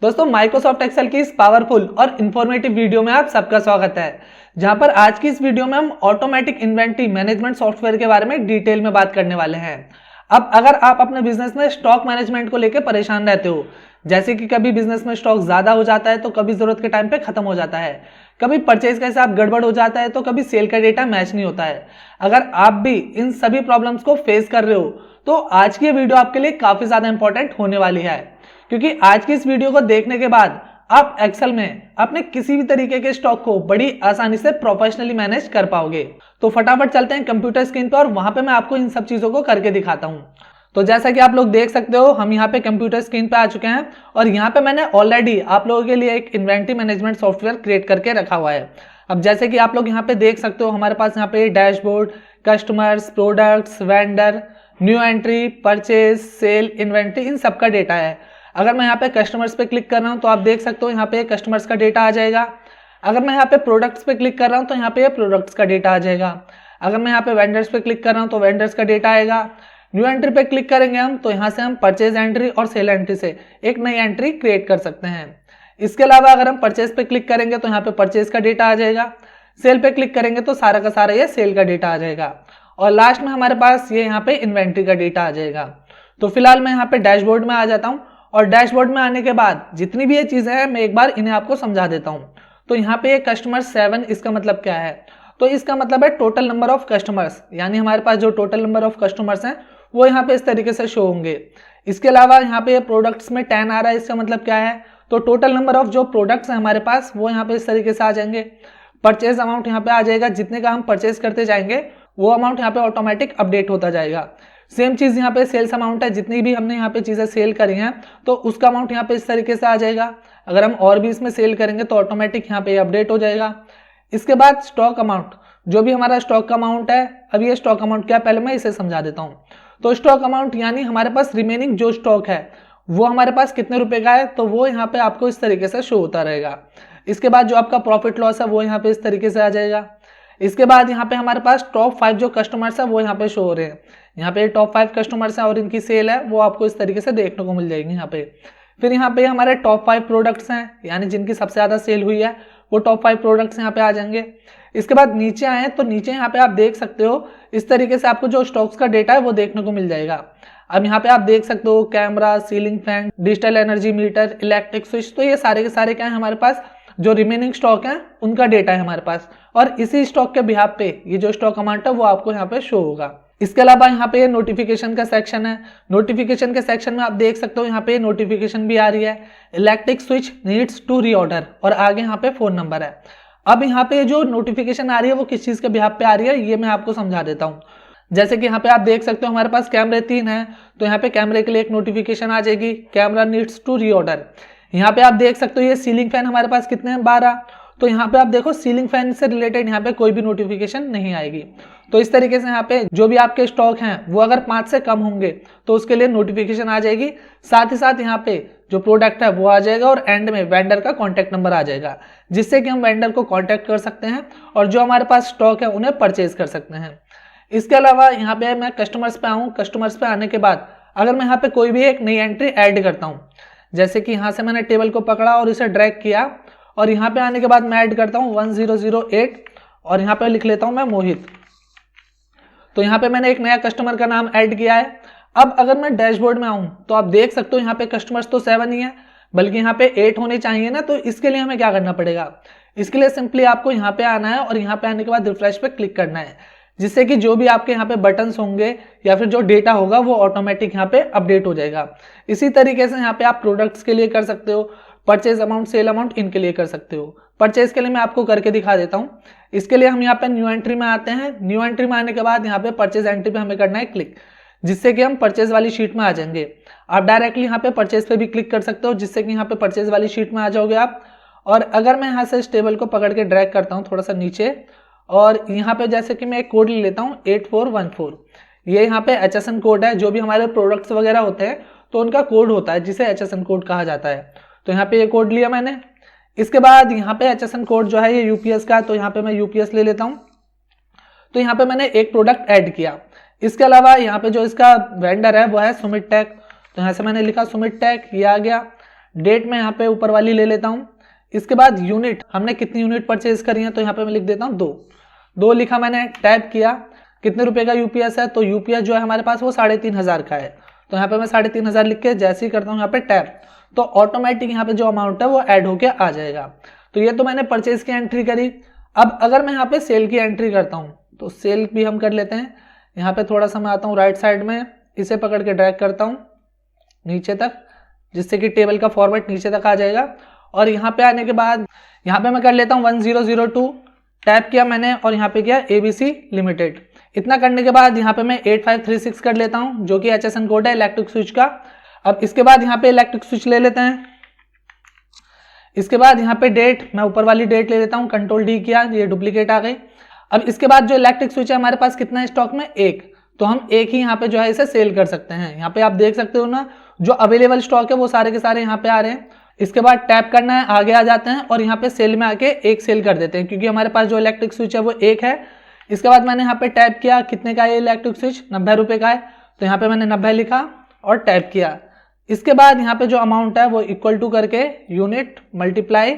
दोस्तों Microsoft Excel की इस पावरफुल और इंफॉर्मेटिव वीडियो में आप सबका स्वागत है। जहां पर आज की इस वीडियो में हम ऑटोमेटिक इन्वेंटरी मैनेजमेंट सॉफ्टवेयर के बारे में डिटेल में बात करने वाले हैं। अब अगर आप अपने बिजनेस में स्टॉक मैनेजमेंट को लेकर परेशान रहते हो, जैसे कि कभी बिजनेस में स्टॉक ज्यादा हो जाता है तो कभी जरूरत के टाइम पे खत्म हो जाता है, कभी परचेज का हिसाब गड़बड़ हो जाता है तो कभी सेल का डेटा मैच नहीं होता है। अगर आप भी इन सभी प्रॉब्लम्स को फेस कर रहे हो तो आज की वीडियो आपके लिए काफी ज्यादा इंपॉर्टेंट होने वाली है, क्योंकि आज की इस वीडियो को देखने के बाद आप एक्सेल में अपने किसी भी तरीके के स्टॉक को बड़ी आसानी से प्रोफेशनली मैनेज कर पाओगे। तो फटाफट चलते हैं कंप्यूटर स्क्रीन पर और वहां पे मैं आपको इन सब चीजों को करके दिखाता हूं। तो जैसा कि आप लोग देख सकते हो, हम यहाँ पे कंप्यूटर स्क्रीन पे आ चुके हैं और यहाँ पे मैंने ऑलरेडी आप लोगों के लिए एक इन्वेंटरी मैनेजमेंट सॉफ्टवेयर क्रिएट करके रखा हुआ है। अब जैसे कि आप लोग यहाँ पे देख सकते हो, हमारे पास यहाँ पे dashboard, customers, products, vendor, new entry, purchase, sale, inventory, इन सबका डेटा है। अगर मैं यहाँ पे कस्टमर्स पे क्लिक कर रहा हूँ तो आप देख सकते हो यहाँ पे कस्टमर्स का डेटा आ जाएगा। अगर मैं यहाँ पे प्रोडक्ट्स पे क्लिक कर रहा हूँ तो यहाँ पे प्रोडक्ट्स का डेटा आ जाएगा। अगर मैं यहाँ पे वेंडर्स पे क्लिक कर रहा हूँ तो वेंडर्स का डेटा आएगा। न्यू एंट्री पे क्लिक करेंगे हम तो यहाँ से हम परचेज एंट्री और सेल एंट्री से एक नई एंट्री क्रिएट कर सकते हैं। इसके अलावा अगर हम परचेज पे क्लिक करेंगे तो यहाँ पे परचेज का डेटा आ जाएगा। सेल पे क्लिक करेंगे तो सारा का सारा ये सेल का डेटा आ जाएगा और लास्ट में हमारे पास ये यहाँ पे इन्वेंट्री का डेटा आ जाएगा। तो फिलहाल मैं यहाँ पे डैशबोर्ड में आ जाता हूँ और डैशबोर्ड में आने के बाद जितनी भी ये चीजें हैं मैं एक बार इन्हें आपको समझा देता हूँ। तो यहाँ पे ये कस्टमर 7, इसका मतलब क्या है? तो इसका मतलब है टोटल नंबर ऑफ कस्टमर्स, यानी हमारे पास जो टोटल नंबर ऑफ कस्टमर्स हैं वो यहाँ पे इस तरीके से शो होंगे। इसके अलावा यहाँ पे प्रोडक्ट्स में 10 आ रहा है, इसका मतलब क्या है? तो टोटल नंबर ऑफ जो प्रोडक्ट्स हैं हमारे पास वो यहाँ पे इस तरीके से आ जाएंगे। परचेज अमाउंट यहाँ पे आ जाएगा, जितने का हम परचेज करते जाएंगे वो अमाउंट यहाँ पे ऑटोमेटिक अपडेट होता जाएगा। सेम चीज यहाँ पे सेल्स अमाउंट है, जितनी भी हमने यहाँ पे चीजें सेल करी हैं तो उसका अमाउंट यहाँ पे इस तरीके से आ जाएगा। अगर हम और भी इसमें सेल करेंगे तो ऑटोमेटिक यहाँ पे अपडेट हो जाएगा। इसके बाद स्टॉक अमाउंट, जो भी हमारा स्टॉक का अमाउंट है, अब ये स्टॉक अमाउंट क्या है पहले मैं इसे समझा देता हूँ। तो स्टॉक अमाउंट यानी हमारे पास रिमेनिंग जो स्टॉक है वो हमारे पास कितने रुपए का है, तो वो यहाँ पे आपको इस तरीके से शो होता रहेगा। इसके बाद जो आपका प्रॉफिट लॉस है वो यहाँ पे इस तरीके से आ जाएगा। इसके बाद यहाँ पे हमारे पास टॉप 5 जो कस्टमर्स है वो यहाँ पे शो हो रहे हैं। यहाँ पे टॉप 5 कस्टमर्स हैं और इनकी सेल है वो आपको इस तरीके से देखने को मिल जाएगी यहाँ पे। फिर यहाँ पे हमारे टॉप 5 प्रोडक्ट्स हैं, यानी जिनकी सबसे ज्यादा सेल हुई है वो टॉप 5 प्रोडक्ट्स यहाँ पे आ जाएंगे। इसके बाद नीचे आए तो नीचे यहाँ पे आप देख सकते हो इस तरीके से आपको जो स्टॉक्स का डेटा है वो देखने को मिल जाएगा। अब यहाँ पे आप देख सकते हो camera, ceiling fan, digital energy meter, electric switch, तो ये सारे के सारे क्या है हमारे पास जो रिमेनिंग स्टॉक है उनका डेटा है हमारे पास, और इसी स्टॉक के बिहाफ पे ये जो स्टॉक अमाउंट है वो आपको यहाँ पे शो होगा। इसके अलावा यहाँ पे नोटिफिकेशन का सेक्शन है। नोटिफिकेशन के सेक्शन में आप देख सकते हो यहाँ पे नोटिफिकेशन भी आ रही है, electric switch needs to reorder, और आगे यहाँ पे फोन नंबर है। अब यहाँ पे जो नोटिफिकेशन आ रही है वो किस चीज के बिहाफ पे आ रही है ये मैं आपको समझा देता हूँ। जैसे कि यहाँ पे आप देख सकते हो हमारे पास कैमरे 3 हैं, तो यहाँ पे कैमरे के लिए एक नोटिफिकेशन आ जाएगी, कैमरा नीड्स टू रीऑर्डर। यहाँ पे आप देख सकते हो ये सीलिंग फैन हमारे पास कितने हैं, 12, तो यहाँ पे आप देखो सीलिंग फैन से रिलेटेड यहाँ पे कोई भी नोटिफिकेशन नहीं आएगी। तो इस तरीके से यहाँ पे जो भी आपके स्टॉक हैं वो अगर 5 से कम होंगे तो उसके लिए नोटिफिकेशन आ जाएगी। साथ ही साथ यहाँ पे जो प्रोडक्ट है वो आ जाएगा और एंड में वेंडर का कॉन्टैक्ट नंबर आ जाएगा, जिससे कि हम वेंडर को कॉन्टैक्ट कर सकते हैं और जो हमारे पास स्टॉक है उन्हें परचेज कर सकते हैं। इसके अलावा यहाँ पे मैं कस्टमर्स पे आऊँ, कस्टमर्स पे आने के बाद अगर मैं यहाँ पे कोई भी एक नई एंट्री ऐड करता हूँ, जैसे कि यहाँ से मैंने टेबल को पकड़ा और इसे ड्रैग किया और यहाँ पे आने के बाद मैं ऐड करता हूँ 1008 और यहाँ पे लिख लेता हूँ मैं मोहित। तो यहाँ पे मैंने एक नया कस्टमर का नाम ऐड किया है। अब अगर मैं डैशबोर्ड में आऊँ तो आप देख सकते हो यहाँ पे कस्टमर्स तो 7 ही है, बल्कि यहाँ पे 8 होने चाहिए ना। तो इसके लिए हमें क्या करना पड़ेगा? इसके लिए सिंपली आपको यहाँ पे आना है और यहाँ पे आने के बाद रिफ्रेश पे क्लिक करना है, जिससे कि जो भी आपके यहाँ पे बटन्स होंगे या फिर जो डेटा होगा वो ऑटोमेटिक यहाँ पे अपडेट हो जाएगा। इसी तरीके से यहाँ पे आप प्रोडक्ट्स के लिए कर सकते हो, परचेज अमाउंट, सेल अमाउंट, इनके लिए कर सकते हो। परचेज के लिए मैं आपको करके दिखा देता हूँ। इसके लिए हम यहाँ पे न्यू एंट्री में आते हैं। न्यू एंट्री में आने के बाद यहाँ पे परचेज एंट्री पे हमें करना है क्लिक, जिससे कि हम परचेज वाली शीट में आ जाएंगे। आप डायरेक्टली यहाँ पे परचेज पे भी क्लिक कर सकते हो, जिससे कि यहाँ पे परचेज वाली शीट में आ जाओगे आप। और अगर मैं यहाँ से इस टेबल को पकड़ के ड्रैग करता हूँ थोड़ा सा नीचे, और यहाँ पे जैसे कि मैं एक कोड ले लेता हूँ 8414, ये यहाँ पे HSN कोड है। जो भी हमारे प्रोडक्ट्स वगैरह होते हैं तो उनका कोड होता है जिसे HSN कोड कहा जाता है। तो यहाँ पे ये कोड लिया मैंने। इसके बाद यहाँ पे HSN कोड जो है ये यूपीएस का है, तो यहाँ पे मैं यूपीएस ले लेता हूँ। तो यहाँ पे मैंने एक प्रोडक्ट ऐड किया। इसके अलावा यहाँ पे जो इसका वेंडर है वो है सुमित टेक, तो यहाँ से मैंने लिखा सुमित टेक, ये आ गया। डेट मैं यहाँ पे ऊपर वाली ले लेता हूँ। इसके बाद यूनिट, हमने कितनी यूनिट परचेज करी है तो यहाँ पे मैं लिख देता हूँ 2 लिखा मैंने, टैप किया, कितने रुपए का यूपीएस है तो यूपीएस जो है हमारे पास वो 3500 का है, तो यहाँ पे मैं 3500 लिख के जैसे ही करता हूँ यहाँ पे टैप, तो ऑटोमेटिक यहाँ पे जो अमाउंट है वो ऐड होके आ जाएगा। तो ये तो मैंने परचेज की एंट्री करी। अब अगर मैं यहाँ पे सेल की एंट्री करता हूँ तो सेल भी हम कर लेते हैं। यहाँ पे थोड़ा सा मैं आता हूँ राइट साइड में, इसे पकड़ के ड्रैग करता हूँ नीचे तक, जिससे कि टेबल का फॉर्मेट नीचे तक आ जाएगा। और यहाँ पे आने के बाद यहाँ पे मैं कर लेता हूँ 1002, टैप किया मैंने और यहाँ पे किया ABC लिमिटेड। इतना करने के बाद यहाँ पे मैं 8536 कर लेता हूँ, जो कि HSN कोड है इलेक्ट्रिक स्विच का। अब इसके बाद यहाँ पे इलेक्ट्रिक स्विच ले लेते हैं। इसके बाद यहाँ पे डेट, मैं ऊपर वाली डेट ले लेता हूँ, कंट्रोल D किया, ये डुप्लीकेट आ गई। अब इसके बाद जो इलेक्ट्रिक स्विच है हमारे पास कितना है स्टॉक में, 1, तो हम एक ही यहाँ पे जो है इसे सेल कर सकते हैं। यहाँ पे आप देख सकते हो ना, जो अवेलेबल स्टॉक है वो सारे के सारे यहाँ पे आ रहे हैं। इसके बाद टैप करना है, आगे आ जाते हैं और यहाँ पे सेल में आके 1 सेल कर देते हैं, क्योंकि हमारे पास जो इलेक्ट्रिक स्विच है वो 1 है। इसके बाद मैंने यहाँ पे टैप किया, कितने का है इलेक्ट्रिक स्विच, 90 रुपए का है, तो यहाँ पे मैंने 90 लिखा और टैप किया। इसके बाद यहाँ पे जो अमाउंट है वो इक्वल टू करके unit multiply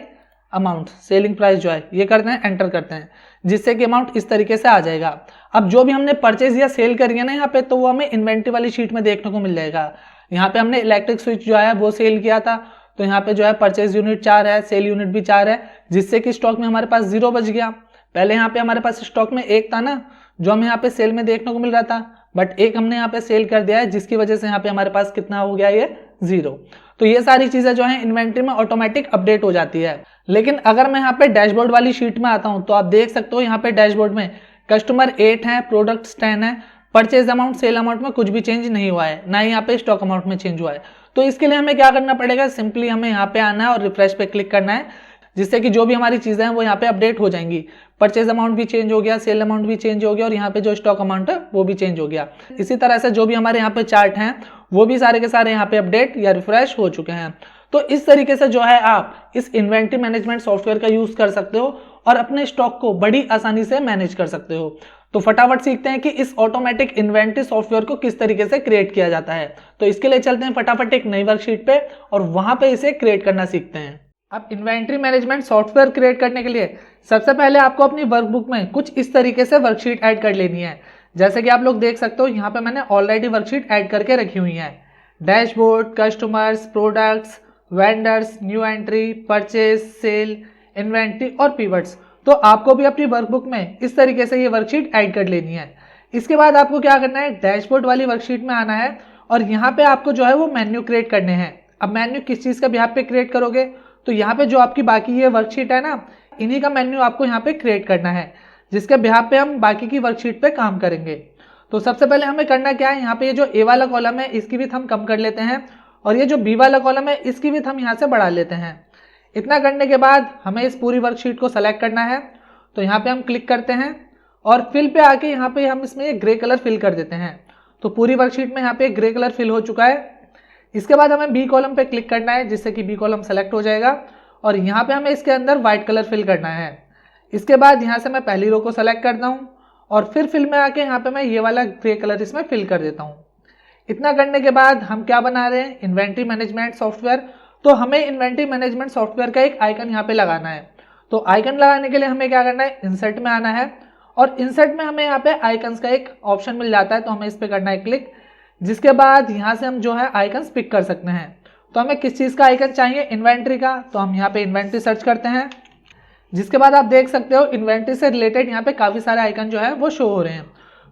amount, selling price जो है ये करते हैं, एंटर करते हैं, जिससे कि अमाउंट इस तरीके से आ जाएगा। अब जो भी हमने परचेज या सेल करी है ना यहाँ पे, तो वो हमें इन्वेंट्री वाली शीट में देखने को मिल जाएगा। यहाँ पे हमने इलेक्ट्रिक स्विच जो है वो सेल किया था, तो यहाँ पे जो है परचेज यूनिट 4 है, सेल यूनिट भी 4 है, जिससे कि स्टॉक में हमारे पास 0 बच गया। पहले यहाँ पे हमारे पास स्टॉक में 1 था ना, जो हमें यहाँ पे सेल में देखने को मिल रहा था, बट 1 हमने यहाँ पे सेल कर दिया है, जिसकी वजह से यहाँ पे हमारे पास कितना हो गया, ये 0। तो ये सारी चीजें जो है इन्वेंट्री में ऑटोमेटिक अपडेट हो जाती है। लेकिन अगर मैं यहाँ पे डैशबोर्ड वाली शीट में आता हूँ तो आप देख सकते हो यहाँ पे डैशबोर्ड में कस्टमर 8 है, प्रोडक्ट्स 10 है, परचेज अमाउंट सेल अमाउंट में कुछ भी चेंज नहीं हुआ है, ना ही यहाँ पे स्टॉक अमाउंट में चेंज हुआ है। तो इसके लिए हमें क्या करना पड़ेगा, सिंपली हमें यहाँ पे आना है और रिफ्रेश पे क्लिक करना है, जिससे कि जो भी हमारी चीजें हैं वो यहाँ पे अपडेट हो जाएंगी। परचेज अमाउंट भी चेंज हो गया, सेल अमाउंट भी चेंज हो गया और यहाँ पे जो स्टॉक अमाउंट है वो भी चेंज हो गया। इसी तरह से जो भी हमारे यहाँ पे चार्ट हैं वो भी सारे के सारे यहाँ पे अपडेट या रिफ्रेश हो चुके हैं। तो इस तरीके से जो है आप इस इन्वेंट्री मैनेजमेंट सॉफ्टवेयर का यूज कर सकते हो और अपने स्टॉक को बड़ी आसानी से मैनेज कर सकते हो। तो फटाफट सीखते हैं कि इस ऑटोमेटिक इन्वेंट्री सॉफ्टवेयर को किस तरीके से क्रिएट किया जाता है। तो इसके लिए चलते हैं फटाफट एक नई वर्कशीट पे और वहां पे इसे क्रिएट करना सीखते हैं। अब इन्वेंट्री मैनेजमेंट सॉफ्टवेयर क्रिएट करने के लिए सबसे पहले आपको अपनी वर्कबुक में कुछ इस तरीके से वर्कशीट ऐड कर लेनी है। जैसे कि आप लोग देख सकते हो यहाँ पे मैंने ऑलरेडी वर्कशीट ऐड करके रखी हुई है। Dashboard, customers, products, vendors, new entry, purchase, sale, inventory और पिवट्स। तो आपको भी अपनी वर्कबुक में इस तरीके से ये वर्कशीट ऐड कर लेनी है। इसके बाद आपको क्या करना है, डैशबोर्ड वाली वर्कशीट में आना है और यहाँ पे आपको जो है वो मेन्यू क्रिएट करने हैं। अब मेन्यू किस चीज़ का बिहाफ पे क्रिएट करोगे, तो यहाँ पे जो आपकी बाकी ये वर्कशीट है ना, इन्हीं का मेन्यू आपको यहाँ पे क्रिएट करना है, जिसके बिहाफ पे हम बाकी की वर्कशीट पे काम करेंगे। तो सबसे पहले हमें करना क्या है, यहाँ पे ये जो ए वाला कॉलम है इसकी विड्थ हम कम कर लेते हैं और ये जो बी वाला कॉलम है इसकी विड्थ हम यहाँ से बढ़ा लेते हैं। इतना करने के बाद हमें इस पूरी वर्कशीट को सेलेक्ट करना है, तो यहाँ पे हम क्लिक करते हैं और फिल पे आके यहाँ पे हम इसमें एक ग्रे कलर फिल कर देते हैं। तो पूरी वर्कशीट में यहाँ पे ग्रे कलर फिल हो चुका है। इसके बाद हमें बी कॉलम पे क्लिक करना है, जिससे कि बी कॉलम सेलेक्ट हो जाएगा और यहाँ पे हमें इसके अंदर व्हाइट कलर फिल करना है। इसके बाद यहाँ से मैं पहली रो को सेलेक्ट करता हूँ और फिर फिल में आके यहाँ पे मैं ये वाला ग्रे कलर इसमें फिल कर देता हूँ। इतना करने के बाद हम क्या बना रहे हैं, इन्वेंट्री मैनेजमेंट सॉफ्टवेयर। तो हमें इन्वेंट्री मैनेजमेंट सॉफ्टवेयर का एक आइकन यहाँ पे लगाना है। तो आइकन लगाने के लिए हमें क्या करना है, इंसर्ट में आना है और इंसर्ट में हमें यहाँ पे आइकन्स का एक ऑप्शन मिल जाता है, तो हमें इस पे करना है क्लिक। जिसके बाद यहाँ से हम जो है आइकन्स पिक कर सकते हैं। तो हमें किस चीज़ का आइकन चाहिए, इन्वेंट्री का, तो हम यहाँ पे इन्वेंट्री सर्च करते हैं। जिसके बाद आप देख सकते हो इन्वेंट्री से रिलेटेड यहाँ पे काफ़ी सारे आइकन जो है वो शो हो रहे हैं।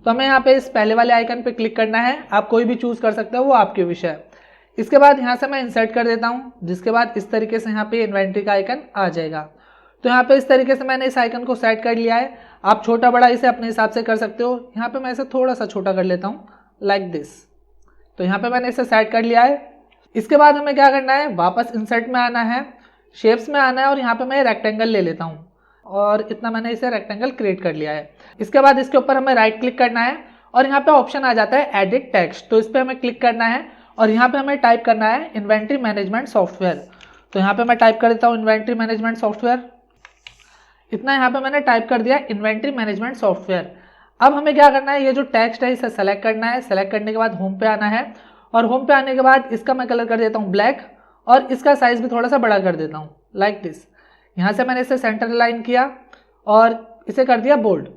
तो हमें यहाँ पे इस पहले वाले आइकन पे क्लिक करना है, आप कोई भी चूज कर सकते हो, वो आपके विषय। इसके बाद यहाँ से मैं इंसर्ट कर देता हूँ, जिसके बाद इस तरीके से यहाँ पे इन्वेंट्री का आइकन आ जाएगा। तो यहाँ पे इस तरीके से मैंने इस आइकन को सेट कर लिया है। आप छोटा बड़ा इसे अपने हिसाब से कर सकते हो। यहाँ पे मैं इसे थोड़ा सा छोटा कर लेता हूँ, लाइक दिस। तो यहाँ पे मैंने इसे सेट कर लिया है। इसके बाद हमें क्या करना है, वापस इंसर्ट में आना है, शेप्स में आना है और यहाँ पे मैं रेक्टेंगल ले लेता हूँ और इतना मैंने इसे रेक्टेंगल क्रिएट कर लिया है। इसके बाद इसके ऊपर हमें राइट क्लिक करना है और यहाँ पे ऑप्शन आ जाता है एडिट टेक्स्ट। तो इस पर हमें क्लिक करना है और यहाँ पे हमें टाइप करना है इन्वेंट्री मैनेजमेंट सॉफ्टवेयर। तो यहाँ पे मैं टाइप कर देता हूँ इन्वेंट्री मैनेजमेंट सॉफ्टवेयर। इतना यहाँ पे मैंने टाइप कर दिया इन्वेंट्री मैनेजमेंट सॉफ्टवेयर। अब हमें क्या करना है, ये जो टेक्स्ट है इसे सेलेक्ट करना है। सेलेक्ट करने के बाद होम पे आना है और होम पे आने के बाद इसका मैं कलर कर देता हूँ ब्लैक और इसका साइज भी थोड़ा सा बड़ा कर देता हूँ लाइक दिस। यहाँ से मैंने इसे सेंटर लाइन किया और इसे कर दिया बोल्ड।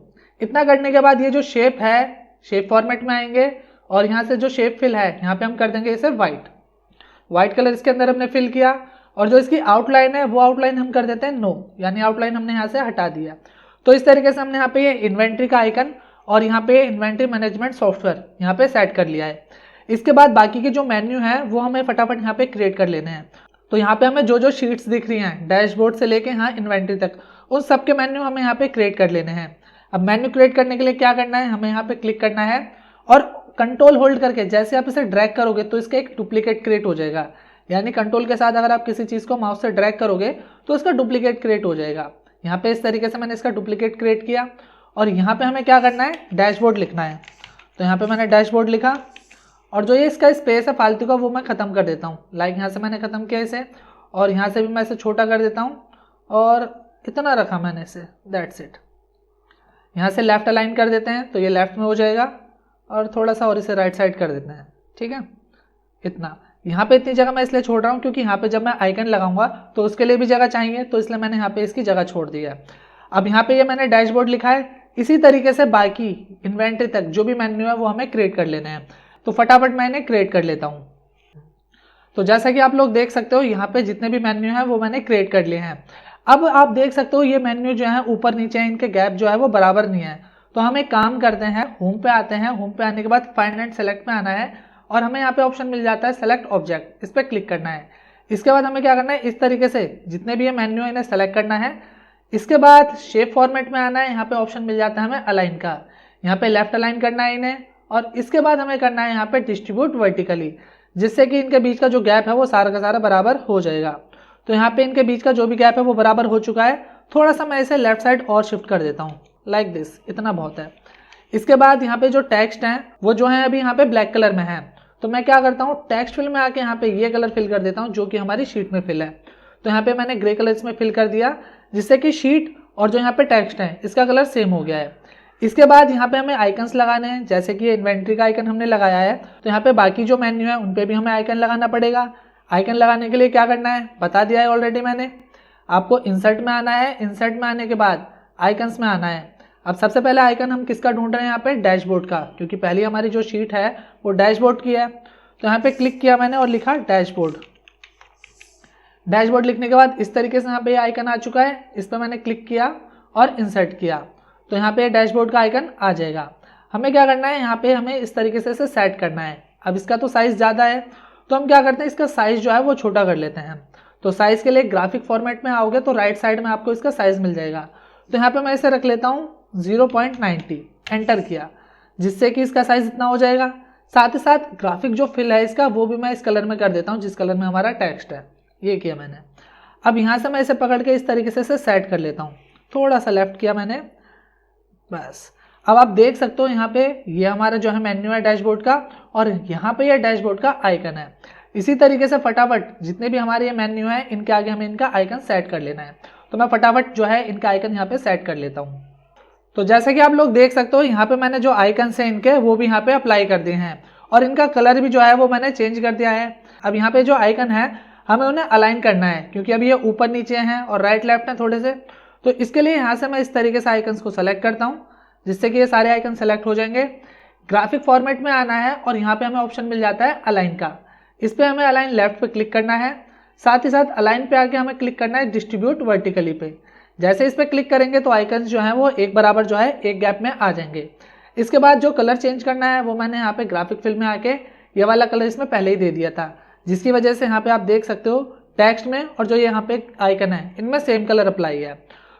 इतना करने के बाद ये जो शेप है शेप फॉर्मेट में आएंगे और यहाँ से जो शेप फिल है यहाँ पे हम कर देंगे इसे वाइट कलर इसके अंदर हमने फिल किया। और जो इसकी आउटलाइन है वो आउटलाइन हम कर देते हैं नो, यानी आउटलाइन हमने यहाँ से हटा दिया। तो इस तरीके से हमने यहाँ पे ये इन्वेंट्री का आइकन और यहाँ पे इन्वेंट्री मैनेजमेंट सॉफ्टवेयर यहाँ पे सेट कर लिया है। इसके बाद बाकी के जो मेन्यू है वो हमें फटाफट यहाँ पे क्रिएट कर लेने हैं। तो यहाँ पे हमें जो शीट्स दिख रही हैं डैशबोर्ड से लेके यहाँ इन्वेंट्री तक, उन सबके मेन्यू हमें यहाँ पे क्रिएट कर लेने हैं। अब मेन्यू क्रिएट करने के लिए क्या करना है, हमें यहाँ पे क्लिक करना है और कंट्रोल होल्ड करके जैसे आप इसे ड्रैग करोगे तो इसका एक डुप्लीकेट क्रिएट हो जाएगा। यानी कंट्रोल के साथ अगर आप किसी चीज़ को माउस से ड्रैग करोगे तो इसका डुप्लीकेट क्रिएट हो जाएगा। यहाँ पे इस तरीके से मैंने इसका डुप्लीकेट क्रिएट किया और यहाँ पे हमें क्या करना है, डैशबोर्ड लिखना है। तो यहाँ पे मैंने डैशबोर्ड लिखा और जो ये इसका स्पेस है फालतू का वो मैं ख़त्म कर देता हूँ। लाइक यहाँ से मैंने ख़त्म किया इसे और यहाँ से भी मैं इसे छोटा कर देता हूँ और इतना रखा मैंने इसे, दैट्स इट। यहाँ से लेफ्ट अलाइन कर देते हैं तो ये लेफ्ट में हो जाएगा और थोड़ा सा और इसे राइट साइड कर देते हैं, ठीक है। इतना यहाँ पे इतनी जगह मैं इसलिए छोड़ रहा हूँ क्योंकि यहाँ पे जब मैं आइकन लगाऊंगा तो उसके लिए भी जगह चाहिए, तो इसलिए मैंने यहाँ पे इसकी जगह छोड़ दी है। अब यहाँ पे ये मैंने डैशबोर्ड लिखा है। इसी तरीके से बाकी इन्वेंट्री तक जो भी मेन्यू है वो हमें क्रिएट कर लेने हैं। तो फटाफट मैं इन्हें क्रिएट कर लेता हूँ। तो जैसा कि आप लोग देख सकते हो यहाँ पे जितने भी मेन्यू हैं वो मैंने क्रिएट कर लिए हैं। अब आप देख सकते हो ये मेन्यू जो है ऊपर नीचे है, इनके गैप जो है वो बराबर नहीं है। तो हम एक काम करते हैं, होम पे आते हैं। होम पे आने के बाद फाइंड एंड सेलेक्ट में आना है और हमें यहाँ पे ऑप्शन मिल जाता है सेलेक्ट ऑब्जेक्ट, इस पर क्लिक करना है। इसके बाद हमें क्या करना है, इस तरीके से जितने भी ये मेन्यू है इन्हें सेलेक्ट करना है। इसके बाद शेप फॉर्मेट में आना है, यहाँ पे ऑप्शन मिल जाता है हमें अलाइन का। यहाँ पे लेफ्ट अलाइन करना है इन्हें और इसके बाद हमें करना है यहाँ पे डिस्ट्रीब्यूट वर्टिकली, जिससे कि इनके बीच का जो गैप है वो सारा का सारा बराबर हो जाएगा। तो यहाँ पे इनके बीच का जो भी गैप है वो बराबर हो चुका है। थोड़ा सा मैं इसे लेफ्ट साइड और शिफ्ट कर देता हूँ लाइक दिस, इतना बहुत है। इसके बाद यहाँ पे जो टेक्स्ट है वो जो है अभी यहाँ पे ब्लैक कलर में है। तो मैं क्या करता हूँ, टेक्स्ट फिल में आके यहाँ पे ये कलर फिल कर देता हूँ जो कि हमारी शीट में फिल है। तो यहाँ पे मैंने ग्रे कलर इसमें फिल कर दिया, जिससे कि शीट और जो यहाँ पे टेक्स्ट है इसका कलर सेम हो गया है। इसके बाद यहाँ पे हमें आइकन्स लगाने हैं, जैसे कि इन्वेंट्री का आइकन हमने लगाया है तो यहाँ पे बाकी जो मेन्यू है उन पे भी हमें आइकन लगाना पड़ेगा। आइकन लगाने के लिए क्या करना है बता दिया है ऑलरेडी मैंने। आपको इंसर्ट में आना है, इंसर्ट में आने के बाद आइकन्स में आना है। अब सबसे पहले आइकन हम किसका ढूंढ रहे हैं यहाँ पे, डैशबोर्ड का, क्योंकि पहली हमारी जो शीट है वो डैशबोर्ड की है। तो यहाँ पे क्लिक किया मैंने और लिखा डैशबोर्ड। डैशबोर्ड लिखने के बाद इस तरीके से यहाँ पे आइकन आ चुका है। इस पर मैंने क्लिक किया और इंसर्ट किया तो यहाँ पे डैशबोर्ड का आइकन आ जाएगा। हमें क्या करना है, यहाँ पे हमें इस तरीके से इसे सेट करना है। अब इसका तो साइज ज़्यादा है तो हम क्या करते हैं, इसका साइज जो है वो छोटा कर लेते हैं। तो साइज के लिए ग्राफिक फॉर्मेट में आओगे तो राइट साइड में आपको इसका साइज मिल जाएगा। तो यहाँ पे मैं इसे रख लेता हूँ 0.90, एंटर किया, जिससे कि इसका साइज इतना हो जाएगा। साथ ही साथ ग्राफिक जो फिल है इसका वो भी मैं इस कलर में कर देता हूँ जिस कलर में हमारा टेक्स्ट है, ये किया मैंने। अब यहाँ से मैं इसे पकड़ के इस तरीके से इसे सेट कर लेता हूँ, थोड़ा सा लेफ्ट किया मैंने, बस। अब आप देख सकते हो यहाँ पे ये हमारा जो है मेन्यू है डैशबोर्ड का और यहाँ पे ये डैशबोर्ड का आइकन है। इसी तरीके से फटाफट जितने भी हमारे ये मेन्यू है इनके आगे हमें इनका आइकन सेट कर लेना है। तो मैं फटाफट जो है इनका आइकन यहाँ पे सेट कर लेता हूँ। तो जैसे कि आप लोग देख सकते हो यहाँ पे मैंने जो आइकन है इनके वो भी यहाँ पे अप्लाई कर दिए हैं और इनका कलर भी जो है वो मैंने चेंज कर दिया है। अब यहाँ पे जो आइकन है हमें उन्हें अलाइन करना है, क्योंकि अभी ये ऊपर नीचे हैं और राइट लेफ्ट हैं थोड़े से। तो इसके लिए यहाँ से मैं इस तरीके से आइकन्स को सेलेक्ट करता हूँ, जिससे कि ये सारे आइकन सेलेक्ट हो जाएंगे। ग्राफिक फॉर्मेट में आना है और यहाँ पे हमें ऑप्शन मिल जाता है अलाइन का। इस पर हमें अलाइन लेफ्ट पे क्लिक करना है। साथ ही साथ अलाइन पे आके हमें क्लिक करना है डिस्ट्रीब्यूट वर्टिकली पे। जैसे इस पर क्लिक करेंगे तो आइकन्स जो हैं वो एक बराबर जो है एक गैप में आ जाएंगे। इसके बाद जो कलर चेंज करना है वो मैंने यहाँ पे ग्राफिक फिल में आके ये वाला कलर इसमें पहले ही दे दिया था, जिसकी वजह से यहाँ पे आप देख सकते हो टेक्स्ट में और जो ये यहाँ पे आइकन है इनमें सेम कलर अप्लाई है।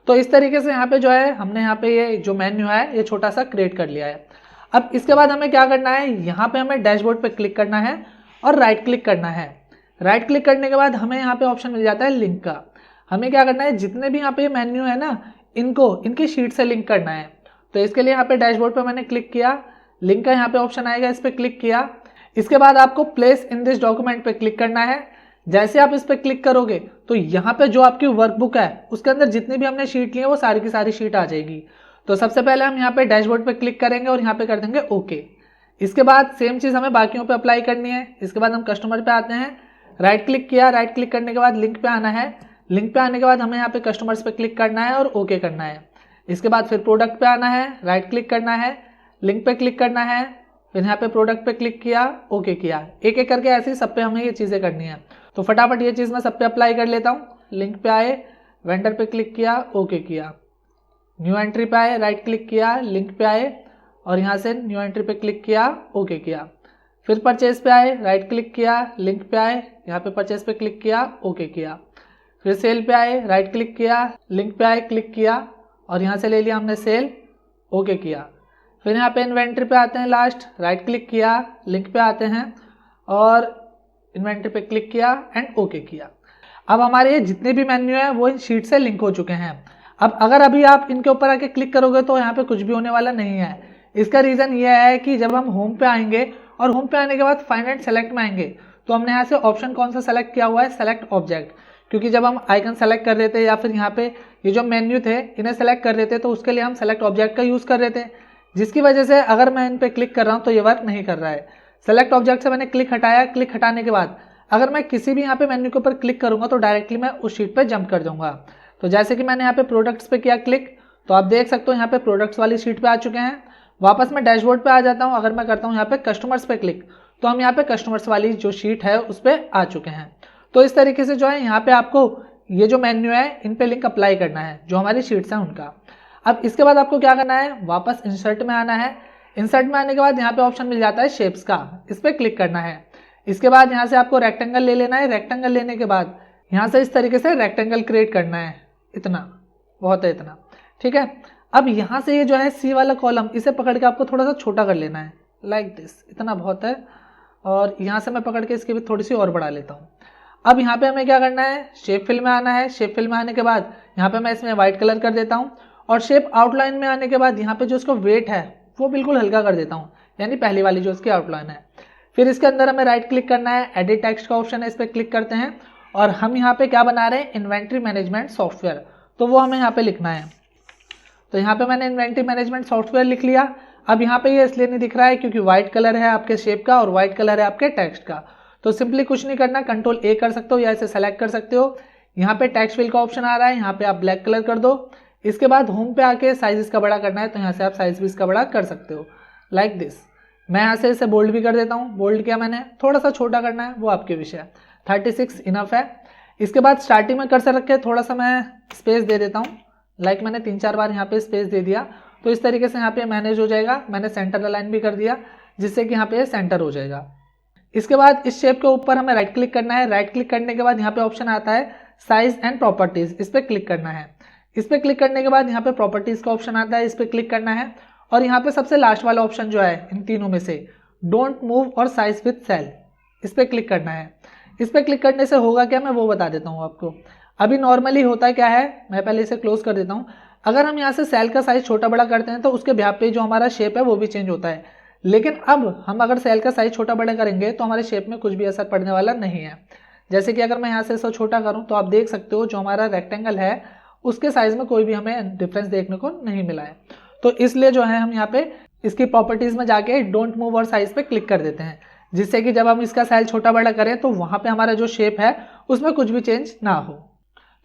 तो इस तरीके से यहाँ पे जो है हमने यहाँ पे ये जो मेन्यू है ये छोटा सा क्रिएट कर लिया है। अब इसके बाद हमें क्या करना है, यहाँ पे हमें डैशबोर्ड पे क्लिक करना है और राइट क्लिक करना है। राइट क्लिक करने के बाद हमें यहाँ पे ऑप्शन मिल जाता है लिंक का। हमें क्या करना है, जितने भी यहाँ पे मेन्यू है ना इनको इनकी शीट से लिंक करना है। तो इसके लिए यहाँ पे डैशबोर्ड पे मैंने क्लिक किया, लिंक का यहाँ पे ऑप्शन आएगा, इस पर क्लिक किया। इसके बाद आपको प्लेस इन दिस डॉक्यूमेंट पे क्लिक करना है। जैसे आप इस पर क्लिक करोगे तो यहाँ पे जो आपकी वर्कबुक है उसके अंदर जितनी भी हमने शीट ली है वो सारी की सारी शीट आ जाएगी। तो सबसे पहले हम यहाँ पे डैशबोर्ड पे क्लिक करेंगे और यहाँ पे कर देंगे ओके। इसके बाद सेम चीज़ हमें बाकियों पे अप्लाई करनी है। इसके बाद हम कस्टमर पे आते हैं, राइट क्लिक किया, राइट क्लिक करने के बाद लिंक पे आना है, लिंक पे आने के बाद हमें यहाँ पे कस्टमर्स पे क्लिक करना है और ओके करना है। इसके बाद फिर प्रोडक्ट पे आना है, राइट क्लिक करना है, लिंक पे क्लिक करना है, फिर यहाँ पे प्रोडक्ट पे क्लिक किया, ओके किया। एक एक करके ऐसे ही सब पे हमें ये चीज़ें करनी है। तो फटाफट ये चीज़ मैं सब पे अप्लाई कर लेता हूँ। लिंक पे आए, वेंडर पे क्लिक किया, ओके किया। न्यू एंट्री पे आए, राइट क्लिक किया, लिंक पे आए और यहाँ से न्यू एंट्री पे क्लिक किया, ओके किया। फिर परचेज पे आए, राइट क्लिक किया, लिंक पे आए, यहाँ पे परचेज पे क्लिक किया, ओके किया। फिर सेल पे आए, राइट क्लिक किया, लिंक पे आए, क्लिक किया और यहाँ से ले लिया हमने सेल, ओके किया। फिर यहाँ पे इन्वेंट्री पे आते हैं लास्ट, राइट क्लिक किया, लिंक पे आते हैं और इन्वेंट्री पे क्लिक किया एंड ओके किया। अब हमारे ये जितने भी मेन्यू है वो इन शीट से लिंक हो चुके हैं। अब अगर अभी आप इनके ऊपर आके क्लिक करोगे तो यहाँ पे कुछ भी होने वाला नहीं है। इसका रीज़न ये है कि जब हम होम पे आएंगे और होम पे आने के बाद फाइंड एंड सेलेक्ट में आएंगे तो हमने यहाँ से ऑप्शन कौन सा सेलेक्ट किया हुआ है, सेलेक्ट ऑब्जेक्ट। क्योंकि जब हम आइकन सेलेक्ट कर रहे थे या फिर यहाँ पे ये जो मेन्यू थे इन्हें सेलेक्ट कर रहे थे तो उसके लिए हम सेलेक्ट ऑब्जेक्ट का यूज़ कर रहे थे, जिसकी वजह से अगर मैं इन पर क्लिक कर रहा हूँ तो ये वर्क नहीं कर रहा है। सेलेक्ट ऑब्जेक्ट से मैंने क्लिक हटाया, क्लिक हटाने के बाद अगर मैं किसी भी यहाँ पे मेन्यू के ऊपर क्लिक करूँगा तो डायरेक्टली मैं उस शीट पे जंप कर जाऊँगा। तो जैसे कि मैंने यहाँ पे प्रोडक्ट्स पे किया क्लिक, तो आप देख सकते हो यहाँ पे प्रोडक्ट्स वाली शीट पे आ चुके हैं। वापस मैं डैशबोर्ड पे आ जाता हूँ, अगर मैं करता हूँ यहाँ पे कस्टमर्स पे क्लिक तो हम यहाँ पे कस्टमर्स वाली जो शीट है उस पर आ चुके हैं। तो इस तरीके से जो है यहाँ पे आपको ये जो मेन्यू है इन पे लिंक अप्लाई करना है जो हमारी शीट्स हैं उनका। अब इसके बाद आपको क्या करना है, वापस इंसर्ट में आना है। इंसर्ट में आने के बाद यहाँ पे ऑप्शन मिल जाता है शेप्स का, इस पर क्लिक करना है। इसके बाद यहाँ से आपको रेक्टेंगल ले लेना है। रेक्टेंगल लेने के बाद यहाँ से इस तरीके से रेक्टेंगल क्रिएट करना है, इतना बहुत है, इतना ठीक है। अब यहाँ से ये जो है सी वाला कॉलम इसे पकड़ के आपको थोड़ा सा छोटा कर लेना है, लाइक दिस, इतना बहुत है। और यहाँ से मैं पकड़ के इसकी भी थोड़ी सी और बढ़ा लेता हूँ। अब यहाँ पे हमें क्या करना है, शेप फिल में आना है। शेप फिल में आने के बाद यहाँ पे मैं इसमें व्हाइट कलर कर देता हूँ और शेप आउटलाइन में आने के बाद यहाँ पे जो इसका वेट है वो बिल्कुल हल्का कर देता हूँ, यानी पहली वाली जो इसकी आउटलाइन है। फिर इसके अंदर हमें राइट क्लिक करना है, एडिट टेक्स्ट का ऑप्शन है, इस पर क्लिक करते हैं और हम यहाँ पे क्या बना रहे हैं, इन्वेंट्री मैनेजमेंट सॉफ्टवेयर, तो वो हमें यहाँ पे लिखना है। तो यहाँ पे मैंने इन्वेंट्री मैनेजमेंट सॉफ्टवेयर लिख लिया। अब यहाँ पे ये इसलिए नहीं दिख रहा है क्योंकि व्हाइट कलर है आपके शेप का और व्हाइट कलर है आपके टेक्स्ट का। तो सिंपली कुछ नहीं करना, कंट्रोल ए कर सकते हो या इसे सेलेक्ट कर सकते हो। यहाँ पे टेक्स्ट फिल का ऑप्शन आ रहा है, यहाँ पे आप ब्लैक कलर कर दो। इसके बाद होम पे आके साइज इसका बड़ा करना है तो यहाँ से आप साइज भी इसका बड़ा कर सकते हो, लाइक दिस। मैं यहाँ से इसे बोल्ड भी कर देता हूँ, बोल्ड किया मैंने, थोड़ा सा छोटा करना है वो आपके विषय, 36 इनफ है। इसके बाद स्टार्टिंग में कर्सर रख के थोड़ा सा मैं स्पेस दे देता हूँ, लाइक मैंने 3-4 बार यहाँ पे स्पेस दे दिया तो इस तरीके से यहाँ पे मैनेज हो जाएगा। मैंने सेंटर अलाइन भी कर दिया जिससे कि यहाँ पे सेंटर हो जाएगा। इसके बाद इस शेप के ऊपर हमें राइट क्लिक करना है। राइट क्लिक करने के बाद यहाँ पे ऑप्शन आता है साइज एंड प्रॉपर्टीज, इस पर क्लिक करना है। इस पर क्लिक करने के बाद यहाँ पे प्रॉपर्टीज का ऑप्शन आता है, इस पर क्लिक करना है और यहाँ पे सबसे लास्ट वाला ऑप्शन जो है इन तीनों में से डोंट मूव और साइज विद सेल, इस पर क्लिक करना है। इस पर क्लिक करने से होगा क्या, मैं वो बता देता हूँ आपको। अभी नॉर्मली होता है क्या है, मैं पहले इसे क्लोज कर देता हूँ। अगर हम यहाँ से सेल का साइज छोटा बड़ा करते हैं तो उसके ब्याह पे जो हमारा शेप है वो भी चेंज होता है। लेकिन अब हम अगर सेल का साइज छोटा बड़ा करेंगे तो हमारे शेप में कुछ भी असर पड़ने वाला नहीं है। जैसे कि अगर मैं यहाँ से इसे छोटा करूँ तो आप देख सकते हो जो हमारा रेक्टेंगल है उसके साइज में कोई भी हमें डिफरेंस देखने को नहीं मिला है। तो इसलिए जो है हम यहाँ पे इसकी प्रॉपर्टीज में जाके डोंट मूव और साइज पे क्लिक कर देते हैं, जिससे कि जब हम इसका साइज छोटा बड़ा करें तो वहाँ पे हमारा जो शेप है उसमें कुछ भी चेंज ना हो।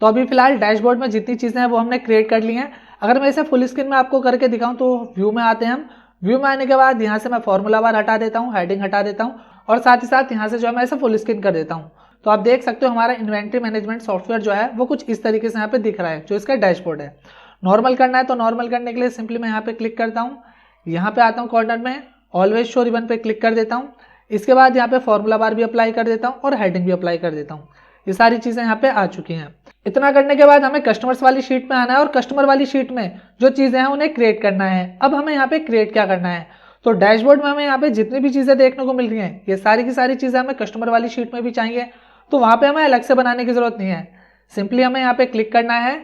तो अभी फिलहाल डैशबोर्ड में जितनी चीज़ें हैं वो हमने क्रिएट कर ली हैं। अगर मैं इसे फुल स्क्रीन में आपको करके दिखाऊं तो व्यू में आते हैं हम। व्यू में आने के बाद यहाँ से मैं फॉर्मूला बार हटा देता हूँ, हेडिंग हटा देता हूँ और साथ ही साथ यहाँ से जो है मैं इसे फुल स्क्रीन कर देता हूँ। तो आप देख सकते हो हमारा इन्वेंट्री मैनेजमेंट सॉफ्टवेयर जो है वो कुछ इस तरीके से यहाँ पे दिख रहा है, जो इसका डैशबोर्ड है। नॉर्मल करना है तो नॉर्मल करने के लिए सिंपली मैं यहाँ पे क्लिक करता हूँ, यहाँ पे आता हूँ कॉर्नर में ऑलवेज शो रिबन पे क्लिक कर देता हूँ। इसके बाद यहाँ पे फॉर्मूला बार भी अप्लाई कर देता हूँ और हेडिंग भी अप्लाई कर देता हूँ। ये सारी चीज़ें यहाँ पे आ चुकी हैं। इतना करने के बाद हमें कस्टमर्स वाली शीट में आना है और कस्टमर वाली शीट में जो चीज़ें हैं उन्हें क्रिएट करना है। अब हमें यहाँ पे क्रिएट क्या करना है, तो डैशबोर्ड में हमें यहाँ पे जितनी भी चीज़ें देखने को मिल रही हैं ये सारी की सारी चीज़ें हमें कस्टमर वाली शीट में भी चाहिए। तो वहाँ पे हमें अलग से बनाने की जरूरत नहीं है, सिंपली हमें यहाँ पे क्लिक करना है,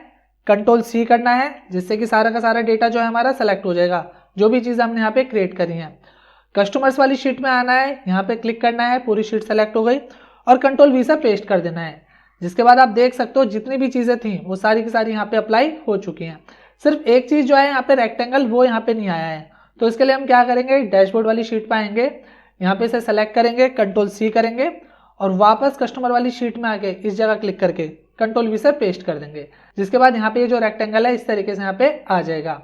कंट्रोल सी करना है, जिससे कि सारा का सारा डेटा जो है हमारा सेलेक्ट हो जाएगा, जो भी चीज़ हमने यहाँ पे क्रिएट करी है। कस्टमर्स वाली शीट में आना है, यहाँ पे क्लिक करना है, पूरी शीट सेलेक्ट हो गई और कंट्रोल वी से पेस्ट कर देना है। जिसके बाद आप देख सकते हो जितनी भी चीज़ें थी वो सारी की सारी यहाँ पे अप्लाई हो चुकी हैं। सिर्फ एक चीज़ जो है यहाँ पे रेक्टेंगल वो यहाँ पे नहीं आया है। तो इसके लिए हम क्या करेंगे, डैशबोर्ड वाली शीट पे आएंगे, यहाँ पे इसे सेलेक्ट करेंगे, कंट्रोल सी करेंगे और वापस कस्टमर वाली शीट में आके इस जगह क्लिक करके कंट्रोल वी से पेस्ट कर देंगे, जिसके बाद यहाँ पे ये जो रेक्टेंगल है इस तरीके से यहाँ पे आ जाएगा।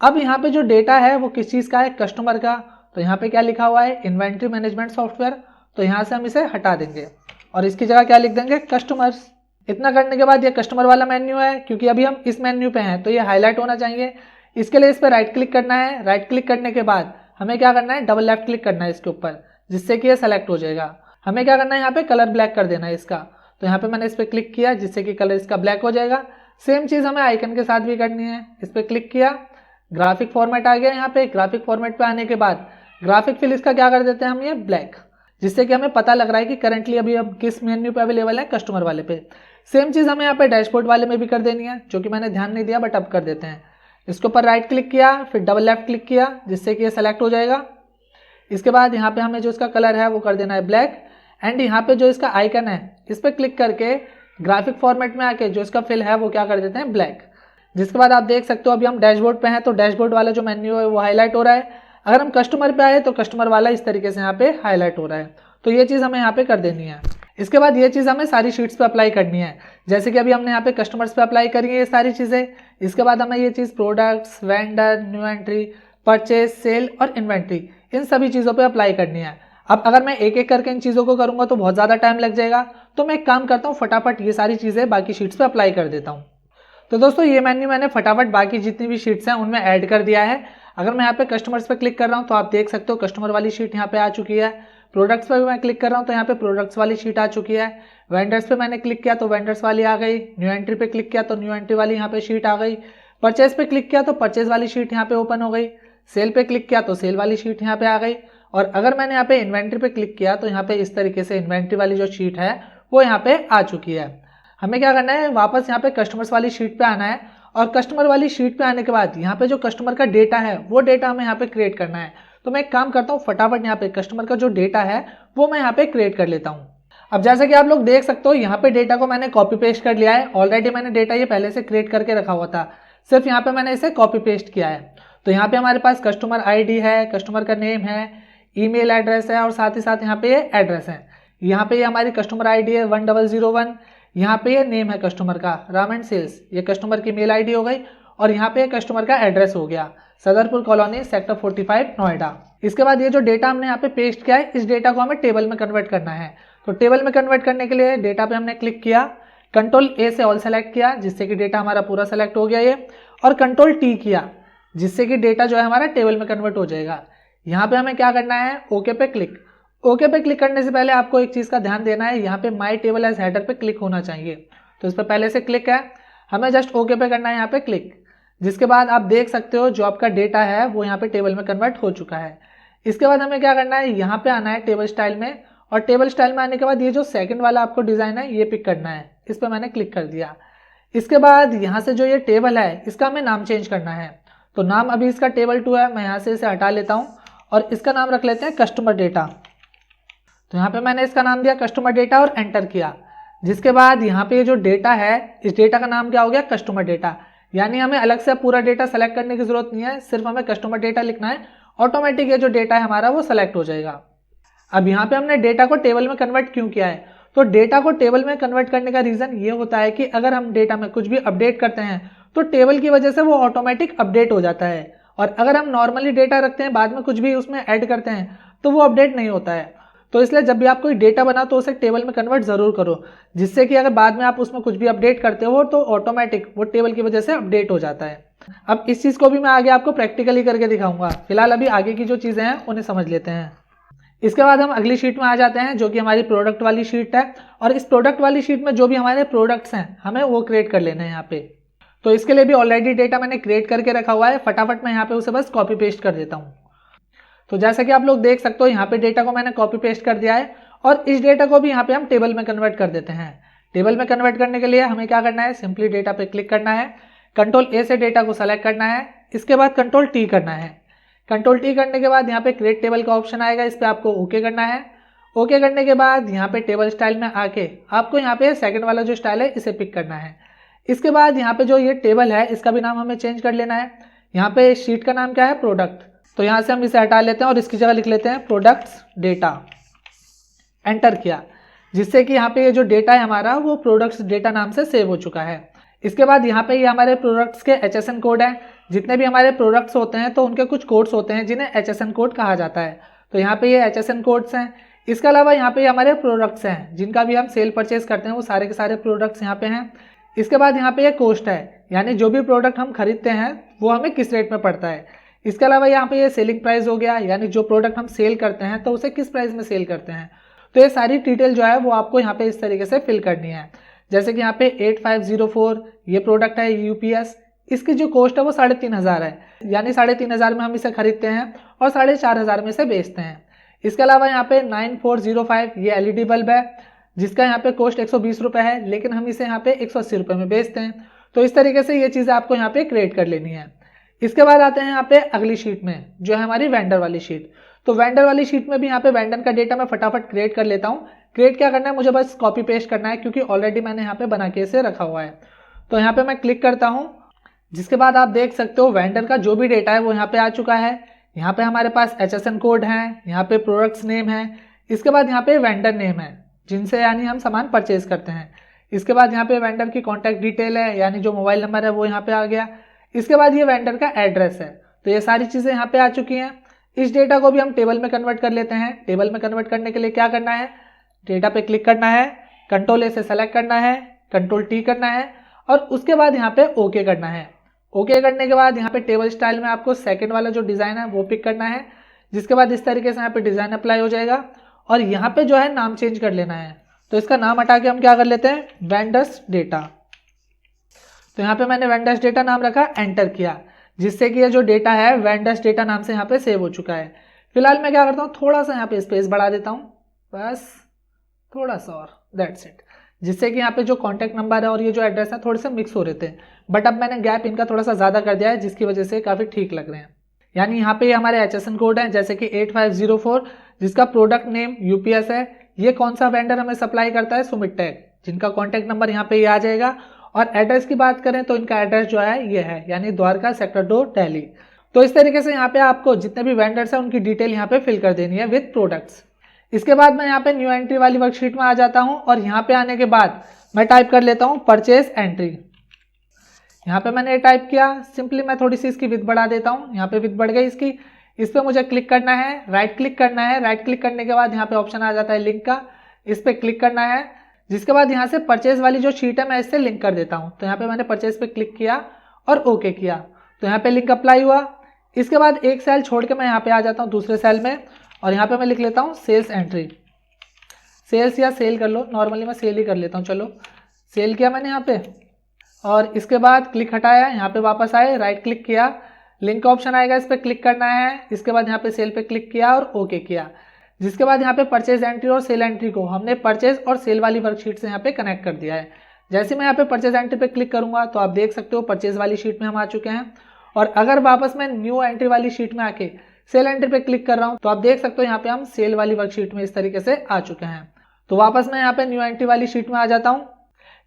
अब यहाँ पे जो डेटा है वो किस चीज़ का है, कस्टमर का। तो यहाँ पे क्या लिखा हुआ है, इन्वेंट्री मैनेजमेंट सॉफ्टवेयर। तो यहाँ से हम इसे हटा देंगे और इसकी जगह क्या लिख देंगे, कस्टमर्स। इतना करने के बाद ये कस्टमर वाला मेन्यू है, क्योंकि अभी हम इस मेन्यू पे हैं तो ये हाईलाइट होना चाहिए। इसके लिए इस पर राइट क्लिक करना है। राइट क्लिक करने के बाद हमें क्या करना है, डबल लेफ्ट क्लिक करना है इसके ऊपर, जिससे कि ये सेलेक्ट हो जाएगा। हमें क्या करना है, यहाँ पे कलर ब्लैक कर देना है इसका। तो यहाँ पे मैंने इस पर क्लिक किया, जिससे कि कलर इसका ब्लैक हो जाएगा। सेम चीज़ हमें आइकन के साथ भी करनी है। इस पर क्लिक किया, ग्राफिक फॉर्मेट आ गया। यहाँ पे ग्राफिक फॉर्मेट पे आने के बाद ग्राफिक फिल इसका क्या कर देते हैं हम, ये ब्लैक, जिससे कि हमें पता लग रहा है कि करंटली अभी हम किस मेन्यू पे अवेलेबल है, कस्टमर वाले पे। सेम चीज़ हमें यहाँ पे डैशबोर्ड वाले में भी कर देनी है, जो कि मैंने ध्यान नहीं दिया बट अब कर देते हैं। इसके ऊपर राइट क्लिक किया, फिर डबल लेफ्ट क्लिक किया, जिससे कि ये सेलेक्ट हो जाएगा। इसके बाद यहाँ पे हमें जो इसका कलर है वो कर देना है ब्लैक। एंड यहाँ पे जो इसका आइकन है इस पर क्लिक करके ग्राफिक फॉर्मेट में आके जो इसका फिल है वो क्या कर देते हैं, ब्लैक। जिसके बाद आप देख सकते हो अभी हम डैशबोर्ड पे हैं, तो डैशबोर्ड वाला जो मेन्यू है वो हाईलाइट हो रहा है। अगर हम कस्टमर पे आए तो कस्टमर वाला इस तरीके से यहाँ पे हाईलाइट हो रहा है। तो ये चीज़ हमें यहाँ पे कर देनी है। इसके बाद ये चीज़ हमें सारी शीट्स पे अप्लाई करनी है, जैसे कि अभी हमने यहाँ पे कस्टमर्स पे अप्लाई करी है ये सारी चीज़ें। इसके बाद हमें ये चीज़ products, vendor, new entry, purchase, sale और इन्वेंट्री, इन सभी चीज़ों पे अप्लाई करनी है। अब अगर मैं एक एक करके इन चीज़ों को करूँगा तो बहुत ज़्यादा टाइम लग जाएगा, तो मैं एक काम करता हूँ, फटाफट ये सारी चीज़ें बाकी शीट्स पे अप्लाई कर देता हूँ। तो दोस्तों ये मेन्यू मैंने फटाफट बाकी जितनी भी शीट्स हैं उनमें ऐड कर दिया है। अगर मैं यहाँ पे कस्टमर्स पे क्लिक कर रहा हूँ तो आप देख सकते हो कस्टमर वाली शीट यहाँ पे आ चुकी है। प्रोडक्ट्स पे भी मैं क्लिक कर रहा हूँ तो यहाँ पे प्रोडक्ट्स वाली शीट आ चुकी है। वेंडर्स पे मैंने क्लिक किया तो वेंडर्स वाली आ गई। न्यू एंट्री पे क्लिक किया तो न्यू एंट्री वाली यहाँ पे शीट आ गई। परचेज पे क्लिक किया तो परचेज वाली शीट यहाँ पे ओपन हो गई। सेल पे क्लिक किया तो सेल वाली शीट यहाँ पे आ गई। और अगर मैंने यहाँ पे इन्वेंट्री पे क्लिक किया तो यहाँ पे इस तरीके से इन्वेंट्री वाली जो शीट है वो यहाँ पे आ चुकी है। हमें क्या करना है, वापस यहाँ पे कस्टमर्स वाली शीट पे आना है और कस्टमर वाली शीट पे आने के बाद यहाँ पे जो कस्टमर का डेटा है वो डेटा हमें यहाँ पे क्रिएट करना है। तो मैं एक काम करता हूँ, फटाफट यहाँ पे कस्टमर का जो डेटा है वो मैं यहाँ पे क्रिएट कर लेता हूँ। अब जैसे कि आप लोग देख सकते हो यहाँ पे डेटा को मैंने कॉपी पेस्ट कर लिया है। ऑलरेडी मैंने डेटा ये पहले से क्रिएट करके रखा हुआ था, सिर्फ यहाँ पे मैंने इसे कॉपी पेस्ट किया है। तो यहाँ पे हमारे पास कस्टमर आईडी है, कस्टमर का नेम है, ईमेल एड्रेस है और साथ ही साथ यहाँ पे ये एड्रेस है। यहाँ पे ये हमारी कस्टमर आईडी है 1001। यहाँ पे ये नेम है कस्टमर का राम एंड सेल्स, ये कस्टमर की मेल आईडी हो गई। और यहाँ पे कस्टमर का एड्रेस हो गया सदरपुर कॉलोनी सेक्टर 45 नोएडा। इसके बाद ये जो डेटा हमने यहाँ पे पेस्ट किया है इस डेटा को हमें टेबल में कन्वर्ट करना है। तो टेबल में कन्वर्ट करने के लिए डेटा पे हमने क्लिक किया, कंट्रोल ए से ऑल सेलेक्ट किया, जिससे कि डेटा हमारा पूरा सेलेक्ट हो गया ये, और कंट्रोल टी किया, जिससे कि डेटा जो है हमारा टेबल में कन्वर्ट हो जाएगा। यहाँ पे हमें क्या करना है, ओके पे क्लिक। ओके पे क्लिक करने से पहले आपको एक चीज़ का ध्यान देना है, यहाँ पे माई टेबल एज हेडर पे क्लिक होना चाहिए। तो इस पर पहले से क्लिक है, हमें जस्ट ओके पे करना है यहाँ पे क्लिक। जिसके बाद आप देख सकते हो जो आपका डेटा है वो यहाँ पे टेबल में कन्वर्ट हो चुका है। इसके बाद हमें क्या करना है, यहाँ पे आना है टेबल स्टाइल में, और टेबल स्टाइल में आने के बाद ये जो सेकंड वाला आपको डिज़ाइन है ये पिक करना है। इस पर मैंने क्लिक कर दिया। इसके बाद यहाँ से जो ये टेबल है इसका हमें नाम चेंज करना है। तो नाम अभी इसका टेबल 2 है, मैं यहाँ से इसे हटा लेता हूँ और इसका नाम रख लेते हैं कस्टमर डेटा। तो यहाँ पे मैंने इसका नाम दिया कस्टमर डेटा और एंटर किया। जिसके बाद यहाँ पे ये जो डेटा है इस डेटा का नाम क्या हो गया, कस्टमर डेटा। यानी हमें अलग से पूरा डेटा सेलेक्ट करने की जरूरत नहीं है, सिर्फ हमें कस्टमर डेटा लिखना है, ऑटोमेटिक ये जो डेटा है हमारा वो सेलेक्ट हो जाएगा। अब यहाँ पे हमने डेटा को टेबल में कन्वर्ट क्यों किया है, तो डेटा को टेबल में कन्वर्ट करने का रीज़न ये होता है कि अगर हम डेटा में कुछ भी अपडेट करते हैं तो टेबल की वजह से वो ऑटोमेटिक अपडेट हो जाता है, और अगर हम नॉर्मली डेटा रखते हैं बाद में कुछ भी उसमें ऐड करते हैं तो वो अपडेट नहीं होता है। तो इसलिए जब भी आप कोई डेटा बनाओ तो उसे टेबल में कन्वर्ट ज़रूर करो, जिससे कि अगर बाद में आप उसमें कुछ भी अपडेट करते हो तो ऑटोमेटिक वो टेबल की वजह से अपडेट हो जाता है। अब इस चीज़ को भी मैं आगे आपको प्रैक्टिकली करके दिखाऊंगा, फिलहाल अभी आगे की जो चीज़ें हैं उन्हें समझ लेते हैं। इसके बाद हम अगली शीट में आ जाते हैं जो कि हमारी प्रोडक्ट वाली शीट है, और इस प्रोडक्ट वाली शीट में जो भी हमारे प्रोडक्ट्स हैं हमें वो क्रिएट कर लेने हैं यहाँ पे। तो इसके लिए भी ऑलरेडी डेटा मैंने क्रिएट करके रखा हुआ है, फटाफट मैं यहाँ पे उसे बस कॉपी पेस्ट कर देता हूँ। तो जैसा कि आप लोग देख सकते हो यहाँ पे डेटा को मैंने कॉपी पेस्ट कर दिया है, और इस डेटा को भी यहाँ पे हम टेबल में कन्वर्ट कर देते हैं। टेबल में कन्वर्ट करने के लिए हमें क्या करना है, सिंपली डेटा पे क्लिक करना है, कंट्रोल ए से डेटा को सेलेक्ट करना है, इसके बाद कंट्रोल टी करना है। कंट्रोल टी करने के बाद यहाँ पे क्रिएट टेबल का ऑप्शन आएगा, इस पर आपको ओके करना है। ओके करने के बाद यहाँ पे टेबल स्टाइल में आके आपको यहाँ पे सेकंड वाला जो स्टाइल है इसे पिक करना है। इसके बाद यहाँ पे जो ये टेबल है इसका भी नाम हमें चेंज कर लेना है। यहाँ पे शीट का नाम क्या है, प्रोडक्ट। तो यहाँ से हम इसे हटा लेते हैं और इसकी जगह लिख लेते हैं प्रोडक्ट्स डेटा। एंटर किया। जिससे कि यहाँ पे ये जो डेटा है हमारा वो प्रोडक्ट्स डेटा नाम से सेव हो चुका है। इसके बाद यहाँ पे ये हमारे प्रोडक्ट्स के HSN कोड है। जितने भी हमारे प्रोडक्ट्स होते हैं तो उनके कुछ कोड्स होते हैं जिन्हें HSN कोड कहा जाता है। तो यहाँ पे ये HSN कोड्स हैं। इसके अलावा यहाँ पे हमारे प्रोडक्ट्स हैं जिनका भी हम सेल परचेज करते हैं, वो सारे के सारे प्रोडक्ट्स यहाँ पे हैं। इसके बाद यहाँ पे ये कॉस्ट है, यानी जो भी प्रोडक्ट हम खरीदते हैं वो हमें किस रेट में पड़ता है। इसके अलावा यहाँ पे ये सेलिंग प्राइस हो गया, यानी जो प्रोडक्ट हम सेल करते हैं तो उसे किस प्राइस में सेल करते हैं। तो ये सारी डिटेल जो है वो आपको यहाँ पे इस तरीके से फिल करनी है। जैसे कि यहाँ पे 8504 ये प्रोडक्ट है UPS, इसकी जो कॉस्ट है वो 3500 है, यानी 3500 में हम इसे खरीदते हैं और 4500 में इसे बेचते हैं। इसके अलावा यहाँ पे 9405 ये LED बल्ब है, जिसका यहाँ पे कॉस्ट 120 रुपये है, लेकिन हम इसे यहाँ पे 180 रुपये में बेचते हैं। तो इस तरीके से ये चीज़ें आपको यहाँ पे क्रिएट कर लेनी है। इसके बाद आते हैं यहाँ पे अगली शीट में, जो है हमारी वेंडर वाली शीट। तो वेंडर वाली शीट में भी यहाँ पे वेंडर का डेटा मैं फटाफट क्रिएट कर लेता हूँ। क्रिएट क्या करना है, मुझे बस कॉपी पेस्ट करना है, क्योंकि ऑलरेडी मैंने यहाँ पे बना के इसे रखा हुआ है। तो यहाँ पे मैं क्लिक करता हूँ, जिसके बाद आप देख सकते हो वेंडर का जो भी डेटा है वो यहाँ पे आ चुका है। यहाँ पे हमारे पास HSN कोड है, यहाँ पे प्रोडक्ट्स नेम है, इसके बाद यहाँ पे वेंडर नेम है जिनसे यानी हम सामान परचेज करते हैं। इसके बाद यहाँ पे वेंडर की कॉन्टैक्ट डिटेल है, यानी जो मोबाइल नंबर है वो यहाँ पे आ गया। इसके बाद ये वेंडर का एड्रेस है। तो ये सारी चीज़ें यहाँ पे आ चुकी हैं। इस डेटा को भी हम टेबल में कन्वर्ट कर लेते हैं। टेबल में कन्वर्ट करने के लिए क्या करना है, डेटा पे क्लिक करना है, Ctrl A से सेलेक्ट करना है, Ctrl T करना है और उसके बाद यहाँ पे ओके करना है। ओके करने के बाद यहाँ पे टेबल स्टाइल में आपको सेकंड वाला जो डिज़ाइन है वो पिक करना है, जिसके बाद इस तरीके से यहाँ पे डिज़ाइन अप्लाई हो जाएगा और यहाँ पे जो है नाम चेंज कर लेना है। तो इसका नाम हटा के हम क्या कर लेते हैं, वेंडर्स डेटा। तो यहाँ पे मैंने वेंडर्स डेटा नाम रखा, एंटर किया, जिससे कि ये जो डेटा है वेंडर्स डेटा नाम से यहाँ पे सेव हो चुका है। फिलहाल मैं क्या करता हूँ, थोड़ा सा यहाँ पे स्पेस बढ़ा देता हूँ, बस थोड़ा सा और, दैट्स इट, जिससे कि यहाँ पे जो कॉन्टैक्ट नंबर है और ये जो एड्रेस है थोड़े से मिक्स हो रहे थे, बट अब मैंने गैप इनका थोड़ा सा ज़्यादा कर दिया है, जिसकी वजह से काफ़ी ठीक लग रहे हैं। यानी यहाँ पे हमारे HSN कोड है, जैसे कि 8504, जिसका प्रोडक्ट नेम UPS है। ये कौन सा वेंडर हमें सप्लाई करता है, सुमिटेक, जिनका कॉन्टैक्ट नंबर यहाँ पे ये आ जाएगा। और एड्रेस की बात करें तो इनका एड्रेस जो है ये है, यानी द्वारका सेक्टर 2 दिल्ली। तो इस तरीके से यहाँ पे आपको जितने भी वेंडर्स हैं उनकी डिटेल यहाँ पे फिल कर देनी है विद प्रोडक्ट्स। इसके बाद मैं यहाँ पे न्यू एंट्री वाली वर्कशीट में आ जाता हूँ और यहाँ पे आने के बाद मैं टाइप कर लेता हूँ परचेज एंट्री। यहाँ पे मैंने टाइप किया, सिंपली मैं थोड़ी सी इसकी विड्थ बढ़ा देता हूँ, यहाँ पे विड्थ बढ़ गई इसकी। इस पर मुझे क्लिक करना है, राइट क्लिक करना है, राइट क्लिक करने के बाद यहाँ पे ऑप्शन आ जाता है लिंक का, इस पर क्लिक करना है, जिसके बाद यहाँ से परचेज वाली जो शीट है मैं इससे लिंक कर देता हूँ। तो यहाँ पे मैंने परचेज पे क्लिक किया और ओके किया, तो यहाँ पे लिंक अप्लाई हुआ। इसके बाद एक सेल छोड़ के मैं यहाँ पे आ जाता हूँ दूसरे सेल में और यहाँ पे मैं लिख लेता हूँ सेल्स एंट्री। सेल्स या सेल कर लो, नॉर्मली मैं सेल ही कर लेता हूँ, चलो सेल किया मैंने यहाँ पे। और इसके बाद क्लिक हटाया, यहाँ पे वापस आए, राइट क्लिक किया, लिंक का ऑप्शन आएगा, इस पर क्लिक करना है। इसके बाद यहाँ पे सेल पे क्लिक किया और ओके किया, जिसके बाद यहाँ पे परचेज एंट्री और सेल एंट्री को हमने परचेज और सेल वाली वर्कशीट से यहाँ पे कनेक्ट कर दिया है। जैसे मैं यहाँ पे परचेज एंट्री पे क्लिक करूंगा तो आप देख सकते हो परचेज वाली शीट में हम आ चुके हैं। और अगर वापस मैं न्यू एंट्री वाली शीट में आके सेल एंट्री पे क्लिक कर रहा हूँ तो आप देख सकते हो यहाँ पे हम सेल वाली वर्कशीट में इस तरीके से आ चुके हैं। तो वापस मैं यहाँ पे न्यू एंट्री वाली शीट में आ जाता हूँ।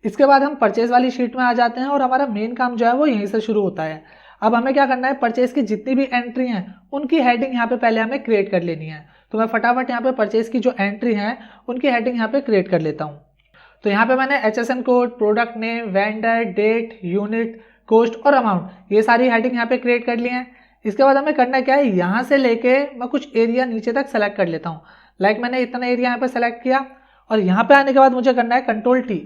इसके बाद हम परचेज वाली शीट में आ जाते हैं और हमारा मेन काम जो है वो यहीं से शुरू होता है। अब हमें क्या करना है, परचेज की जितनी भी एंट्री हैं उनकी हेडिंग यहाँ पे पहले हमें क्रिएट कर लेनी है। तो मैं फटाफट यहाँ पे परचेज की जो एंट्री है उनकी हेडिंग यहाँ पे क्रिएट कर लेता हूँ। तो यहाँ पे मैंने HSN code, product name, vendor, date, unit, cost और अमाउंट, ये सारी हेडिंग यहाँ पे क्रिएट कर ली है। इसके बाद हमें करना क्या है, यहाँ से लेके मैं कुछ एरिया नीचे तक सेलेक्ट कर लेता हूँ। लाइक मैंने इतना एरिया यहाँ पे सेलेक्ट किया और यहाँ पे आने के बाद मुझे करना है Ctrl T।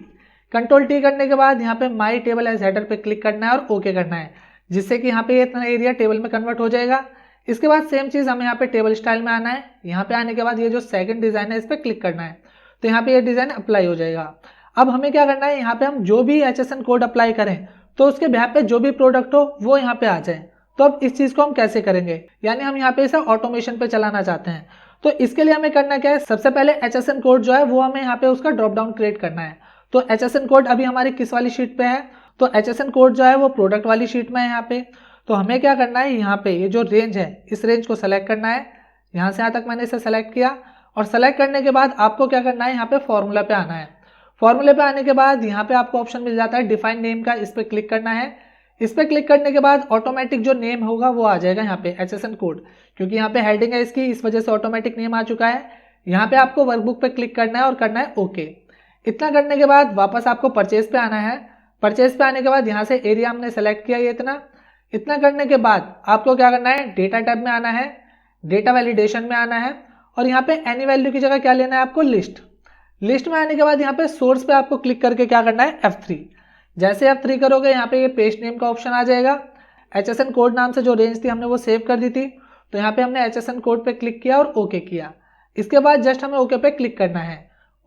Ctrl T करने के बाद यहाँ पे माई टेबल एज हेडर पे क्लिक करना है और ओके करना है, जिससे कि यहाँ पे ये इतना एरिया टेबल में कन्वर्ट हो जाएगा। इसके बाद सेम चीज़ हमें यहाँ पे टेबल स्टाइल में आना है। यहाँ पे आने के बाद ये जो सेकंड डिज़ाइन है इस पर क्लिक करना है, तो यहाँ पे ये डिज़ाइन अप्लाई हो जाएगा। अब हमें क्या करना है, यहाँ पे हम जो भी HSN कोड अप्लाई करें तो उसके बिहार पे जो भी प्रोडक्ट हो वो यहाँ पे आ जाए। तो अब इस चीज़ को हम कैसे करेंगे, यानी हम यहाँ पे इसे ऑटोमेशन पे चलाना चाहते हैं। तो इसके लिए हमें करना क्या है, सबसे पहले HSN कोड जो है वो हमें यहाँ पे उसका ड्रॉप डाउन क्रिएट करना है। तो HSN कोड अभी हमारी किस वाली शीट पे है, तो HSN कोड जो है वो प्रोडक्ट वाली शीट में है यहाँ पे। तो हमें क्या करना है, यहाँ पे ये जो रेंज है इस रेंज को सेलेक्ट करना है। यहाँ से यहाँ तक मैंने इसे सेलेक्ट किया और सेलेक्ट करने के बाद आपको क्या करना है, यहाँ पे फॉर्मूला पे आना है। फॉर्मूले पे आने के बाद यहाँ पे आपको ऑप्शन मिल जाता है डिफाइन नेम का, इस पर क्लिक करना है। इस पर क्लिक करने के बाद ऑटोमेटिक जो नेम होगा वो आ जाएगा यहाँ पे HSN कोड, क्योंकि यहाँ पे हेडिंग है इसकी, इस वजह से ऑटोमेटिक नेम आ चुका है। यहाँ पे आपको वर्कबुक पे क्लिक करना है और करना है ओके। इतना करने के बाद वापस आपको परचेज पे आना है। परचेज पे आने के बाद यहाँ से एरिया हमने सेलेक्ट किया ये इतना करने के बाद आपको क्या करना है, डेटा टैब में आना है, डेटा वैलिडेशन में आना है और यहाँ पे एनी वैल्यू की जगह क्या लेना है आपको, लिस्ट में आने के बाद यहाँ पे सोर्स पे आपको क्लिक करके क्या करना है, F3। जैसे F3 करोगे यहाँ पे ये पेस्ट नेम का ऑप्शन आ जाएगा। HSN कोड नाम से जो रेंज थी हमने वो सेव कर दी थी, तो यहाँ पे हमने HSN कोड पे क्लिक किया और ओके किया। इसके बाद जस्ट हमें ओके पे क्लिक करना है।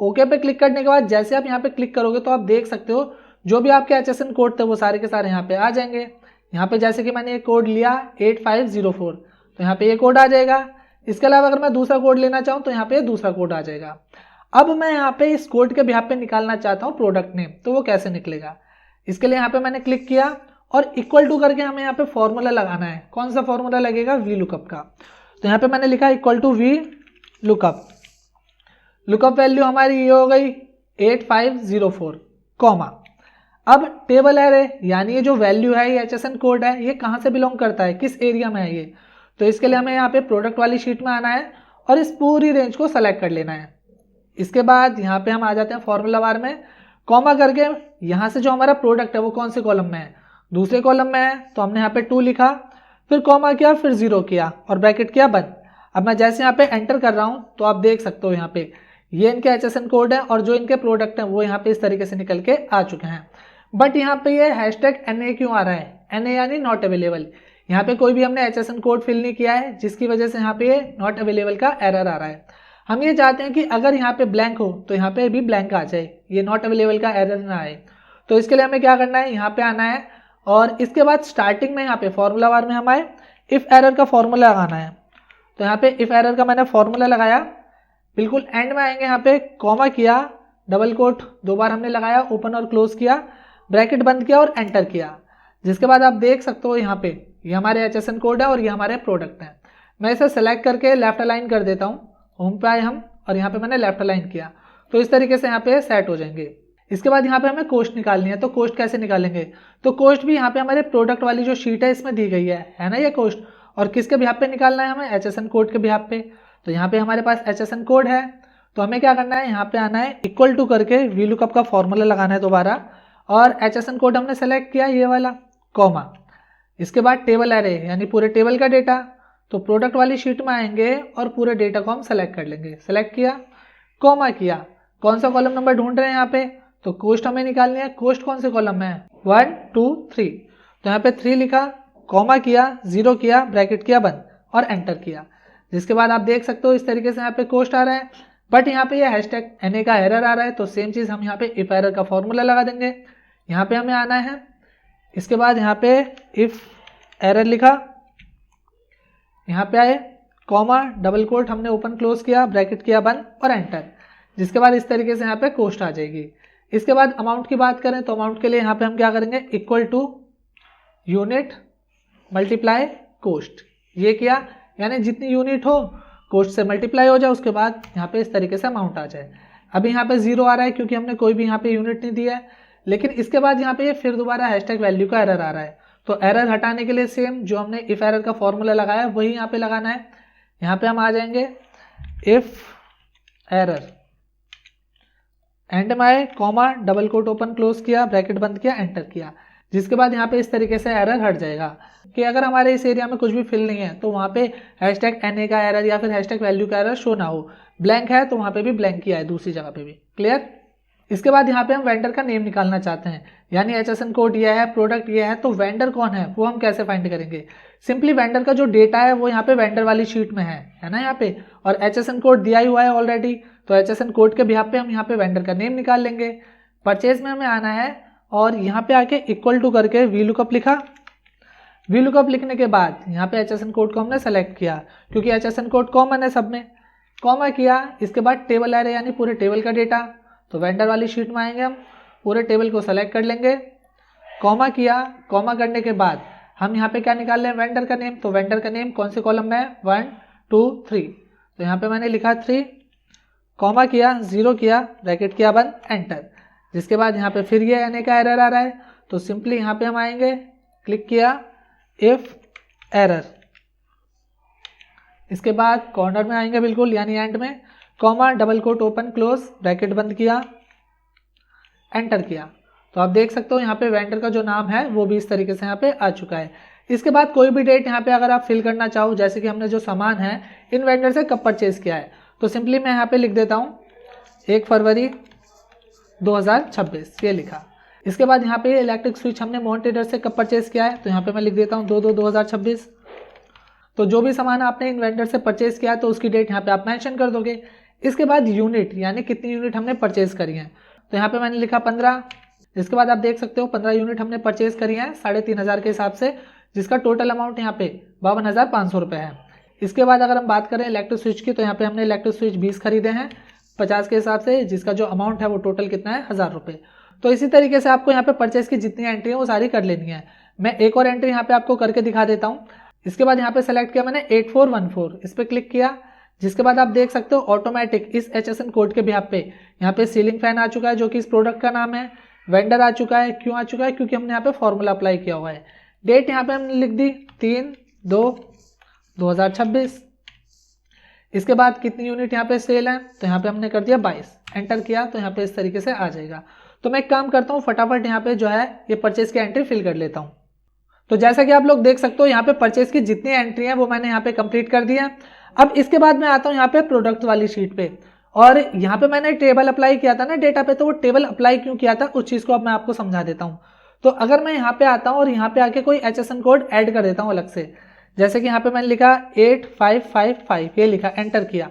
ओके पे क्लिक करने के बाद जैसे आप यहाँ पे क्लिक करोगे तो आप देख सकते हो जो भी आपके HSN कोड थे वो सारे के सारे यहाँ पे आ जाएंगे। यहाँ पे जैसे कि मैंने ये कोड लिया 8504, तो यहाँ पे ये कोड आ जाएगा। इसके अलावा अगर मैं दूसरा कोड लेना चाहूँ तो यहाँ पे दूसरा कोड आ जाएगा। अब मैं यहाँ पे इस कोड के बिहाफ पे निकालना चाहता हूँ प्रोडक्ट नेम, तो वो कैसे निकलेगा, इसके लिए यहाँ पे मैंने क्लिक किया और इक्वल टू करके हमें यहाँ पे फॉर्मूला लगाना है। कौन सा फॉर्मूला लगेगा, वी लुकअप का। तो यहाँ पे मैंने लिखा equal to V lookup. Lookup value हमारी ये हो गई 8504, कॉमा। अब टेबल एरे यानी ये जो वैल्यू है, ये HSN कोड है, ये कहाँ से बिलोंग करता है, किस एरिया में है ये, तो इसके लिए हमें यहाँ पे प्रोडक्ट वाली शीट में आना है और इस पूरी रेंज को सेलेक्ट कर लेना है। इसके बाद यहाँ पे हम आ जाते हैं फॉर्मूला बार में, कॉमा करके यहाँ से जो हमारा प्रोडक्ट है वो कौन से कॉलम में है, दूसरे कॉलम में है, तो हमने यहाँ पे 2 लिखा, फिर कॉमा किया, फिर 0 किया और ब्रैकेट किया बंद। अब मैं जैसे यहाँ पे एंटर कर रहा हूँ तो आप देख सकते हो यहाँ पे ये इनके HSN कोड है और जो इनके प्रोडक्ट हैं वो यहाँ पे इस तरीके से निकल के आ चुके हैं। बट यहाँ पे ये हैशटैग NA क्यों आ रहा है, NA यानी नॉट अवेलेबल। यहाँ पे कोई भी हमने HSN कोड फिल नहीं किया है, जिसकी वजह से यहाँ पे ये नॉट अवेलेबल का एरर आ रहा है। हम ये चाहते हैं कि अगर यहाँ पे ब्लैंक हो तो यहाँ पे भी ब्लैंक आ जाए, ये नॉट अवेलेबल का एरर ना आए। तो इसके लिए हमें क्या करना है, यहाँ पे आना है और इसके बाद स्टार्टिंग में यहाँ पे फॉर्मूला बार में हमें इफ एरर का फॉर्मूला लगाना है। तो यहाँ पे इफ एरर का मैंने फॉर्मूला लगाया, बिल्कुल एंड में आएंगे, यहाँ पे कॉमा किया, डबल कोट 2 बार हमने लगाया, ओपन और क्लोज किया, ब्रैकेट बंद किया और एंटर किया। जिसके बाद आप देख सकते हो यहाँ पे ये हमारे HSN कोड है और ये हमारे प्रोडक्ट हैं। मैं इसे सेलेक्ट करके लेफ्ट अलाइन कर देता हूँ। होम पे आए हम और यहाँ पे मैंने लेफ्ट अलाइन किया, तो इस तरीके से यहाँ पे सेट हो जाएंगे। इसके बाद यहाँ पे हमें कोस्ट निकालनी है, तो कोस्ट कैसे निकालेंगे, तो कोस्ट भी यहाँ पे हमारे प्रोडक्ट वाली जो शीट है इसमें दी गई है ना ये कोस्ट। और किसके बिहाफ पे निकालना है हमें, HSN कोड के बिहाफ पे। तो यहाँ पे हमारे पास HSN कोड है, तो हमें क्या करना है, यहाँ पे आना है, इक्वल टू करके वी लुकअप का फॉर्मूला लगाना है दोबारा और HSN कोड हमने सेलेक्ट किया ये वाला, कॉमा। इसके बाद टेबल एरे यानी पूरे टेबल का डेटा, तो प्रोडक्ट वाली शीट में आएंगे और पूरे डेटा को हम सेलेक्ट कर लेंगे। सेलेक्ट किया, कॉमा किया, कौन सा कॉलम नंबर ढूंढ रहे हैं यहाँ पे, तो कोस्ट हमें निकालनी है। कोस्ट कौन से कॉलम में है, 1 2 3, तो यहाँ पे 3 लिखा, कॉमा किया, 0 किया, ब्रैकेट किया बंद और एंटर किया। जिसके बाद आप देख सकते हो इस तरीके से यहाँ पे कोस्ट आ रहा है। बट यहाँ पे ये हैशटैग NA का एरर आ रहा है, तो सेम चीज़ हम यहाँ पे इफ एरर का फॉर्मूला लगा देंगे। यहाँ पे हमें आना है, इसके बाद यहाँ पे इफ एरर लिखा, यहाँ पे आए, कॉमा, डबल कोट हमने ओपन क्लोज किया, ब्रैकेट किया बंद और एंटर। जिसके बाद इस तरीके से यहाँ पे कोस्ट आ जाएगी। इसके बाद अमाउंट की बात करें तो अमाउंट के लिए यहाँ पे हम क्या करेंगे, equal to unit multiply cost. ये किया यानी जितनी यूनिट हो कोस्ट से मल्टीप्लाई हो जाए, उसके बाद यहाँ पे इस तरीके से अमाउंट आ जाए। अभी यहाँ पे 0 आ रहा है क्योंकि हमने कोई भी यहाँ पे यूनिट नहीं दिया है, लेकिन इसके बाद यहाँ पे फिर दोबारा हैशटैग वैल्यू का एरर आ रहा है। तो एरर हटाने के लिए सेम जो हमने इफ एरर का फॉर्मूला लगाया वही यहाँ पे लगाना है। यहाँ पे हम आ जाएंगे, इफ एरर, एंड में आए, comma, double quote open close किया, ब्रैकेट बंद किया, एंटर किया। जिसके बाद यहाँ पे इस तरीके से एरर हट जाएगा कि अगर हमारे इस एरिया में कुछ भी फिल नहीं है तो वहाँ पे हैशटैग NA का एरर या फिर हैशटैग वैल्यू का एरर शो ना हो। ब्लैंक है तो वहाँ पे भी ब्लैंक किया है दूसरी जगह पे भी। क्लियर। इसके बाद यहाँ पे हम वेंडर का नेम निकालना चाहते हैं, यानी HSN कोड ये है, प्रोडक्ट ये है, तो वेंडर कौन है वो हम कैसे फाइंड करेंगे। सिंपली वेंडर का जो डेटा है वो यहाँ पे वेंडर वाली शीट में है ना यहाँ पे, और HSN कोड दिया ही हुआ है ऑलरेडी, तो HSN कोड के बिहाफ पे हम यहाँ पे वेंडर का नेम निकाल लेंगे। परचेज में हमें आना है और यहाँ पे आके इक्वल टू करके वी लुकअप लिखा। वी लुकअप लिखने के बाद यहाँ पे HSN कोड को हमने सेलेक्ट किया क्योंकि HSN कोड कॉमन है सब में, कॉमा किया। इसके बाद टेबल एरे यानी पूरे टेबल का डेटा, तो वेंडर वाली शीट में आएंगे, हम पूरे टेबल को सेलेक्ट कर लेंगे, कॉमा किया। कॉमा करने के बाद हम यहाँ पे क्या निकाल लें, वेंडर का नेम। तो वेंडर का नेम कौन से कॉलम में है, 1 2 3, तो यहाँ पे मैंने लिखा 3, कॉमा किया, 0 किया, ब्रैकेट किया बंद, एंटर। जिसके बाद यहाँ पे फिर ये NA का एरर आ रहा है, तो सिंपली यहाँ पे हम आएंगे, क्लिक किया, इफ एरर। इसके बाद कॉर्नर में आएंगे बिल्कुल यानी एंड में, comma, double quote open close, bracket बंद किया, एंटर किया। तो आप देख सकते हो यहाँ पे वेंडर का जो नाम है वो भी इस तरीके से यहाँ पे आ चुका है। इसके बाद कोई भी डेट यहाँ पे अगर आप फिल करना चाहो, जैसे कि हमने जो सामान है इन वेंडर से कब परचेज किया है, तो सिंपली मैं यहाँ पे लिख देता हूँ 1 फरवरी 2026, ये लिखा। इसके बाद यहाँ पे इलेक्ट्रिक स्विच हमने मोहन ट्रेडर्स से कब परचेज किया है, तो यहाँ पे मैं लिख देता हूँ 2/2/2026। तो जो भी सामान आपने इन वेंडर से परचेज किया है तो उसकी डेट यहाँ पे आप मेंशन कर दोगे। इसके बाद यूनिट, यानी कितनी यूनिट हमने परचेज करी है, तो यहाँ पे मैंने लिखा 15। इसके बाद आप देख सकते हो 15 यूनिट हमने परचेज करी है 3500 के हिसाब से, जिसका टोटल अमाउंट यहाँ पे 52,500 रुपये है। इसके बाद अगर हम बात करें इलेक्ट्रिक स्विच की, तो यहाँ पे हमने इलेक्ट्रिक स्विच 20 खरीदे हैं 50 के हिसाब से, जिसका जो अमाउंट है वो टोटल कितना है 1000 रुपये। तो इसी तरीके से आपको यहाँ पे परचेज की जितनी एंट्री है वो सारी कर लेनी है। मैं एक और एंट्री यहाँ पे आपको करके दिखा देता हूँ। इसके बाद यहाँ पे सेलेक्ट किया मैंने 8414, इस पर क्लिक किया, जिसके बाद आप देख सकते हो ऑटोमेटिक इस HSN कोड के बिहाफ पे यहाँ पे सीलिंग फैन आ चुका है, जो कि इस प्रोडक्ट का नाम है। वेंडर आ चुका है, क्यों आ चुका है, क्योंकि हमने यहाँ पे फॉर्मूला अप्लाई किया हुआ है। डेट यहाँ पे हमने लिख दी 3/2/2026। इसके बाद कितनी यूनिट यहाँ पे सेल है, तो यहाँ पे हमने कर दिया 22, एंटर किया, तो यहाँ पे इस तरीके से आ जाएगा। तो मैं एक काम करता हूँ, फटाफट यहाँ पे जो है ये परचेज की एंट्री फिल कर लेता हूँ। तो जैसा कि आप लोग देख सकते हो यहाँ पे परचेज की जितनी एंट्री है वो मैंने यहाँ पे कंप्लीट कर दिया। अब इसके बाद मैं आता हूँ यहाँ पे प्रोडक्ट वाली शीट पे, और यहाँ पे मैंने टेबल अप्लाई किया था ना डेटा पे, तो वो टेबल अप्लाई क्यों किया था उस चीज़ को अब मैं आपको समझा देता हूँ। तो अगर मैं यहाँ पे आता हूँ और यहाँ पे आके कोई HSN कोड ऐड कर देता हूँ अलग से, जैसे कि यहाँ पे मैंने लिखा 8555, ये लिखा, एंटर किया।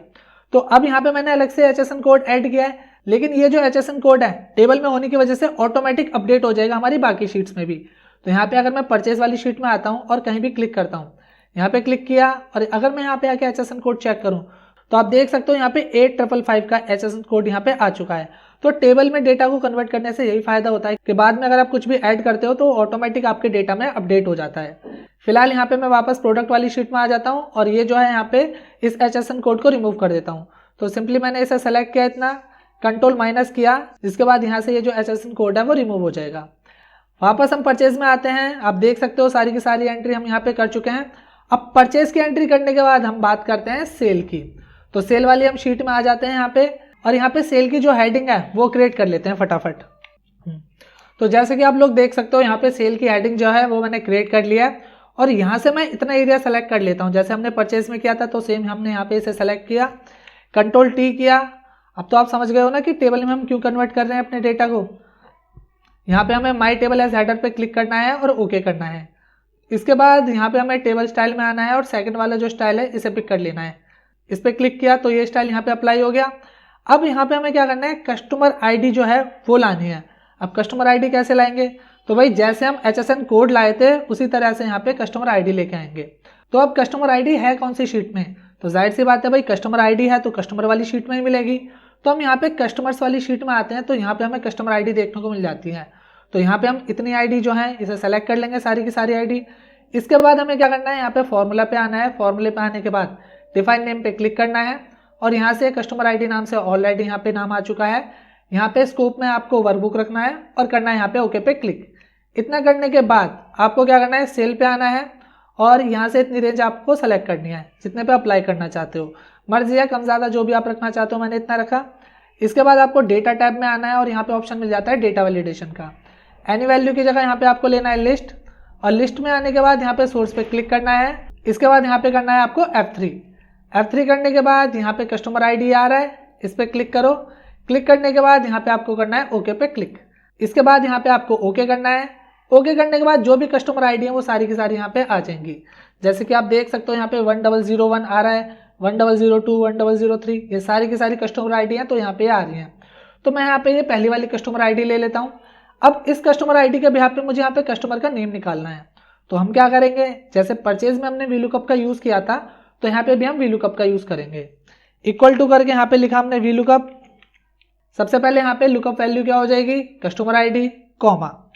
तो अब यहाँ पे मैंने अलग से HSN कोड ऐड किया है, लेकिन ये जो HSN कोड है टेबल में होने की वजह से ऑटोमेटिक अपडेट हो जाएगा हमारी बाकी शीट्स में भी। तो यहाँ पे अगर मैं परचेज वाली शीट में आता हूँ और कहीं भी क्लिक करता हूँ, यहाँ पे क्लिक किया, और अगर मैं यहाँ पे आके HSN कोड चेक करूँ तो आप देख सकते हो यहाँ पे 8555 का HSN कोड यहाँ पे आ चुका है। तो टेबल में डेटा को कन्वर्ट करने से यही फायदा होता है कि बाद में अगर आप कुछ भी ऐड करते हो तो ऑटोमेटिक आपके डेटा में अपडेट हो जाता है। फिलहाल यहाँ पे मैं वापस प्रोडक्ट वाली शीट में आ जाता हूँ और ये जो है यहाँ पे इस HSN कोड को रिमूव कर देता हूँ। तो सिंपली मैंने इसे सेलेक्ट किया, इतना कंट्रोल माइनस किया, जिसके बाद यहाँ से ये जो HSN कोड है वो रिमूव हो जाएगा। वापस हम परचेज में आते हैं, आप देख सकते हो सारी की सारी एंट्री हम यहाँ पे कर चुके हैं। अब परचेज की एंट्री करने के बाद हम बात करते हैं सेल की। तो सेल वाली हम शीट में आ जाते हैं यहाँ पे, और यहाँ पे सेल की जो हेडिंग है वो क्रिएट कर लेते हैं फटाफट। तो जैसे कि आप लोग देख सकते हो यहाँ पे सेल की हेडिंग जो है वो मैंने क्रिएट कर लिया है, और यहाँ से मैं इतना एरिया सेलेक्ट कर लेता हूँ जैसे हमने परचेज में किया था। तो सेम हमने यहाँ पे इसे सेलेक्ट किया, कंट्रोल T किया। अब तो आप समझ गए हो ना कि टेबल में हम क्यों कन्वर्ट कर रहे हैं अपने डेटा को। यहाँ पे हमें माई टेबल एज हेडर पे क्लिक करना है और ओके करना है। इसके बाद यहाँ पे हमें टेबल स्टाइल में आना है और सेकंड वाला जो स्टाइल है इसे पिक कर लेना है। इस पर क्लिक किया तो ये स्टाइल यहाँ पे अप्लाई हो गया। अब यहाँ पे हमें क्या करना है, कस्टमर आईडी जो है वो लानी है। अब कस्टमर आईडी कैसे लाएंगे, तो भाई जैसे हम HSN कोड लाए थे उसी तरह से यहाँ पे कस्टमर आईडी लेके आएंगे। तो अब कस्टमर आईडी है कौन सी शीट में, तो जाहिर सी बात है भाई कस्टमर आईडी है तो कस्टमर वाली शीट में ही मिलेगी। तो हम यहाँ पे कस्टमर्स वाली शीट में आते हैं, तो यहाँ पे हमें कस्टमर आईडी देखने को मिल जाती है। तो यहाँ पे हम इतनी आईडी जो है इसे सेलेक्ट कर लेंगे, सारी की सारी आईडी। इसके बाद हमें क्या करना है, यहाँ पे फॉर्मूला पे आना है। फॉर्मूले पे आने के बाद डिफाइन नेम पे क्लिक करना है, और यहाँ से कस्टमर आईडी नाम से ऑलरेडी यहाँ पे नाम आ चुका है। यहाँ पे स्कोप में आपको वर्कबुक रखना है और करना है यहाँ पे ओके पे क्लिक। इतना करने के बाद आपको क्या करना है, सेल पे आना है और यहाँ से इतनी रेंज आपको सेलेक्ट करनी है जितने पे अप्लाई करना चाहते हो। मर्जी है कम ज़्यादा जो भी आप रखना चाहते हो, मैंने इतना रखा। इसके बाद आपको डेटा टैब में आना है और यहाँ पे ऑप्शन मिल जाता है डेटा वैलिडेशन का। एनी वैल्यू की जगह यहाँ पे आपको लेना है लिस्ट, और लिस्ट में आने के बाद यहाँ पे सोर्स पे क्लिक करना है। इसके बाद यहाँ पे करना है आपको F3 करने के बाद यहाँ पे कस्टमर आईडी आ रहा है, इस पे क्लिक करो। क्लिक करने के बाद यहाँ पे आपको करना है ओके पे क्लिक। इसके बाद यहाँ पे आपको ओके करना है। ओके करने के बाद जो भी कस्टमर आईडी है वो सारी की सारी यहाँ पे आ जाएंगी। जैसे कि आप देख सकते हो यहाँ पे 1001 आ रहा है, 1002, 1003, ये सारी की सारी कस्टमर आईडी है तो यहाँ पे आ रही हैं। तो मैं यहाँ पे ये पहली वाली कस्टमर आईडी ले लेता हूँ। अब इस कस्टमर आईडी के बिहाफ पे मुझे यहाँ पे कस्टमर का नेम निकालना है। तो हम क्या करेंगे, जैसे परचेज में हमने VLOOKUP का यूज़ किया था तो यहाँ पे भी हम VLOOKUP का यूज़ करेंगे। इक्वल टू करके यहाँ पे लिखा हमने VLOOKUP। सबसे पहले यहाँ पे लुकअप वैल्यू क्या हो जाएगी, कस्टमर आईडी, कॉमा।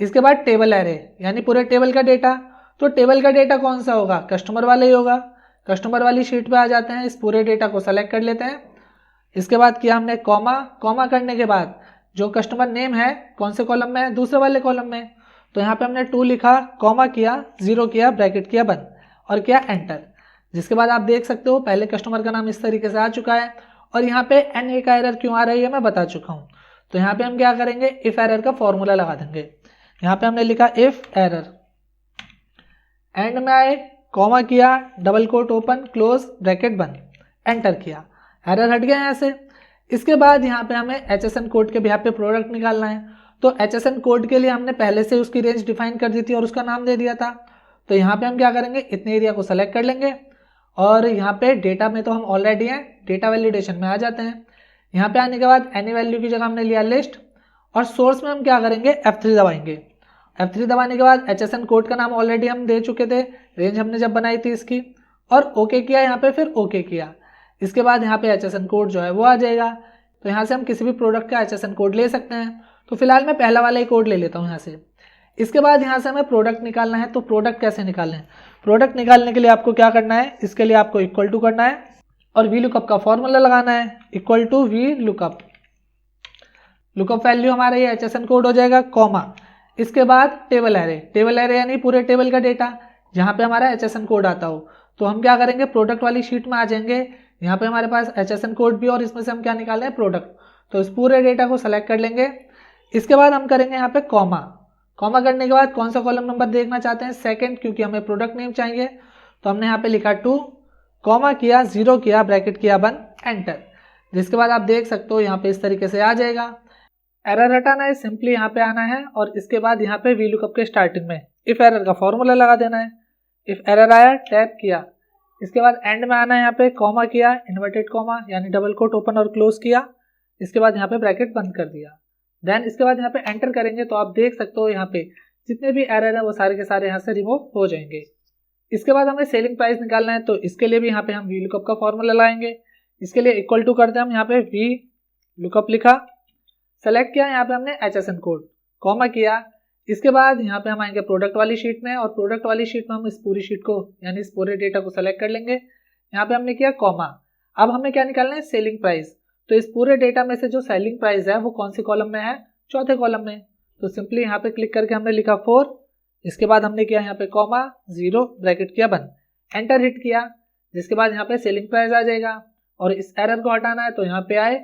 इसके बाद टेबल एरे यानी पूरे टेबल का डेटा। तो टेबल का डेटा कौन सा होगा, कस्टमर वाला ही होगा। कस्टमर वाली शीट पे आ जाते हैं, इस पूरे डेटा को सेलेक्ट कर लेते हैं। इसके बाद किया हमने कॉमा। कॉमा करने के बाद जो कस्टमर नेम है कौन से कॉलम में है, दूसरे वाले कॉलम में। तो यहाँ पे हमने 2 लिखा, कॉमा किया, 0 किया, ब्रैकेट किया बंद और किया एंटर। जिसके बाद आप देख सकते हो पहले कस्टमर का नाम इस तरीके से आ चुका है और यहाँ पे NA का एरर क्यों आ रही है मैं बता चुका हूँ। तो यहाँ पे हम क्या करेंगे, इफ एरर का फॉर्मूला लगा देंगे। यहाँ पे हमने लिखा इफ एरर, एंड में आए, कॉमा किया, double quote open close bracket बंद, एंटर किया, एरर हट गया यहाँ से। इसके बाद यहाँ पे हमें HSN कोड के बिहाफ पे प्रोडक्ट निकालना है। तो HSN कोड के लिए हमने पहले से उसकी रेंज डिफाइन कर दी थी और उसका नाम दे दिया था। तो यहाँ पे हम क्या करेंगे, इतने एरिया को सेलेक्ट कर लेंगे और यहाँ पे डेटा में तो हम ऑलरेडी हैं, डेटा वैलिडेशन में आ जाते हैं। यहाँ पे आने के बाद एनी वैल्यू की जगह हमने लिया लिस्ट और सोर्स में हम क्या करेंगे, F3 दबाएंगे। F3 दबाने के बाद HSN कोड का नाम ऑलरेडी हम दे चुके थे, रेंज हमने जब बनाई थी इसकी, और ओके किया यहाँ पे, फिर ओके किया। इसके बाद यहाँ पे HSN कोड जो है वो आ जाएगा। तो यहाँ से हम किसी भी प्रोडक्ट का HSN कोड ले सकते हैं। तो फिलहाल मैं पहला वाला ही कोड ले लेता हूँ यहाँ से। इसके बाद यहाँ से हमें प्रोडक्ट निकालना है। तो प्रोडक्ट कैसे निकालना है, प्रोडक्ट निकालने के लिए आपको क्या करना है, इसके लिए आपको इक्वल टू करना है और VLOOKUP का फॉर्मूला लगाना है, equal to VLOOKUP। Lookup value हमारा ये HSN कोड हो जाएगा, कॉमा, इसके बाद टेबल एरे, टेबल एरे यानी पूरे टेबल का डेटा जहाँ पे हमारा HSN कोड आता हो। तो हम क्या करेंगे, प्रोडक्ट वाली शीट में आ जाएंगे। यहाँ पे हमारे पास HSN कोड भी और इसमें से हम क्या निकाल रहे हैं, प्रोडक्ट। तो इस पूरे डेटा को सेलेक्ट कर लेंगे। इसके बाद हम करेंगे यहाँ पे कॉमा, कॉमा करने के बाद कौन सा कॉलम नंबर देखना चाहते हैं, सेकंड, क्योंकि हमें प्रोडक्ट नेम चाहिए। तो हमने यहाँ पे लिखा 2, कॉमा किया, 0 किया, ब्रैकेट किया बंद, एंटर। जिसके बाद आप देख सकते हो यहाँ पे इस तरीके से आ जाएगा। एरर हटाना है, सिंपली यहाँ पे आना है और इसके बाद यहाँ पे VLOOKUP के स्टार्टिंग में इफ एरर का फॉर्मूला लगा देना है। इफ एरर आया, टैप किया, इसके बाद एंड में आना है, यहाँ पे कॉमा किया, इन्वर्टेड कॉमा यानी डबल कोट ओपन और क्लोज किया, इसके बाद यहाँ पे ब्रैकेट बंद कर दिया। देन इसके बाद यहाँ पे एंटर करेंगे तो आप देख सकते हो यहाँ पे जितने भी एरर है वो सारे के सारे यहाँ से रिमूव हो जाएंगे। इसके बाद हमें सेलिंग प्राइस निकालना है। तो इसके लिए भी यहाँ पे हम VLOOKUP का फॉर्मूला लाएंगे। इसके लिए इक्वल टू करते हैं हम, यहाँ पे VLOOKUP लिखा, सेलेक्ट किया, यहाँ पे हमने HSN कोड, कॉमा किया। इसके बाद यहाँ पे हम आएंगे प्रोडक्ट वाली शीट में और प्रोडक्ट वाली शीट में हम इस पूरी शीट को यानी इस पूरे डेटा को सेलेक्ट कर लेंगे। यहाँ पे हमने किया कॉमा। अब हमें क्या निकालना है, सेलिंग प्राइस। तो इस पूरे डेटा में से जो सेलिंग प्राइस है वो कौन सी कॉलम में है, चौथे कॉलम में। तो सिंपली यहाँ पे क्लिक करके हमने लिखा 4, इसके बाद हमने किया यहाँ पे कॉमा, 0, ब्रैकेट किया बंद, एंटर हिट किया। जिसके बाद यहाँ पे सेलिंग प्राइस आ जाएगा और इस एरर को हटाना है तो यहाँ पे आए,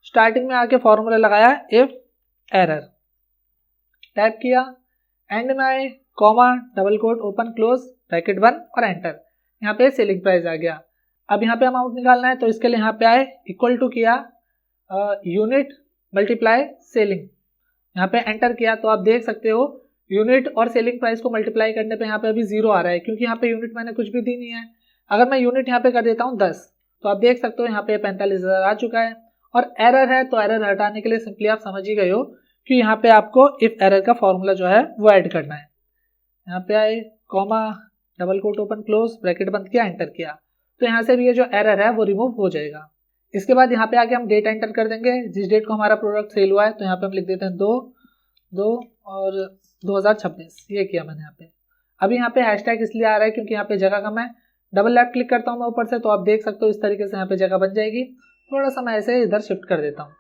स्टार्टिंग में आके फॉर्मूला लगाया इफ एरर, टाइप किया, एंड में आए, comma, double quote open close bracket बंद और एंटर। यहाँ पे सेलिंग प्राइस आ गया। अब यहाँ पे अमाउंट निकालना है तो इसके लिए यहाँ पे आए, इक्वल टू किया, यूनिट मल्टीप्लाई सेलिंग, यहाँ पे एंटर किया। तो आप देख सकते हो यूनिट और सेलिंग प्राइस को मल्टीप्लाई करने पे यहाँ पे अभी 0 आ रहा है क्योंकि यहाँ पे यूनिट मैंने कुछ भी दी नहीं है। अगर मैं यूनिट यहाँ पे कर देता हूँ 10 तो आप देख सकते हो यहाँ पे 45,000 आ चुका है। और एरर है तो एरर हटाने के लिए सिंपली आप समझ ही गए हो कि यहाँ पे आपको इफ एरर का फॉर्मूला जो है वो ऐड करना है। यहाँ पे आए, comma, double quote open close bracket बंद किया, एंटर किया। तो यहाँ से भी ये जो एरर है वो रिमूव हो जाएगा। इसके बाद यहाँ पे आके हम डेट एंटर कर देंगे, जिस डेट को हमारा प्रोडक्ट सेल हुआ है। तो यहाँ पे हम लिख देते हैं 2 और 2026, ये किया मैंने यहाँ पे। अभी यहाँ पे हैशटैग इसलिए आ रहा है क्योंकि यहाँ पे जगह कम है। डबल लेफ्ट क्लिक करता हूँ मैं ऊपर से तो आप देख सकते हो इस तरीके से यहाँ पे जगह बन जाएगी। थोड़ा सा मैं ऐसे इधर शिफ्ट कर देता हूँ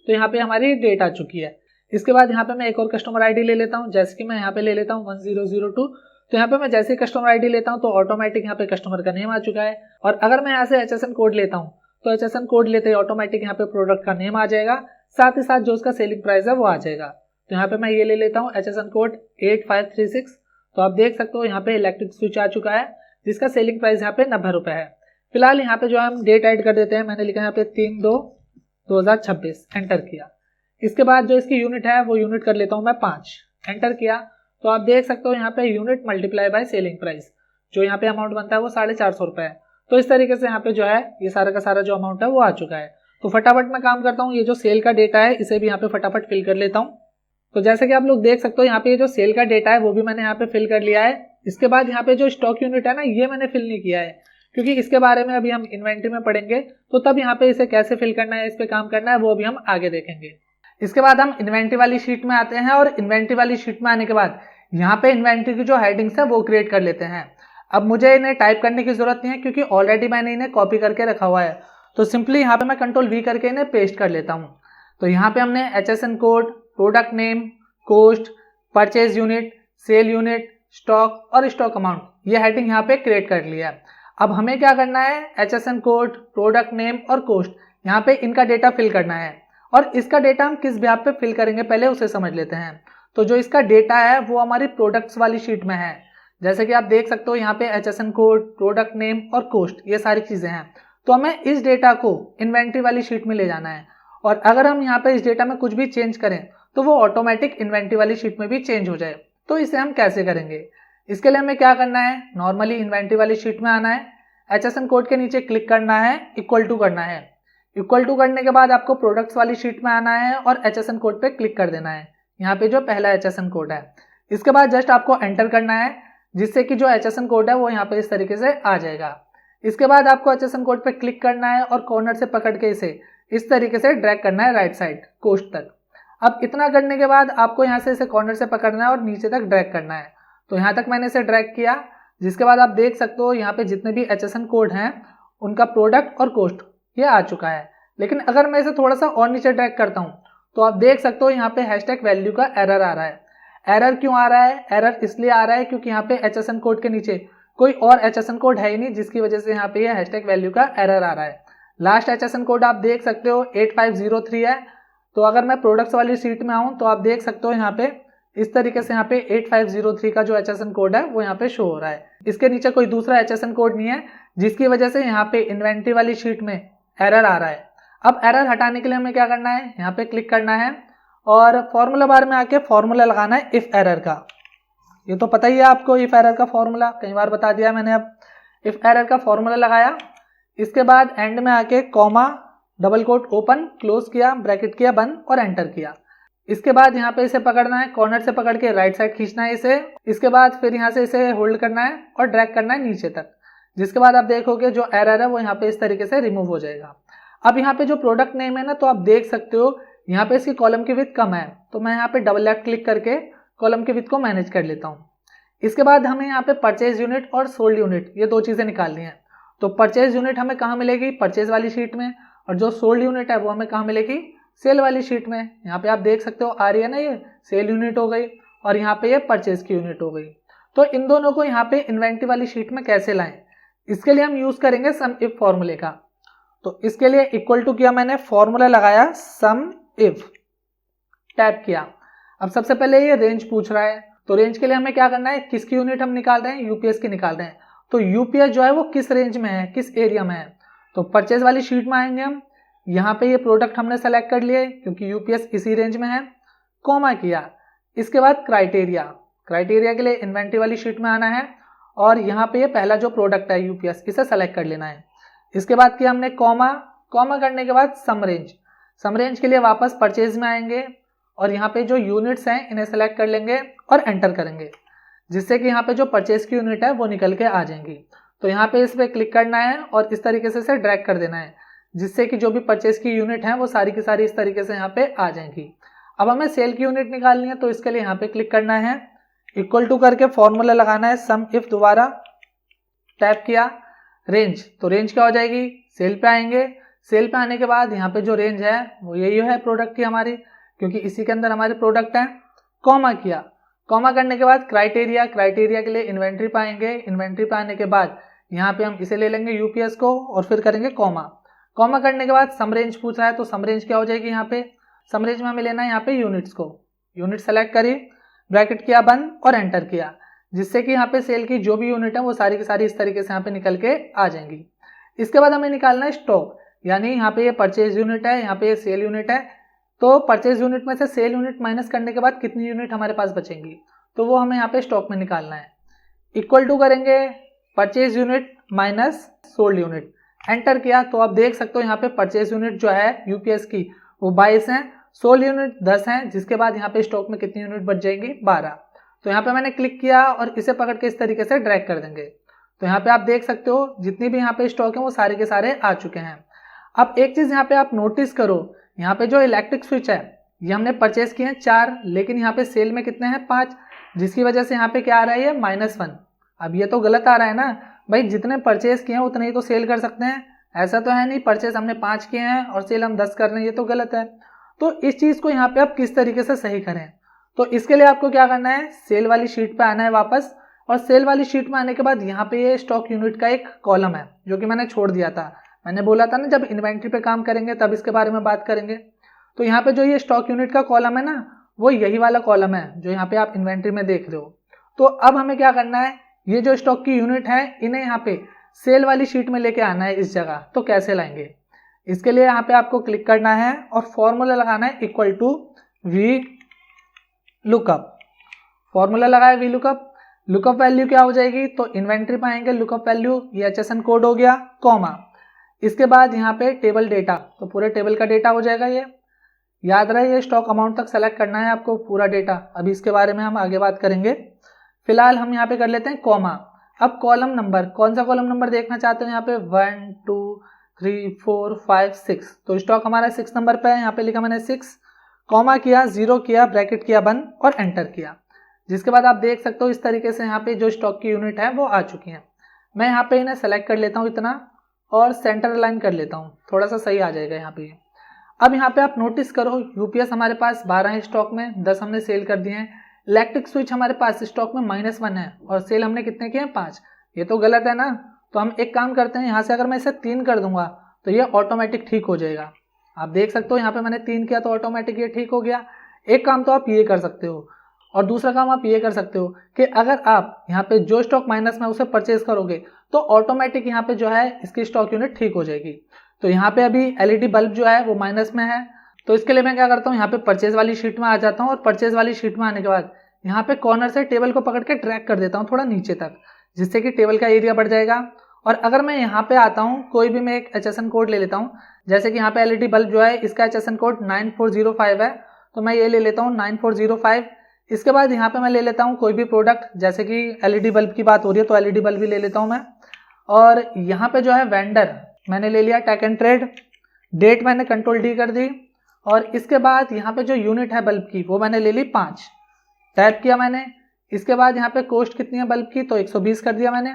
तो यहाँ पे हमारी डेट आ चुकी है। इसके बाद यहाँ पे मैं एक और कस्टमर आईडी ले लेता हूँ, जैसे कि मैं यहाँ पे ले लेता हूँ 1002। तो यहाँ पे मैं जैसे ही कस्टमर आईडी लेता हूँ तो ऑटोमेटिक यहाँ पे कस्टमर का नेम आ चुका है। और अगर मैं यहाँ से HSN कोड लेता हूँ तो HSN कोड लेते ही ऑटोमेटिक यहाँ पे प्रोडक्ट का नेम आ जाएगा, साथ ही साथ जो उसका सेलिंग प्राइस है वो आ जाएगा। तो यहाँ पे मैं ये ले लेता हूँ HSN कोड 8536। तो आप देख सकते हो यहाँ पे इलेक्ट्रिक स्विच आ चुका है जिसका सेलिंग प्राइस यहाँ पे 90 रुपये है। फिलहाल यहाँ पे जो हम डेट ऐड कर देते हैं, मैंने लिखा यहाँ पे 3/2/2026, एंटर किया। इसके बाद जो इसकी यूनिट है वो यूनिट कर लेता हूँ मैं 5, एंटर किया। तो आप देख सकते हो यहाँ पे unit multiply by selling price, जो यहाँ पे अमाउंट बनता है वो 450 रुपये है। तो इस तरीके से यहाँ पे जो है ये सारा का सारा जो अमाउंट है वो आ चुका है। तो फटाफट मैं काम करता हूँ, ये जो सेल का डेटा है इसे भी यहाँ पे फटाफट फिल कर लेता हूँ। तो जैसे कि आप लोग देख सकते हो यहाँ पे ये जो सेल का डेटा है वो भी मैंने यहाँ पे फिल कर लिया है। इसके बाद यहाँ पे जो स्टॉक यूनिट है ना, ये मैंने फिल नहीं किया है क्योंकि इसके बारे में अभी हम इन्वेंटरी में पढ़ेंगे, तो तब यहाँ पे इसे कैसे फिल करना है, इस पे काम करना है, वो अभी हम आगे देखेंगे। इसके बाद हम इन्वेंटरी वाली शीट में आते हैं और इन्वेंटरी वाली शीट में आने के बाद यहाँ पे इन्वेंटरी की जो हेडिंग्स है वो क्रिएट कर लेते हैं। अब मुझे इन्हें टाइप करने की जरूरत नहीं है क्योंकि ऑलरेडी मैंने इन्हें कॉपी करके रखा हुआ है। तो सिंपली यहाँ पे मैं Ctrl+V करके इन्हें पेस्ट कर लेता हूँ। तो यहाँ पे हमने HSN code, product name, cost, purchase unit, sale unit, stock और स्टॉक अमाउंट, ये हेडिंग यहाँ पे क्रिएट कर लिया है। अब हमें क्या करना है, HSN कोड, प्रोडक्ट नेम और कोस्ट, यहाँ पे इनका डेटा फिल करना है। और इसका डेटा हम किस बेस पे फिल करेंगे पहले उसे समझ लेते हैं। तो जो इसका डेटा है वो हमारी प्रोडक्ट्स वाली शीट में है। जैसे कि आप देख सकते हो यहाँ पे HSN कोड, प्रोडक्ट नेम और कॉस्ट, ये सारी चीजें हैं। तो हमें इस डेटा को इन्वेंट्री वाली शीट में ले जाना है। और अगर हम यहाँ पे इस डेटा में कुछ भी चेंज करें तो वो ऑटोमेटिक इन्वेंट्री वाली शीट में भी चेंज हो जाए। तो इसे हम कैसे करेंगे, इसके लिए हमें क्या करना है, नॉर्मली इन्वेंट्री वाली शीट में आना है, HSN कोड के नीचे क्लिक करना है, इक्वल टू करना है। इक्वल टू करने के बाद आपको प्रोडक्ट्स वाली शीट में आना है और HSN कोड पे क्लिक कर देना है, यहाँ पे जो पहला HSN कोड है। इसके बाद जस्ट आपको एंटर करना है, जिससे कि जो HSN कोड है वो यहाँ पे इस तरीके से आ जाएगा। इसके बाद आपको HSN कोड पे क्लिक करना है और कॉर्नर से पकड़ के इसे इस तरीके से ड्रैग करना है राइट साइड कोस्ट तक। अब इतना करने के बाद आपको यहाँ से इसे कॉर्नर से पकड़ना है और नीचे तक ड्रैग करना है। तो यहाँ तक मैंने इसे ड्रैग किया, जिसके बाद आप देख सकते हो यहाँ पे जितने भी HSN कोड हैं उनका प्रोडक्ट और कॉस्ट ये आ चुका है। लेकिन अगर मैं इसे थोड़ा सा और नीचे ड्रैग करता हूँ तो आप देख सकते हो यहाँ पे हैशटैग वैल्यू का एरर आ रहा है। एरर क्यों आ रहा है, एरर इसलिए आ रहा है क्योंकि यहाँ पे HSN कोड के नीचे कोई और HSN कोड है ही नहीं, जिसकी वजह से यहाँ पे ये हैशटैग वैल्यू का एरर आ रहा है। लास्ट HSN कोड आप देख सकते हो 8503 है। तो अगर मैं प्रोडक्ट्स वाली शीट में आऊँ तो आप देख सकते हो यहाँ पे इस तरीके से यहाँ पे 8503 का जो HSN कोड है वो यहाँ पे शो हो रहा है। इसके नीचे कोई दूसरा HSN कोड नहीं है, जिसकी वजह से यहाँ पे इन्वेंट्री वाली शीट में एरर आ रहा है। अब एरर हटाने के लिए हमें क्या करना है, यहाँ पे क्लिक करना है और फॉर्मूला बार में आके फॉर्मूला लगाना है इफ एरर का। ये तो पता ही है आपको इफ एरर का फॉर्मूला, कई बार बता दिया मैंने। अब इफ एरर का फॉर्मूला लगाया, इसके बाद एंड में आके comma, double quote open close किया, ब्रैकेट किया बंद और एंटर किया। इसके बाद यहाँ पे इसे पकड़ना है, कॉर्नर से पकड़ के राइट साइड खींचना है इसे। इसके बाद फिर यहाँ से इसे होल्ड करना है और ड्रैग करना है नीचे तक, जिसके बाद आप देखोगे जो एरर है वो यहाँ पे इस तरीके से रिमूव हो जाएगा। अब यहाँ पे जो प्रोडक्ट नेम है ना, तो आप देख सकते हो यहाँ पे इसकी कॉलम की विड्थ कम है, तो मैं यहाँ पे डबल लेफ्ट क्लिक करके कॉलम की विड्थ को मैनेज कर लेता हूँ। इसके बाद हमें यहाँ पे परचेज यूनिट और सोल्ड यूनिट ये दो चीजें निकालनी है। तो परचेज यूनिट हमें कहाँ मिलेगी, परचेज वाली शीट में, और जो सोल्ड यूनिट है वो हमें कहाँ मिलेगी, सेल वाली शीट में। यहाँ पे आप देख सकते हो आ रही है ना, ये सेल यूनिट हो गई और यहाँ पे ये परचेज की यूनिट हो गई। तो इन दोनों को यहाँ पे इन्वेंट्री वाली शीट में कैसे लाएं, इसके लिए हम यूज करेंगे सम इफ फॉर्मूले का। तो इसके लिए इक्वल टू किया मैंने, फॉर्मूला लगाया, सम इफ, टैप किया। अब सबसे पहले ये रेंज पूछ रहा है, तो रेंज के लिए हमें क्या करना है, किसकी यूनिट हम निकाल रहे हैं, यूपीएस की निकाल रहे हैं। तो यूपीएस जो है वो किस रेंज में है, किस एरिया में है। तो परचेज वाली शीट में आएंगे हम, यहाँ पे ये प्रोडक्ट हमने सेलेक्ट कर लिए क्योंकि यूपीएस इसी रेंज में है, कॉमा किया। इसके बाद क्राइटेरिया, क्राइटेरिया के लिए इन्वेंट्री वाली शीट में आना है और यहाँ पे ये पहला जो प्रोडक्ट है यूपीएस, इसे सेलेक्ट कर लेना है। इसके बाद किया हमने कॉमा, कॉमा करने के बाद सम रेंज, सम रेंज के लिए वापस परचेज में आएंगे और यहाँ पे जो यूनिट्स हैं इन्हें सेलेक्ट कर लेंगे और एंटर करेंगे, जिससे कि यहाँ पे जो परचेज की यूनिट है वो निकल के आ जाएंगी। तो यहाँ पे इस पर क्लिक करना है और इस तरीके से इसे ड्रैग कर देना है, जिससे कि जो भी परचेज की यूनिट है वो सारी की सारी इस तरीके से यहाँ पे आ जाएंगी। अब हमें सेल की यूनिट निकालनी है, तो इसके लिए यहाँ पे क्लिक करना है, इक्वल टू करके फॉर्मूला लगाना है, सम इफ, दोबारा टैप किया, रेंज, तो रेंज क्या हो जाएगी, सेल पे आएंगे। सेल पे आने के बाद यहाँ पे जो रेंज है वो यही है प्रोडक्ट की हमारी, क्योंकि इसी के अंदर हमारे प्रोडक्ट हैं। कॉमा किया, कॉमा करने के बाद क्राइटेरिया, क्राइटेरिया के लिए इन्वेंट्री पाएंगे। इन्वेंट्री पे आने के बाद यहाँ पे हम इसे ले लेंगे यूपीएस को और फिर करेंगे कॉमा। कॉमा करने के बाद सम रेंज पूछ रहा है, तो सम रेंज क्या हो जाएगी, यहाँ पे सम रेंज में हमें लेना है यहाँ पे यूनिट्स को। यूनिट सेलेक्ट करी, ब्रैकेट किया बंद और एंटर किया, जिससे कि यहाँ पे सेल की जो भी यूनिट है वो सारी की सारी इस तरीके से यहाँ पे निकल के आ जाएंगी। इसके बाद हमें निकालना है स्टॉक, यानी यहाँ पे ये परचेज यूनिट है, यहाँ पे ये सेल यूनिट है। तो परचेज यूनिट में से सेल यूनिट माइनस करने के बाद कितनी यूनिट हमारे पास बचेंगी, तो वो हमें यहाँ पे स्टॉक में निकालना है। इक्वल टू करेंगे purchase unit minus sold unit, enter किया। तो आप देख सकते हो यहाँ पे परचेज यूनिट जो है यूपीएस की वो 22 है, सोल्ड यूनिट 10 है, जिसके बाद यहाँ पे स्टॉक में कितनी यूनिट बच जाएंगी, 12। तो यहाँ पे मैंने क्लिक किया और इसे पकड़ के इस तरीके से ड्रैग कर देंगे। तो यहाँ पे आप देख सकते हो जितनी भी यहाँ पे स्टॉक है वो सारे के सारे आ चुके हैं। अब एक चीज यहाँ पे आप नोटिस करो, यहाँ पे जो इलेक्ट्रिक स्विच है ये हमने परचेज किए हैं 4, लेकिन यहाँ पे सेल में कितने हैं 5, जिसकी वजह से यहाँ पे क्या आ रहा है, -1। अब ये तो गलत आ रहा है ना भाई, जितने परचेज किए हैं उतने ही तो सेल कर सकते हैं, ऐसा तो है नहीं परचेज हमने 5 किए हैं और सेल हम 10 कर रहे हैं, ये तो गलत है। तो इस चीज को यहाँ पे आप किस तरीके से सही करें, तो इसके लिए आपको क्या करना है, सेल वाली शीट पे आना है वापस, और सेल वाली शीट में आने के बाद यहाँ पे ये स्टॉक यूनिट का एक कॉलम है जो कि मैंने छोड़ दिया था, मैंने बोला था ना जब इन्वेंट्री पे काम करेंगे तब इसके बारे में बात करेंगे। तो यहाँ पे जो ये स्टॉक यूनिट का कॉलम है ना, वो यही वाला कॉलम है जो यहाँ पे आप इन्वेंट्री में देख रहे हो। तो अब हमें क्या करना है, ये जो स्टॉक की यूनिट है इन्हें यहाँ पे सेल वाली शीट में लेके आना है इस जगह। तो कैसे लाएंगे, इसके लिए यहाँ पे आपको क्लिक करना है और फॉर्मूला लगाना है equal to V lookup. Formula लगाया वी लुकअप, लुकअप वैल्यू क्या हो जाएगी, तो इन्वेंट्री पे आएंगे, लुकअप वैल्यू ये HSN कोड हो गया, कॉमा, इसके बाद यहाँ पे टेबल डेटा, तो पूरे टेबल का डेटा हो जाएगा। ये याद रहे ये स्टॉक अमाउंट तक सेलेक्ट करना है आपको पूरा डेटा, अभी इसके बारे में हम आगे बात करेंगे। फिलहाल हम यहाँ पे कर लेते हैं कॉमा। अब कॉलम नंबर, कौन सा कॉलम नंबर देखना चाहते हो, यहाँ पे 1 2 3 4 5 6, तो स्टॉक हमारा 6 नंबर पे है, यहाँ पे लिखा मैंने 6, कॉमा किया, 0 किया, ब्रैकेट किया बंद और एंटर किया। जिसके बाद आप देख सकते हो इस तरीके से यहाँ पे जो स्टॉक की यूनिट है वो आ चुकी है। मैं यहाँ पे इन्हें सेलेक्ट कर लेता हूँ इतना और सेंटर अलाइन कर लेता हूँ, थोड़ा सा सही आ जाएगा यहाँ पे। अब यहाँ पे आप नोटिस करो यूपीएस हमारे पास 12 है स्टॉक में, 10 हमने सेल कर दिए हैं। इलेक्ट्रिक स्विच हमारे पास स्टॉक में -1 है और सेल हमने कितने किए हैं, 5। ये तो गलत है ना, तो हम एक काम करते हैं, यहाँ से अगर मैं इसे 3 कर दूंगा तो ये ऑटोमेटिक ठीक हो जाएगा। आप देख सकते हो यहाँ पे मैंने 3 किया तो ऑटोमेटिक ये ठीक हो गया। एक काम तो आप ये कर सकते हो और दूसरा काम आप ये कर सकते हो कि अगर आप यहाँ पे जो स्टॉक माइनस में उसे परचेज करोगे तो ऑटोमेटिक यहाँ पे जो है इसकी स्टॉक यूनिट ठीक हो जाएगी। तो यहाँ पे अभी एलईडी बल्ब जो है वो माइनस में है, तो इसके लिए मैं क्या करता हूँ, यहाँ पे परचेज वाली शीट में आ जाता हूँ और परचेज वाली शीट में आने के बाद यहाँ पे कॉर्नर से टेबल को पकड़ के ड्रैग कर देता हूँ थोड़ा नीचे तक, जिससे कि टेबल का एरिया बढ़ जाएगा। और अगर मैं यहाँ पे आता हूँ, कोई भी मैं एक HSN कोड ले लेता हूँ, जैसे कि यहाँ पे एलईडी बल्ब जो है इसका HSN कोड 9405 है, तो मैं ये ले लेता हूँ 9405। इसके बाद यहाँ पे मैं ले लेता हूँ कोई भी प्रोडक्ट, जैसे कि एलईडी बल्ब की बात हो रही है तो एलईडी बल्ब भी ले लेता हूँ मैं। और यहाँ पे जो है वेंडर मैंने ले लिया टैक एंड ट्रेड, डेट मैंने कंट्रोल-D कर दी और इसके बाद यहाँ पे जो यूनिट है बल्ब की वो मैंने ले ली 5, टैप किया मैंने। इसके बाद यहाँ पे कॉस्ट कितनी है बल्ब की, तो 120 कर दिया मैंने,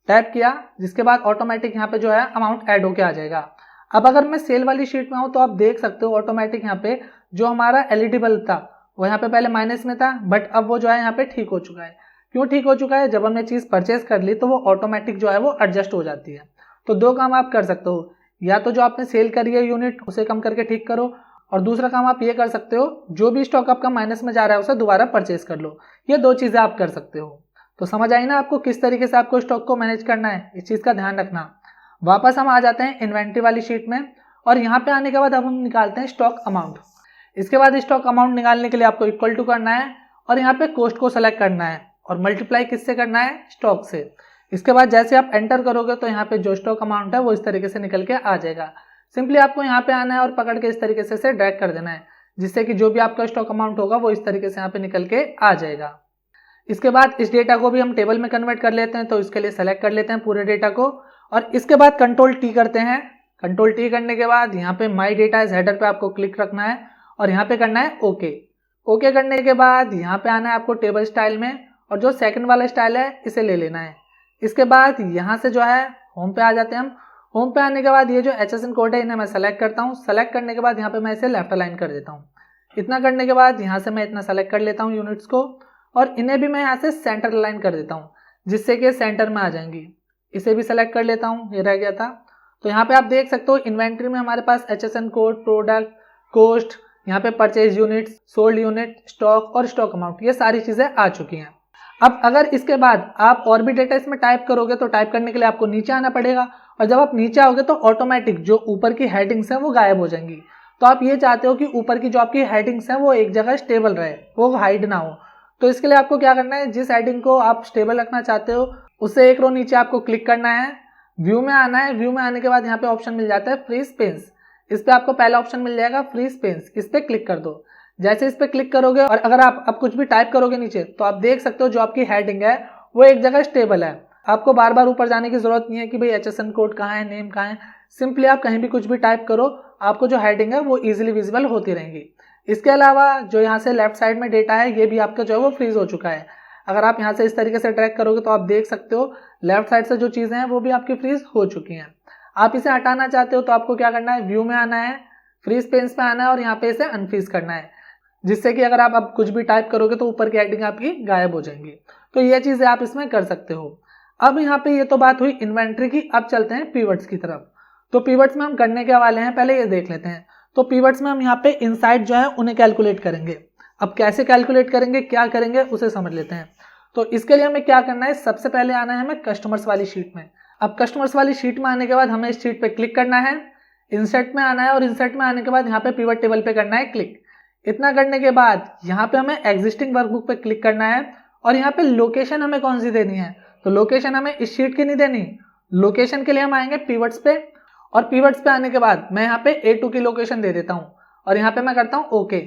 टैप किया। जिसके बाद ऑटोमेटिक यहाँ पे जो है अमाउंट ऐड होके आ जाएगा। अब अगर मैं सेल वाली शीट में हूँ तो आप देख सकते हो ऑटोमेटिक यहाँ पे जो हमारा एलईडी बल्ब था वो यहाँ पे पहले माइनस में था, बट अब वो जो है यहाँ पे ठीक हो चुका है। क्यों ठीक हो चुका है, जब हमने चीज़ परचेज कर ली तो वो ऑटोमेटिक जो है वो एडजस्ट हो जाती है। तो 2 काम आप कर सकते हो, या तो जो आपने सेल करी है यूनिट उसे कम करके ठीक करो, और दूसरा काम आप ये कर सकते हो जो भी स्टॉक आपका माइनस में जा रहा है उसे दोबारा परचेज कर लो। ये 2 चीज़ें आप कर सकते हो। तो समझ आई ना आपको किस तरीके से आपको स्टॉक को मैनेज करना है, इस चीज़ का ध्यान रखना। वापस हम आ जाते हैं इन्वेंट्री वाली शीट में और यहाँ पे आने के बाद अब हम निकालते हैं स्टॉक अमाउंट। इसके बाद स्टॉक अमाउंट निकालने के लिए आपको इक्वल टू करना है और यहाँ पे कॉस्ट को सेलेक्ट करना है और मल्टीप्लाई किससे करना है, स्टॉक से। इसके बाद जैसे आप एंटर करोगे तो यहाँ पे जो स्टॉक अमाउंट है वो इस तरीके से निकल के आ जाएगा। सिंपली आपको यहाँ पे आना है और पकड़ के इस तरीके से ड्रैग कर देना है, जिससे कि जो भी आपका स्टॉक अमाउंट होगा वो इस तरीके से यहाँ पे निकल के आ जाएगा। इसके बाद इस डेटा को भी हम टेबल में कन्वर्ट कर लेते हैं, तो इसके लिए सेलेक्ट कर लेते हैं पूरे डेटा को और इसके बाद कंट्रोल-T करते हैं। कंट्रोल-T करने के बाद यहाँ पे माई डेटा इस हेडर पे आपको क्लिक रखना है और यहाँ पे करना है ओके। ओके करने के बाद यहाँ पे आना है आपको टेबल स्टाइल में और जो सेकंड वाला स्टाइल है इसे ले लेना है। इसके बाद यहाँ से जो है होम पे आ जाते हैं हम। होम पे आने के बाद ये जो HSN कोड है इन्हें मैं सेलेक्ट करता हूँ। सेलेक्ट करने के बाद यहाँ पे मैं इसे लेफ्ट अलाइन कर देता हूँ। इतना करने के बाद यहाँ से मैं इतना सेलेक्ट कर लेता हूँ यूनिट्स को और इन्हें भी मैं यहाँ से सेंटर अलाइन कर देता हूँ, जिससे कि सेंटर में आ जाएंगी। इसे भी सेलेक्ट कर लेता हूँ, ये रह गया था। तो यहाँ पे आप देख सकते हो इन्वेंट्री में हमारे पास HSN कोड, प्रोडक्ट, कॉस्ट, यहाँ पे purchase unit, sold unit, stock और स्टॉक अमाउंट, ये सारी चीज़ें आ चुकी हैं। अब अगर इसके बाद आप और भी डेटा इसमें टाइप करोगे तो टाइप करने के लिए आपको नीचे आना पड़ेगा और जब आप नीचे आओगे तो ऑटोमेटिक जो ऊपर की हेडिंग्स हैं वो गायब हो जाएंगी। तो आप ये चाहते हो कि ऊपर की जो आपकी हेडिंग्स हैं वो एक जगह स्टेबल रहे, वो हाइड ना हो। तो इसके लिए आपको क्या करना है, जिस हेडिंग को आप स्टेबल रखना चाहते हो उससे एक रो नीचे आपको क्लिक करना है, व्यू में आना है। व्यू में आने के बाद यहाँ पे ऑप्शन मिल जाता है फ्री स्पेस। इस पे आपको पहला ऑप्शन मिल जाएगा फ्री स्पेस, इस पे क्लिक कर दो। जैसे इस पे क्लिक करोगे और अगर आप अब कुछ भी टाइप करोगे नीचे तो आप देख सकते हो जो आपकी हेडिंग है वो एक जगह स्टेबल है। आपको बार बार ऊपर जाने की जरूरत नहीं है कि भाई HSN कोड कहाँ है, नेम कहाँ है। सिंपली आप कहीं भी कुछ भी टाइप करो, आपको जो हेडिंग है वो इजीली विजिबल होती रहेंगी। इसके अलावा जो यहाँ से लेफ्ट साइड में डेटा है ये भी आपका जो है वो फ्रीज हो चुका है। अगर आप यहाँ से इस तरीके से ट्रैक करोगे तो आप देख सकते हो लेफ्ट साइड से जो चीज़ें हैं वो भी आपकी फ्रीज हो चुकी हैं। आप इसे हटाना चाहते हो तो आपको क्या करना है, व्यू में आना है, फ्री स्पेस पे आना है और यहाँ पे इसे अनफ्रीज करना है, जिससे कि अगर आप अब कुछ भी टाइप करोगे तो ऊपर की हेडिंग आपकी गायब हो जाएंगी। तो ये चीज़ें आप इसमें कर सकते हो। अब यहाँ पे ये तो बात हुई इन्वेंट्री की, अब चलते हैं पिवट्स की तरफ। तो पिवट्स में हम करने के वाले हैं, पहले ये देख लेते हैं। तो पिवट्स में हम यहाँ पे इनसाइड जो है उन्हें कैलकुलेट करेंगे। अब कैसे कैलकुलेट करेंगे, क्या करेंगे, उसे समझ लेते हैं। तो इसके लिए हमें क्या करना है, सबसे पहले आना है हमें कस्टमर्स वाली शीट में। अब कस्टमर्स वाली शीट में आने के बाद हमें इस शीट पे क्लिक करना है, इंसर्ट में आना है और इंसर्ट में आने के बाद यहाँ पे पिवट टेबल पे करना है क्लिक। इतना करने के बाद यहाँ पे हमें एग्जिस्टिंग वर्कबुक पे क्लिक करना है और यहाँ पे लोकेशन हमें कौन सी देनी है, तो लोकेशन हमें इस शीट की नहीं देनी। लोकेशन के लिए हम आएंगे पिवट्स पे और पिवट्स पे आने के बाद मैं यहाँ पे A2 की लोकेशन दे देता हूँ और यहाँ पे मैं करता हूँ ओके।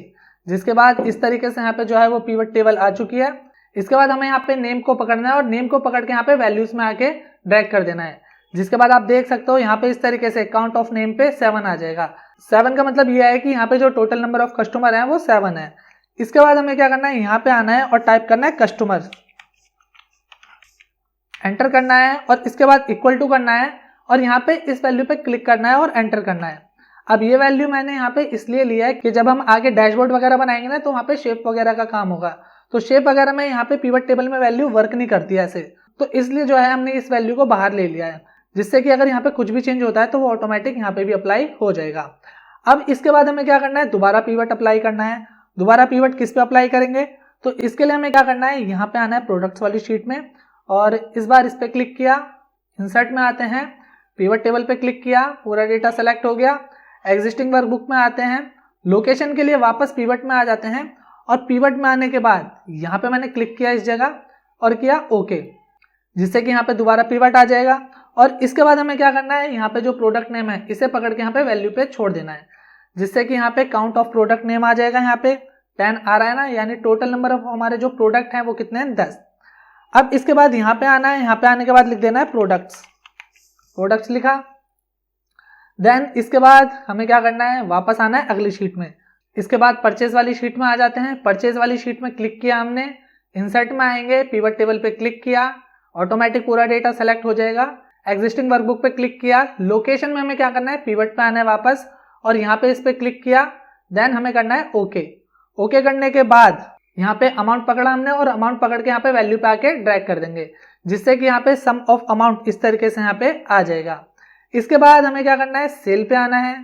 जिसके बाद इस तरीके से यहाँ पे जो है वो पिवट टेबल आ चुकी है। इसके बाद हमें यहाँ पे नेम को पकड़ना है और नेम को पकड़ के यहाँ पे वैल्यूज में आके ड्रैग कर देना है। जिसके बाद आप देख सकते हो यहाँ पे इस तरीके से काउंट ऑफ नेम पे 7 आ जाएगा। 7 का मतलब यह है कि यहाँ पे जो टोटल नंबर ऑफ कस्टमर है वो 7 है। इसके बाद हमें क्या करना है, यहाँ पे आना है और टाइप करना है कस्टमर, एंटर करना है और इसके बाद इक्वल टू करना है और यहाँ पे इस वैल्यू पे क्लिक करना है और एंटर करना है। अब ये वैल्यू मैंने यहाँ पे इसलिए लिया है कि जब हम आगे डैशबोर्ड वगैरह बनाएंगे ना तो वहाँ पे शेप वगैरह का काम होगा, तो शेप वगैरह में यहाँ पे पिवट टेबल में वैल्यू वर्क नहीं करती है ऐसे, तो इसलिए जो है हमने इस वैल्यू को बाहर ले लिया है, जिससे कि अगर यहाँ पे कुछ भी चेंज होता है तो वो ऑटोमेटिक यहाँ पे भी अप्लाई हो जाएगा। अब इसके बाद हमें क्या करना है, दोबारा पिवट अप्लाई करना है। दोबारा पिवट किस पे अप्लाई करेंगे, तो इसके लिए हमें क्या करना है, यहाँ पे आना है प्रोडक्ट्स वाली शीट में और इस बार इस पे क्लिक किया, इंसर्ट में आते हैं, पिवट टेबल पे क्लिक किया, पूरा डेटा सेलेक्ट हो गया। एग्जिस्टिंग वर्कबुक में आते हैं, लोकेशन के लिए वापस पिवट में आ जाते हैं और पिवट में आने के बाद यहाँ पे मैंने क्लिक किया इस जगह और किया ओके, जिससे कि यहाँ पे दोबारा पिवट आ जाएगा। और इसके बाद हमें क्या करना है, यहाँ पे जो प्रोडक्ट नेम है इसे पकड़ के यहाँ पे वैल्यू पे छोड़ देना है, जिससे कि यहाँ पे काउंट ऑफ प्रोडक्ट नेम आ जाएगा। यहाँ पे 10 आ रहा है ना, यानी टोटल नंबर ऑफ हमारे जो प्रोडक्ट हैं वो कितने हैं, 10। अब इसके बाद यहाँ पे आना है, यहाँ पे आने के बाद लिख देना है प्रोडक्ट्स लिखा। देन इसके बाद हमें क्या करना है, वापस आना है अगली शीट में। इसके बाद परचेज वाली शीट में आ जाते हैं। परचेज वाली शीट में क्लिक किया हमने, इंसर्ट में आएंगे, पिवट टेबल पे क्लिक किया, ऑटोमेटिक पूरा डेटा सेलेक्ट हो जाएगा। एग्जिस्टिंग वर्कबुक पे क्लिक किया, लोकेशन में हमें क्या करना है, पिवट पे आना है वापस और यहाँ पे इस पे क्लिक किया। देन हमें करना है ओके। ओके करने के बाद यहाँ पे अमाउंट पकड़ा हमने और अमाउंट पकड़ के यहाँ पे वैल्यू पे आके ड्रैग कर देंगे, जिससे कि यहाँ पे सम ऑफ अमाउंट इस तरीके से यहाँ पे आ जाएगा। इसके बाद हमें क्या करना है, सेल पे आना है।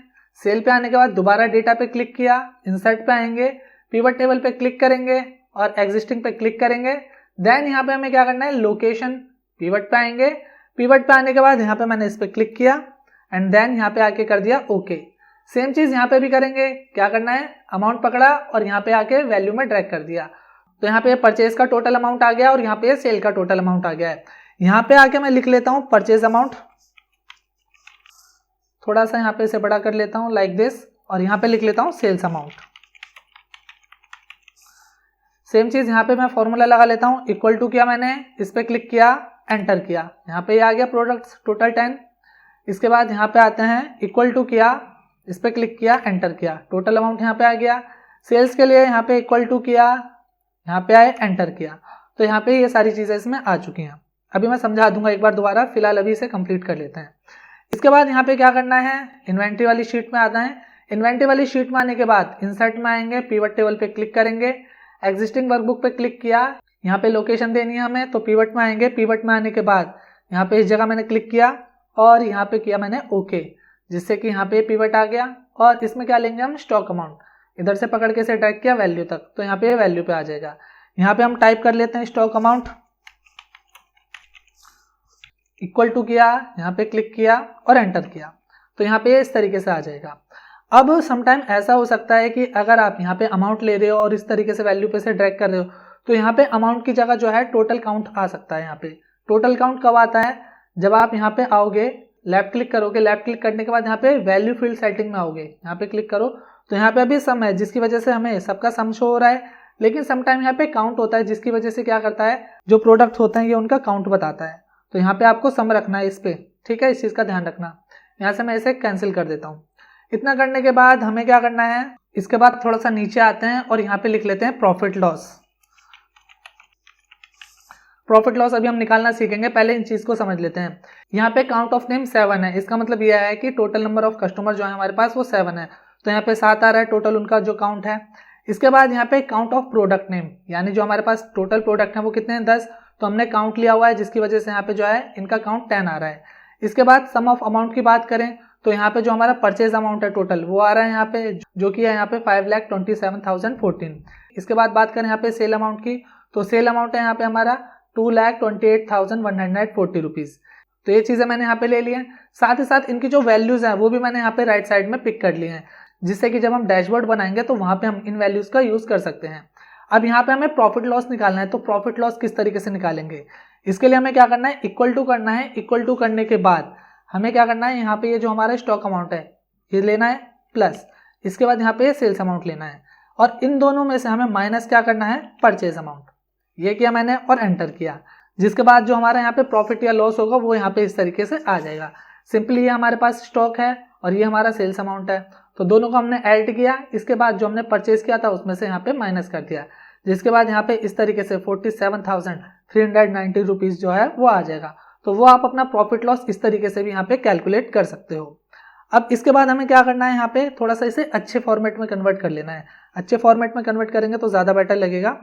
सेल पे आने के बाद दोबारा डेटा पे क्लिक किया, इंसर्ट पे आएंगे, पिवट टेबल पे क्लिक करेंगे और एग्जिस्टिंग पे क्लिक करेंगे। देन यहाँ पे हमें क्या करना है, लोकेशन, पिवट पे आएंगे। पिवट पे आने के बाद यहाँ पे मैंने इस पे क्लिक किया एंड देन यहाँ पे आके कर दिया ओके। सेम चीज यहाँ पे भी करेंगे, क्या करना है, अमाउंट पकड़ा और यहाँ पे आके वैल्यू में ड्रैग कर दिया। तो यहाँ पे परचेज का टोटल अमाउंट आ गया और यहाँ पे सेल का टोटल अमाउंट आ गया है। यहाँ पे आके मैं लिख लेता हूँ परचेज अमाउंट, थोड़ा सा यहाँ पे इसे बड़ा कर लेता हूँ लाइक दिस और यहाँ पे लिख लेता हूँ सेल्स अमाउंट। सेम चीज यहाँ पे मैं फॉर्मूला लगा लेता हूँ, इक्वल टू किया मैंने, इस पे क्लिक किया, एंटर किया, यहाँ पे आ गया प्रोडक्ट्स टोटल 10। इसके बाद यहाँ पे आते हैं, इक्वल टू किया, इस पे क्लिक किया, एंटर किया, टोटल अमाउंट यहाँ पे आ गया। सेल्स के लिए यहाँ पे इक्वल टू किया, यहाँ पे आए, एंटर किया, तो यहाँ पे ये सारी चीजें इसमें आ चुकी हैं। अभी मैं समझा दूंगा एक बार दोबारा, फिलहाल अभी इसे कंप्लीट कर लेते हैं। इसके बाद यहाँ पे क्या करना है, इन्वेंट्री वाली शीट में आता है। इन्वेंट्री वाली शीट में आने के बाद इंसर्ट में आएंगे, पिवट टेबल पे क्लिक करेंगे, एग्जिस्टिंग वर्कबुक पे क्लिक किया, यहाँ पे लोकेशन देनी है हमें, तो पिवट में आएंगे। पिवट में आने के बाद यहाँ पे इस जगह मैंने क्लिक किया और यहाँ पे किया मैंने ओके, जिससे कि यहाँ पे पिवट आ गया। और इसमें क्या लेंगे हम, स्टॉक अमाउंट, इधर से पकड़ के इसे ड्रैग किया वैल्यू तक, तो यहाँ पे वैल्यू पे आ जाएगा। यहाँ पे हम टाइप कर लेते हैं स्टॉक अमाउंट, इक्वल टू किया, यहाँ पे क्लिक किया और एंटर किया, तो यहाँ पे इस तरीके से आ जाएगा। अब समटाइम ऐसा हो सकता है कि अगर आप यहाँ पे अमाउंट ले रहे हो और इस तरीके से वैल्यू पे से ड्रैग कर रहे हो, तो यहाँ पे अमाउंट की जगह जो है टोटल काउंट आ सकता है। यहाँ पे टोटल काउंट कब आता है, जब आप यहाँ पे आओगे, लेफ्ट क्लिक करोगे, लेफ्ट क्लिक करने के बाद यहाँ पे वैल्यू फील्ड सेटिंग में आओगे, यहाँ पे क्लिक करो, तो यहाँ पे अभी सम है, जिसकी वजह से हमें सबका सम शो हो रहा है। लेकिन समटाइम यहाँ पे काउंट होता है, जिसकी वजह से क्या करता है, जो प्रोडक्ट होते हैं ये उनका काउंट बताता है, तो यहाँ पे आपको सम रखना है इस पे, ठीक है, इस चीज का ध्यान रखना। यहाँ से मैं इसे कैंसिल कर देता हूँ। इतना करने के बाद हमें क्या करना है, इसके बाद थोड़ा सा नीचे आते हैं और यहाँ पे लिख लेते हैं प्रॉफिट लॉस। प्रॉफिट लॉस अभी हम निकालना सीखेंगे, पहले इन चीज को समझ लेते हैं। यहाँ पे काउंट ऑफ नेम 7 है, इसका मतलब यह है कि टोटल नंबर ऑफ कस्टमर जो है हमारे पास वो 7 है, तो यहाँ पे 7 आ रहा है टोटल उनका जो काउंट है। इसके बाद यहाँ पे काउंट ऑफ प्रोडक्ट नेम, यानी जो हमारे पास टोटल प्रोडक्ट है वो कितने हैं, 10, तो हमने काउंट लिया हुआ है, जिसकी वजह से यहाँ पे जो है इनका काउंट 10 आ रहा है। इसके बाद सम ऑफ अमाउंट की बात करें तो यहाँ पे जो हमारा परचेज अमाउंट है टोटल वो आ रहा है यहाँ पे, जो कि है यहाँ पे 5,27,014। इसके बाद बात करें यहाँ पे सेल अमाउंट की, तो सेल अमाउंट है यहाँ पे हमारा 2,28,140 रुपीज़। तो ये चीज़ें मैंने यहाँ पे ले ली हैं। साथ ही साथ इनकी जो वैल्यूज़ हैं वो भी मैंने यहाँ पे राइट साइड में पिक कर लिए हैं, जिससे कि जब हम डैशबोर्ड बनाएंगे तो वहाँ पे हम इन वैल्यूज़ का यूज़ कर सकते हैं। अब यहाँ पे हमें प्रॉफिट लॉस निकालना है, तो प्रॉफिट लॉस किस तरीके से निकालेंगे, इसके लिए हमें क्या करना है, इक्वल टू करना है। इक्वल टू करने के बाद हमें क्या करना है, यहाँ पे ये जो हमारा स्टॉक अमाउंट है ये लेना है, प्लस इसके बाद यहाँ पे सेल्स अमाउंट लेना है, और इन दोनों में से हमें माइनस क्या करना है, परचेज अमाउंट। ये किया मैंने और एंटर किया, जिसके बाद जो हमारा यहाँ पे प्रॉफिट या लॉस होगा वो यहाँ पे इस तरीके से आ जाएगा। सिंपली ये हमारे पास स्टॉक है और ये हमारा सेल्स अमाउंट है, तो दोनों को हमने ऐड किया, इसके बाद जो हमने परचेज किया था उसमें से यहाँ पे माइनस कर दिया, जिसके बाद यहाँ पे इस तरीके से 47,390 रुपीज़ जो है वो आ जाएगा। तो वो आप अपना प्रॉफिट लॉस इस तरीके से भी यहाँ पे कैलकुलेट कर सकते हो। अब इसके बाद हमें क्या करना है, यहाँ पे थोड़ा सा इसे अच्छे फॉर्मेट में कन्वर्ट कर लेना है। अच्छे फॉर्मेट में कन्वर्ट करेंगे तो ज़्यादा बेटर लगेगा।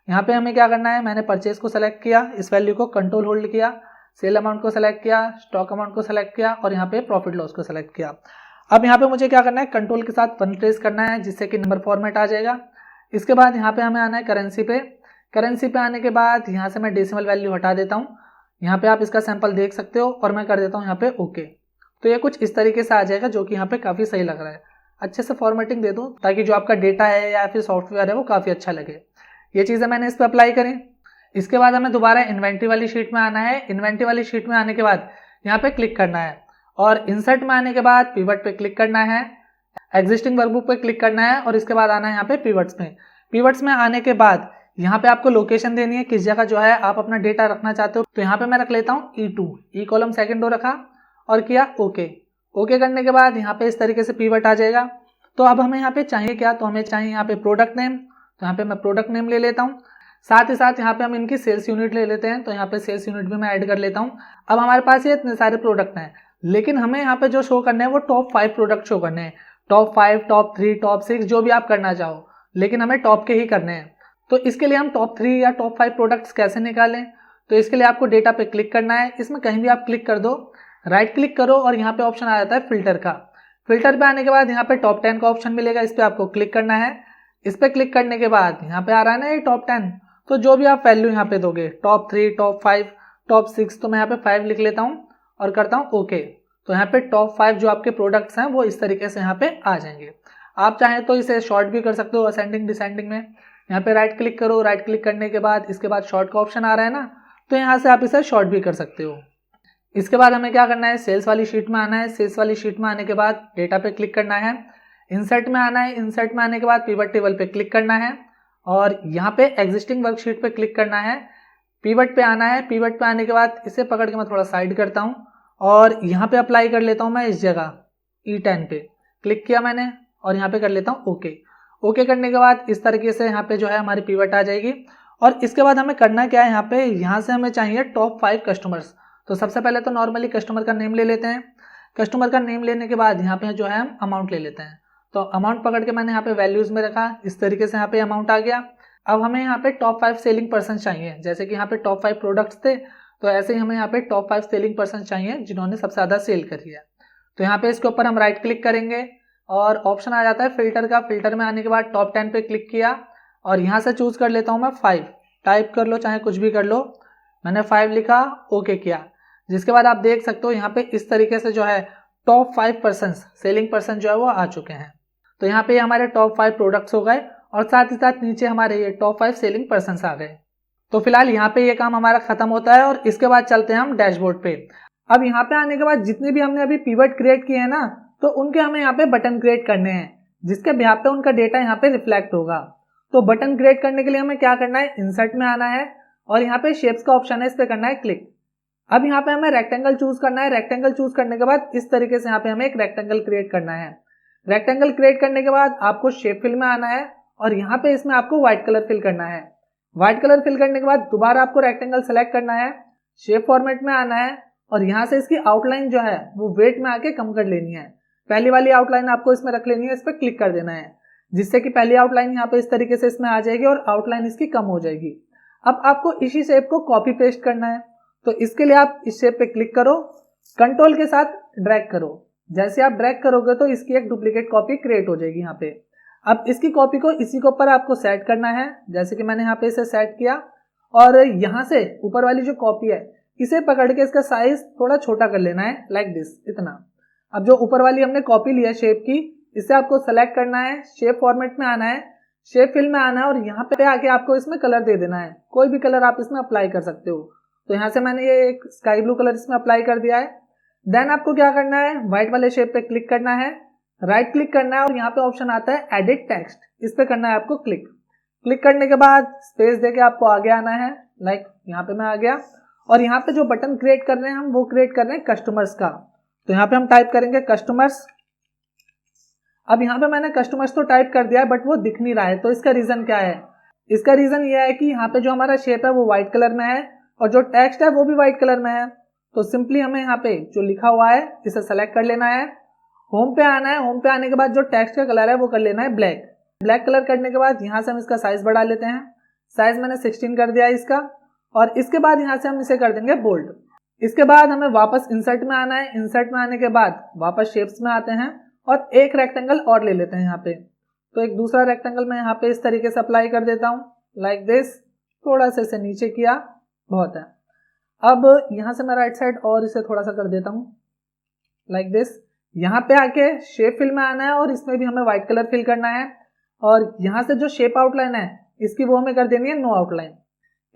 यहाँ पे हमें क्या करना है, मैंने परचेज को सेलेक्ट किया, इस वैल्यू को कंट्रोल होल्ड किया, सेल अमाउंट को सेलेक्ट किया, स्टॉक अमाउंट को सेलेक्ट किया और यहाँ पे प्रॉफिट लॉस को सेलेक्ट किया। अब यहाँ पे मुझे क्या करना है, कंट्रोल के साथ 1 प्रेस करना है, जिससे कि नंबर फॉर्मेट आ जाएगा। इसके बाद यहाँ पे हमें आना है करेंसी पे। करेंसी पे आने के बाद यहाँ से मैं डेसिमल वैल्यू हटा देता हूँ। यहाँ पे आप इसका सैंपल देख सकते हो और मैं कर देता हूँ यहाँ पे ओके। तो ये कुछ इस तरीके से आ जाएगा, जो कि यहाँ पे काफ़ी सही लग रहा है। अच्छे से फॉर्मेटिंग दे दूँ ताकि जो आपका डेटा है या फिर सॉफ्टवेयर है वो काफ़ी अच्छा लगे। ये चीज़ें मैंने इस पर अप्लाई करें। इसके बाद हमें दोबारा इन्वेंट्री वाली शीट में आना है। इन्वेंट्री वाली शीट में आने के बाद यहाँ पे क्लिक करना है और इंसर्ट में आने के बाद पिवट पे क्लिक करना है, एग्जिस्टिंग वर्कबुक पे क्लिक करना है और इसके बाद आना है यहाँ पे पिवट्स में। पिवट्स में आने के बाद यहाँ पे आपको लोकेशन देनी है, किस जगह जो है आप अपना डेटा रखना चाहते हो। तो यहाँ पे मैं रख लेता हूँ E2, ई कॉलम सेकेंड रो रखा और किया ओके। ओके करने के बाद यहाँ पे इस तरीके से पिवट आ जाएगा। तो अब हमें यहाँ पे चाहिए क्या, तो हमें चाहिए यहाँ पे प्रोडक्ट नेम। तो यहाँ पे मैं प्रोडक्ट नेम ले लेता हूँ। साथ ही साथ यहाँ पे हम इनकी सेल्स यूनिट ले लेते हैं, तो यहाँ पे सेल्स यूनिट भी मैं ऐड कर लेता हूँ। अब हमारे पास ये इतने सारे प्रोडक्ट हैं, लेकिन हमें यहाँ पे जो शो करने हैं वो टॉप 5 प्रोडक्ट शो करने हैं। टॉप 5, टॉप 3, टॉप 6 जो भी आप करना चाहो, लेकिन हमें टॉप के ही करने हैं। तो इसके लिए हम टॉप 3 या टॉप 5 प्रोडक्ट्स कैसे निकालें, तो इसके लिए आपको डेटा पे क्लिक करना है। इसमें कहीं भी आप क्लिक कर दो, राइट क्लिक करो और यहाँ पे ऑप्शन आ जाता है फिल्टर का। फिल्टर पे आने के बाद यहाँ पे टॉप 10 का ऑप्शन मिलेगा, इस पर आपको क्लिक करना है। इस पर क्लिक करने के बाद यहाँ पे आ रहा है ना ये टॉप 10, तो जो भी आप वैल्यू यहाँ पे दोगे, टॉप 3, टॉप 5, टॉप 6, तो मैं यहाँ पे 5 लिख लेता हूँ और करता हूँ ओके। तो यहाँ पे टॉप 5 जो आपके प्रोडक्ट्स हैं वो इस तरीके से यहाँ पे आ जाएंगे। आप चाहें तो इसे शॉर्ट भी कर सकते हो असेंडिंग डिसेंडिंग में। यहाँ पे राइट क्लिक करो, राइट क्लिक करने के बाद इसके बाद शॉर्ट का ऑप्शन आ रहा है ना, तो यहाँ से आप इसे शॉर्ट भी कर सकते हो। इसके बाद हमें क्या करना है, सेल्स वाली शीट में आना है। सेल्स वाली शीट में आने के बाद डेटा पे क्लिक करना है, इंसर्ट में आना है। इंसर्ट में आने के बाद पिवट टेबल पे क्लिक करना है और यहाँ पे एग्जिस्टिंग वर्कशीट पे क्लिक करना है। पिवट पे आना है। पिवट पे आने के बाद इसे पकड़ के मैं थोड़ा साइड करता हूँ और यहाँ पे अप्लाई कर लेता हूँ मैं इस जगह E10 पे क्लिक किया मैंने और यहाँ पे कर लेता हूँ ओके। ओके करने के बाद इस तरीके से यहाँ पे जो है हमारी पिवट आ जाएगी। और इसके बाद हमें करना क्या है, यहाँ से हमें चाहिए टॉप 5 कस्टमर्स। तो सबसे पहले तो नॉर्मली कस्टमर का नेम ले लेते हैं। कस्टमर का नेम लेने के बाद यहाँ पे जो है हम अमाउंट ले लेते हैं। तो अमाउंट पकड़ के मैंने यहाँ पे वैल्यूज़ में रखा, इस तरीके से यहाँ पे अमाउंट आ गया। अब हमें यहाँ पे टॉप 5 सेलिंग पर्सन चाहिए, जैसे कि यहाँ पे टॉप 5 प्रोडक्ट्स थे, तो ऐसे ही हमें यहाँ पे टॉप 5 सेलिंग पर्सन चाहिए जिन्होंने सबसे ज़्यादा सेल करी है। तो यहाँ पे इसके ऊपर हम राइट क्लिक करेंगे और ऑप्शन आ जाता है फिल्टर का। फिल्टर में आने के बाद टॉप 10 पे क्लिक किया और यहाँ से चूज कर लेता हूँ मैं 5। टाइप कर लो चाहे कुछ भी कर लो, मैंने 5 लिखा, ओके किया। जिसके बाद आप देख सकते हो यहाँ पे इस तरीके से जो है टॉप 5 पर्सन सेलिंग पर्सन जो है वो आ चुके हैं। तो यहाँ पे हमारे टॉप 5 प्रोडक्ट्स हो गए और साथ ही साथ नीचे हमारे ये टॉप 5 सेलिंग पर्सन्स आ गए। तो फिलहाल यहाँ पे ये काम हमारा खत्म होता है और इसके बाद चलते हैं हम डैशबोर्ड पे। अब यहाँ पे आने के बाद जितने भी हमने अभी पिवट क्रिएट किए हैं ना, तो उनके हमें यहाँ पे बटन क्रिएट करने हैं, जिसके बिहाफ पे उनका डेटा यहाँ पे रिफ्लेक्ट होगा। तो बटन क्रिएट करने के लिए हमें क्या करना है, इंसर्ट में आना है और यहाँ पे शेप्स का ऑप्शन है, इस पे करना है क्लिक। अब यहाँ पे हमें रेक्टेंगल चूज करना है। रेक्टेंगल चूज करने के बाद इस तरीके से यहाँ पे हमें एक रेक्टेंगल क्रिएट करना है। रेक्टेंगल क्रिएट करने के बाद आपको शेप फिल में आना है और यहाँ पे इसमें आपको व्हाइट कलर फिल करना है। व्हाइट कलर फिल करने के बाद दोबारा आपको रेक्टेंगल सेलेक्ट करना है, शेप फॉर्मेट में आना है और यहाँ से इसकी आउटलाइन जो है वो वेट में आके कम कर लेनी है। पहली वाली आउटलाइन आपको इसमें रख लेनी है, इस पर क्लिक कर देना है, जिससे कि पहली आउटलाइन यहाँ पे इस तरीके से इसमें आ जाएगी और आउटलाइन इसकी कम हो जाएगी। अब आपको इसी शेप को कॉपी पेस्ट करना है। तो इसके लिए आप इस शेप पे क्लिक करो, कंट्रोल के साथ ड्रैग करो, जैसे आप ड्रैग करोगे तो इसकी एक डुप्लीकेट कॉपी क्रिएट हो जाएगी यहाँ पे। अब इसकी कॉपी को इसी के ऊपर आपको सेट करना है, जैसे कि मैंने यहाँ पे इसे सेट किया, और यहाँ से ऊपर वाली जो कॉपी है इसे पकड़ के इसका साइज थोड़ा छोटा कर लेना है, लाइक दिस, इतना। अब जो ऊपर वाली हमने कॉपी ली है शेप की, इसे आपको सेलेक्ट करना है, शेप फॉर्मेट में आना है, शेप फिल में आना है, और यहाँ पे आके आपको इसमें कलर दे देना है। कोई भी कलर आप इसमें अप्लाई कर सकते हो। तो यहाँ से मैंने ये एक स्काई ब्लू कलर इसमें अप्लाई कर दिया है। देन आपको क्या करना है, व्हाइट वाले शेप पे क्लिक करना है, राइट क्लिक करना है, और यहाँ पे ऑप्शन आता है एडिट टेक्स्ट, इस पे करना है आपको क्लिक। क्लिक करने के बाद स्पेस देके आपको आगे आना है, लाइक यहाँ पे मैं आ गया, और यहाँ पे जो बटन क्रिएट कर रहे हैं हम, वो क्रिएट कर रहे हैं कस्टमर्स का। तो यहाँ पे हम टाइप करेंगे कस्टमर्स। अब यहाँ पे मैंने कस्टमर्स तो टाइप कर दिया है, बट वो दिख नहीं रहा है। तो इसका रीजन क्या है? इसका रीजन ये है कि यहाँ पे जो हमारा शेप है वो व्हाइट कलर में है, और जो टेक्स्ट है वो भी व्हाइट कलर में है। तो सिंपली हमें यहाँ पे जो लिखा हुआ है इसे सेलेक्ट कर लेना है, होम पे आना है, होम पे आने के बाद जो टेक्स्ट का कलर है वो कर लेना है ब्लैक। ब्लैक कलर करने के बाद यहाँ से हम इसका साइज बढ़ा लेते हैं, साइज मैंने 16 कर दिया है इसका, और इसके बाद यहाँ से हम इसे कर देंगे बोल्ड। इसके बाद हमें वापस इंसर्ट में आना है, इंसर्ट में आने के बाद वापस शेप्स में आते हैं, और एक रेक्टेंगल और ले लेते हैं यहाँ पे। तो एक दूसरा रेक्टेंगल मैं यहाँ पे इस तरीके से अप्लाई कर देता हूँ, लाइक दिस, थोड़ा सा इसे नीचे किया, बहुत है। अब यहाँ से मैं राइट साइड और इसे थोड़ा सा कर देता हूँ, लाइक दिस। यहाँ पे आके शेप फिल में आना है, और इसमें भी हमें व्हाइट कलर फिल करना है, और यहाँ से जो शेप आउटलाइन है इसकी वो हमें कर देनी है नो आउटलाइन।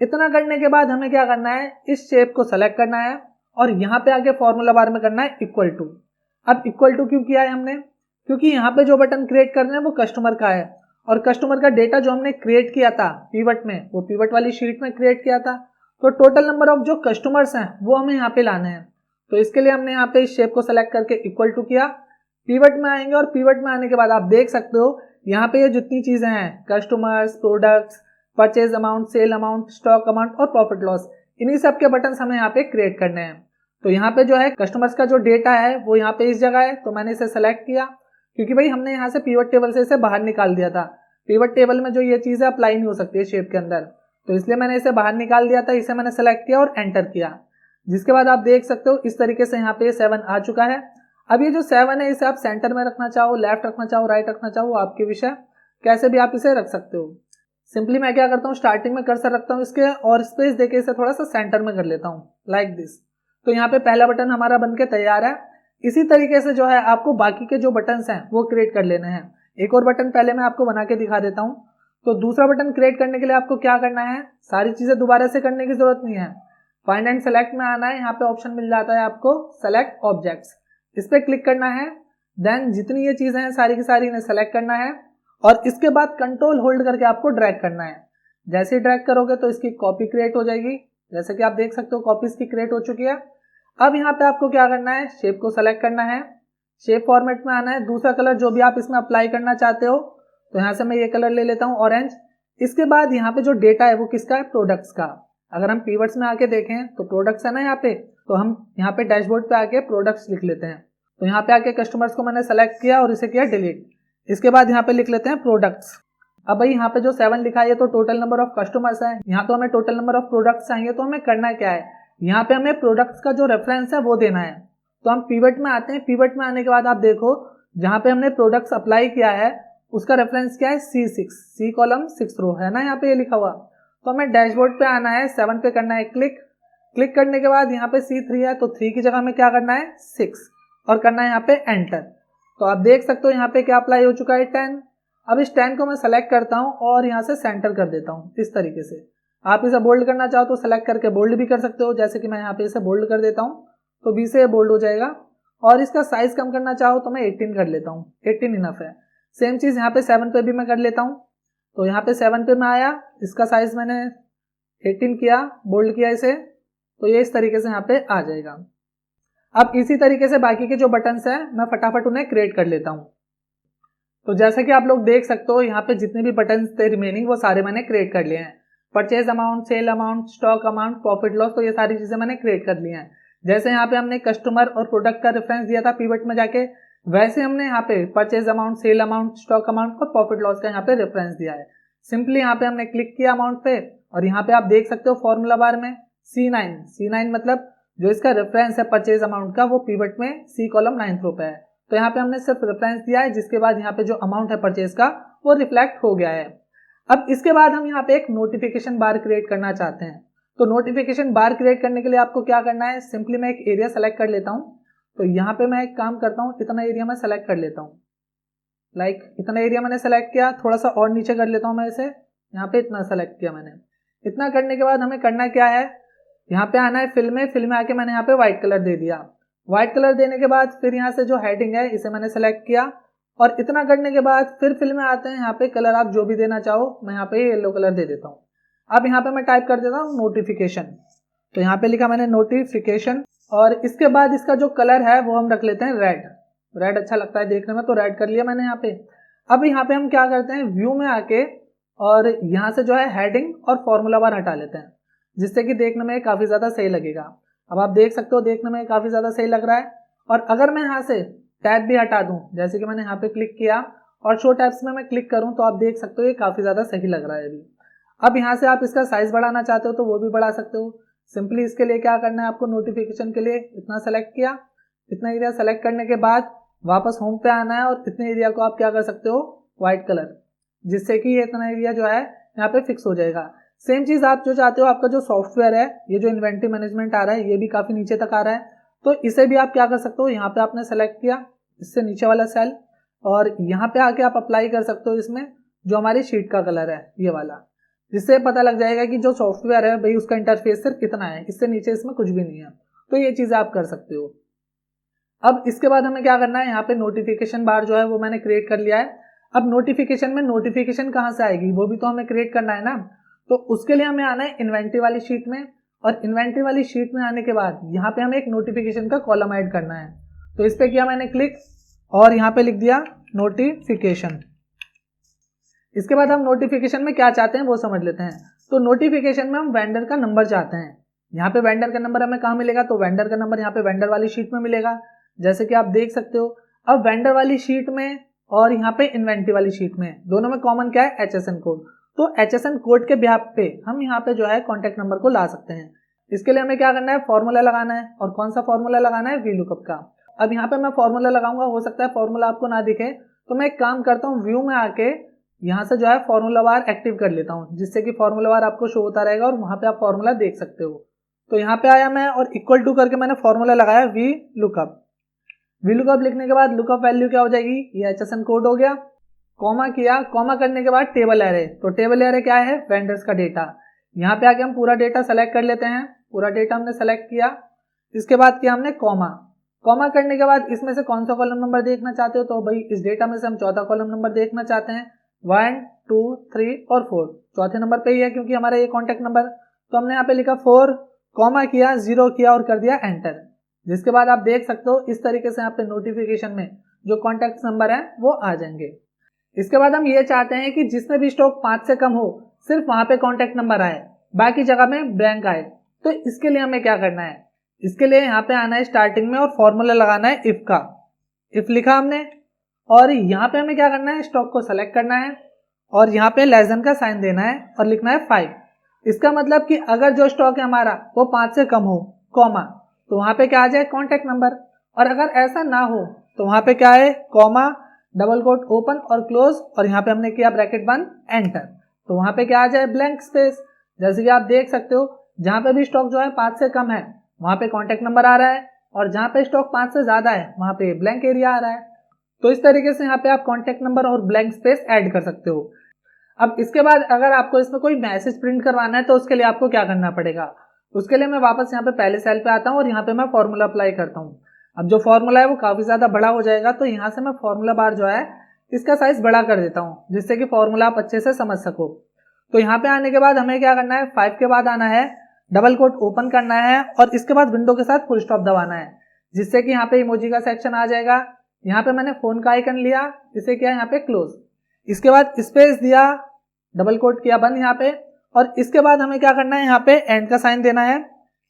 इतना करने के बाद हमें क्या करना है, इस शेप को सेलेक्ट करना है, और यहाँ पे आके फॉर्मूला बार में करना है इक्वल टू। अब इक्वल टू क्यों किया है हमने? क्योंकि यहाँ पे जो बटन क्रिएट कर रहे हैं वो कस्टमर का है, और कस्टमर का डेटा जो हमने क्रिएट किया था पीवट में, वो पीवट वाली शीट में क्रिएट किया था। तो टोटल नंबर ऑफ जो कस्टमर्स हैं वो हमें यहाँ पे लाने हैं। तो इसके लिए हमने यहाँ पे इस शेप को सेलेक्ट करके इक्वल टू किया, पीवट में आएंगे, और पीवट में आने के बाद आप देख सकते हो यहाँ पे ये जितनी चीजें हैं, customers, products, purchase amount, sale amount, stock amount और प्रॉफिट लॉस, इन्हीं सब के बटन हमें यहाँ पे क्रिएट करने हैं। तो यहाँ पे जो है कस्टमर्स का जो डेटा है वो यहाँ पे इस जगह है, तो मैंने इसे सेलेक्ट किया, क्योंकि भाई हमने यहाँ से पीवट टेबल से इसे बाहर निकाल दिया था। पीवट टेबल में जो ये चीजें अप्लाई नहीं हो सकती है शेप के अंदर, तो इसलिए मैंने इसे बाहर निकाल दिया था। इसे मैंने सेलेक्ट किया और एंटर किया, जिसके बाद आप देख सकते हो इस तरीके से यहाँ पे 7 आ चुका है। अब ये जो 7 है इसे आप सेंटर में रखना चाहो, लेफ्ट रखना चाहो, राइट रखना चाहो, आपके विषय, कैसे भी आप इसे रख सकते हो। सिंपली मैं क्या करता हूँ, स्टार्टिंग में कर्सर रखता हूँ इसके, और स्पेस देके इसे थोड़ा सा सेंटर में कर लेता हूँ, लाइक दिस। तो यहाँ पे पहला बटन हमारा बनके तैयार है। इसी तरीके से जो है आपको बाकी के जो बटन्स हैं वो क्रिएट कर लेने हैं। एक और बटन पहले मैं आपको बना के दिखा देता हूँ। तो दूसरा बटन क्रिएट करने के लिए आपको क्या करना है, सारी चीजें दोबारा से करने की जरूरत नहीं है। फाइंड एंड सेलेक्ट में आना है, यहाँ पे ऑप्शन मिल जाता है आपको सेलेक्ट ऑब्जेक्ट्स, इस पे क्लिक करना है। देन जितनी ये चीजें हैं सारी की सारी इन्हें सेलेक्ट करना है, और इसके बाद कंट्रोल होल्ड करके आपको ड्रैग करना है। जैसे ही ड्रैग करोगे तो इसकी कॉपी क्रिएट हो जाएगी, जैसे कि आप देख सकते हो कॉपी इसकी क्रिएट हो चुकी है। अब यहाँ पे आपको क्या करना है, शेप को सेलेक्ट करना है, शेप फॉर्मेट में आना है, दूसरा कलर जो भी आप इसमें अप्लाई करना चाहते हो, तो यहाँ से मैं ये कलर ले लेता हूँ, ऑरेंज। इसके बाद यहाँ पे जो डेटा है वो किसका है, प्रोडक्ट्स का। अगर हम कीवर्ड्स में आके देखें तो प्रोडक्ट्स है ना यहाँ पे, तो हम यहाँ पे डैशबोर्ड पे आके प्रोडक्ट्स लिख लेते हैं। तो यहाँ पे आके कस्टमर्स को मैंने सेलेक्ट किया और इसे किया डिलीट। इसके बाद यहाँ पे लिख लेते हैं प्रोडक्ट्स। अब भाई यहाँ पे जो 7 लिखा है तो टोटल नंबर ऑफ कस्टमर्स है, यहाँ तो हमें टोटल नंबर ऑफ प्रोडक्ट्स चाहिए। तो हमें करना क्या है, यहाँ पे हमें प्रोडक्ट्स का जो रेफरेंस है वो देना है। तो हम पीवट में आते हैं, पीवट में आने के बाद आप देखो जहाँ पे हमने प्रोडक्ट्स अप्लाई किया है उसका रेफरेंस क्या है, C6, C कॉलम 6 रो है ना यहाँ पे ये लिखा हुआ। तो हमें डैशबोर्ड पे आना है, 7 पे करना है क्लिक। क्लिक करने के बाद यहाँ पे C3 है, तो 3 की जगह हमें क्या करना है 6, और करना है यहाँ पे एंटर। तो आप देख सकते हो यहाँ पे क्या अप्लाई हो चुका है 10। अब इस 10 को मैं सेलेक्ट करता हूँ और यहाँ से सेंटर कर देता हूँ इस तरीके से। आप इसे बोल्ड करना चाहो तो सेलेक्ट करके बोल्ड भी कर सकते हो, जैसे कि मैं यहाँ पे इसे बोल्ड कर देता हूँ तो B से बोल्ड हो जाएगा। और इसका साइज कम करना चाहो तो मैं 18 कर लेता हूँ, 18 इनफ है। सेम चीज यहाँ पे 7 पे भी मैं कर लेता हूँ। तो यहाँ पे 7 पे मैं आया, इसका साइज मैंने 18 किया, बोल्ड किया इसे, तो ये इस तरीके से यहाँ पे आ जाएगा। अब इसी तरीके से बाकी के जो बटन्स हैं मैं फटाफट उन्हें क्रिएट कर लेता हूँ। तो जैसा कि आप लोग देख सकते हो यहाँ पे जितने भी बटन्स थे रिमेनिंग वो सारे मैंने क्रिएट कर लिए हैं। Purchase amount, sale amount, stock amount, profit loss, तो ये सारी चीजें मैंने क्रिएट कर ली हैं। जैसे यहाँ पे हमने कस्टमर और प्रोडक्ट का रेफरेंस दिया था पीवट में जाके, वैसे हमने यहाँ पे purchase amount, sale amount, stock amount और प्रॉफिट लॉस का यहाँ पे रेफरेंस दिया है। सिंपली यहाँ पे हमने क्लिक किया अमाउंट पे, और यहाँ पे आप देख सकते हो फॉर्मूला बार में C9 मतलब जो इसका रेफरेंस है परचेज अमाउंट का वो पिवट में सी कॉलम 9th रो पे है। तो यहाँ पे हमने सिर्फ रेफरेंस दिया है, जिसके बाद यहाँ पे जो अमाउंट है परचेज का वो रिफ्लेक्ट हो गया है। अब इसके बाद हम यहाँ पे एक नोटिफिकेशन बार क्रिएट करना चाहते हैं। तो नोटिफिकेशन बार क्रिएट करने के लिए आपको क्या करना है, सिंपली मैं एक एरिया सेलेक्ट कर लेता हूँ। तो यहाँ पे मैं एक काम करता हूँ, इतना एरिया मैं सेलेक्ट कर लेता हूँ। इतना एरिया मैंने सेलेक्ट किया, थोड़ा सा और नीचे कर लेता हूँ मैं इसे, यहाँ पे इतना सेलेक्ट किया मैंने। इतना करने के बाद हमें करना क्या है, यहाँ पे आना है फिल में आके मैंने यहाँ पे व्हाइट कलर दे दिया। व्हाइट कलर देने के बाद फिर यहाँ से जो हेडिंग है इसे मैंने सेलेक्ट किया, और इतना करने के बाद फिर फिल में आते हैं। यहाँ पे कलर आप जो भी देना चाहो, मैं यहाँ पे येलो कलर दे देता हूँ। अब यहाँ पे मैं टाइप कर देता हूँ नोटिफिकेशन। तो यहाँ पे लिखा मैंने नोटिफिकेशन, और इसके बाद इसका जो कलर है वो हम रख लेते हैं रेड अच्छा लगता है देखने में, तो रेड कर लिया मैंने यहाँ पे। अब यहाँ पे हम क्या करते हैं, व्यू में आके और यहाँ से जो है हेडिंग और फॉर्मूला बार हटा लेते हैं, जिससे कि देखने में काफी ज्यादा सही लगेगा। अब आप देख सकते हो देखने में काफी ज्यादा सही लग रहा है। और अगर मैं यहाँ से टैब भी हटा दूं, जैसे कि मैंने यहाँ पे क्लिक किया और शो टैब्स में मैं क्लिक करूं, तो आप देख सकते हो ये काफी ज्यादा सही लग रहा है अभी। अब यहाँ से आप इसका साइज बढ़ाना चाहते हो तो वो भी बढ़ा सकते हो। सिंपली इसके लिए क्या करना है आपको, नोटिफिकेशन के लिए इतना सेलेक्ट किया, इतना एरिया सेलेक्ट करने के बाद वापस होम पे आना है, और इतने एरिया को आप क्या कर सकते हो, व्हाइट कलर, जिससे कि ये इतना एरिया जो है यहाँ पे फिक्स हो जाएगा। सेम चीज आप जो चाहते हो, आपका जो सॉफ्टवेयर है, ये जो इन्वेंटरी मैनेजमेंट आ रहा है ये भी काफी नीचे तक आ रहा है, तो इसे भी आप क्या कर सकते हो, यहाँ पे आपने सेलेक्ट किया इससे नीचे वाला सेल, और यहाँ पे आके आप अप्लाई कर सकते हो इसमें जो हमारी शीट का कलर है ये वाला, जिससे पता लग जाएगा कि जो सॉफ्टवेयर है भाई उसका इंटरफेस सिर्फ कितना है, इससे नीचे इसमें कुछ भी नहीं है। तो ये चीजें आप कर सकते हो। अब इसके बाद हमें क्या करना है, यहाँ पे नोटिफिकेशन बार जो है वो मैंने क्रिएट कर लिया है। अब नोटिफिकेशन में नोटिफिकेशन कहाँ से आएगी वो भी तो हमें क्रिएट करना है ना। तो उसके लिए हमें आना है इन्वेंटरी वाली शीट में, और इन्वेंटरी वाली शीट में आने के बाद यहाँ पे हमें एक नोटिफिकेशन का कॉलम ऐड करना है। तो इस पे किया मैंने क्लिक, और यहाँ पे लिख दिया नोटिफिकेशन। इसके बाद हम नोटिफिकेशन में क्या चाहते हैं वो समझ लेते हैं। तो नोटिफिकेशन में हम वेंडर का नंबर चाहते हैं। यहाँ पे वेंडर का नंबर हमें कहाँ मिलेगा, तो वेंडर का नंबर यहाँ पे वेंडर वाली शीट में मिलेगा, जैसे कि आप देख सकते हो। अब वेंडर वाली शीट में और यहाँ पे इन्वेंटरी वाली शीट में दोनों में कॉमन क्या है, HSN कोड। तो HSN कोड के बिहाफ पे हम यहाँ पे जो है कॉन्टेक्ट नंबर को ला सकते हैं। इसके लिए हमें क्या करना है, फॉर्मूला लगाना है, और कौन सा फॉर्मूला लगाना है, VLOOKUP का। अब यहाँ पे मैं फॉर्मूला लगाऊंगा, हो सकता है फॉर्मूला आपको ना दिखे, तो मैं एक काम करता हूँ, व्यू में आके यहाँ से जो है फॉर्मूला बार एक्टिव कर लेता हूँ, जिससे कि फॉर्मूला बार आपको शो होता रहेगा और वहां पे आप फॉर्मूला देख सकते हो। तो यहाँ पे आया मैं और इक्वल टू करके मैंने फॉर्मूला लगाया VLOOKUP। VLOOKUP लिखने के बाद लुकअप वैल्यू क्या हो जाएगी, ये HSN कोड हो गया। कॉमा किया, कॉमा करने के बाद टेबल एरे। तो टेबल एरे क्या है, वेंडर्स का डेटा। यहाँ पे आके हम पूरा डेटा सेलेक्ट कर लेते हैं। पूरा डेटा हमने सेलेक्ट किया, इसके बाद किया हमने कॉमा। कॉमा करने के बाद इसमें से कौन सा कॉलम नंबर देखना चाहते हो, तो भाई इस डेटा में से हम चौथा कॉलम नंबर देखना चाहते हैं। 1, 2, 3 और 4 चौथे नंबर पे ही है क्योंकि हमारा ये कॉन्टेक्ट नंबर। तो हमने यहाँ पे लिखा 4, कॉमा किया, 0 किया और कर दिया एंटर। जिसके बाद आप देख सकते हो इस तरीके से यहाँ पे नोटिफिकेशन में जो कॉन्टेक्ट नंबर है वो आ जाएंगे। इसके बाद हम ये चाहते हैं कि जिसमें भी स्टॉक 5 से कम हो सिर्फ वहां पे कॉन्टेक्ट नंबर आए, बाकी जगह में ब्लैंक आए। तो इसके लिए हमें क्या करना है, इसके लिए यहाँ पे आना है स्टार्टिंग में और फॉर्मूला लगाना है इफ का। इफ लिखा हमने, और यहाँ पे हमें क्या करना है, स्टॉक को सेलेक्ट करना है और यहाँ पे लेस देन का साइन देना है और लिखना है 5। इसका मतलब कि अगर जो स्टॉक है हमारा वो 5 से कम हो, कॉमा, तो वहां पे क्या आ जाए, कॉन्टेक्ट नंबर। और अगर ऐसा ना हो तो वहां पे क्या है, कॉमा, डबल कोट ओपन और क्लोज, और यहाँ पे हमने किया ब्रैकेट बंद, एंटर। तो वहां पे क्या आ जाए, ब्लैंक स्पेस। जैसे कि आप देख सकते हो जहां पे भी स्टॉक जो है 5 से कम है वहां पे कॉन्टेक्ट नंबर आ रहा है, और जहां पे स्टॉक 5 से ज्यादा है वहां पे ब्लैंक एरिया आ रहा है। तो इस तरीके से यहाँ पे आप कॉन्टेक्ट नंबर और ब्लैंक स्पेस ऐड कर सकते हो। अब इसके बाद अगर आपको इसमें कोई मैसेज प्रिंट करवाना है तो उसके लिए आपको क्या करना पड़ेगा, उसके लिए मैं वापस यहाँ पे पहले सेल पे आता हूँ और यहाँ पे मैं फॉर्मूला अप्लाई करता हूँ। अब जो फॉर्मूला है वो काफी ज्यादा बड़ा हो जाएगा, तो यहाँ से मैं फॉर्मूला बार जो है इसका साइज बड़ा कर देता हूँ, जिससे कि फॉर्मूला आप अच्छे से समझ सको। तो यहाँ पे आने के बाद हमें क्या करना है, 5 के बाद आना है, डबल कोट ओपन करना है और इसके बाद विंडो के साथ फुल स्टॉप दबाना है, जिससे कि यहाँ पे इमोजी का सेक्शन आ जाएगा। यहाँ पे मैंने फोन का आइकन लिया, इसे किया यहाँ पे क्लोज, इसके बाद स्पेस दिया, डबल कोट किया बंद यहाँ पे, और इसके बाद हमें क्या करना है, यहाँ पे एंड का साइन देना है।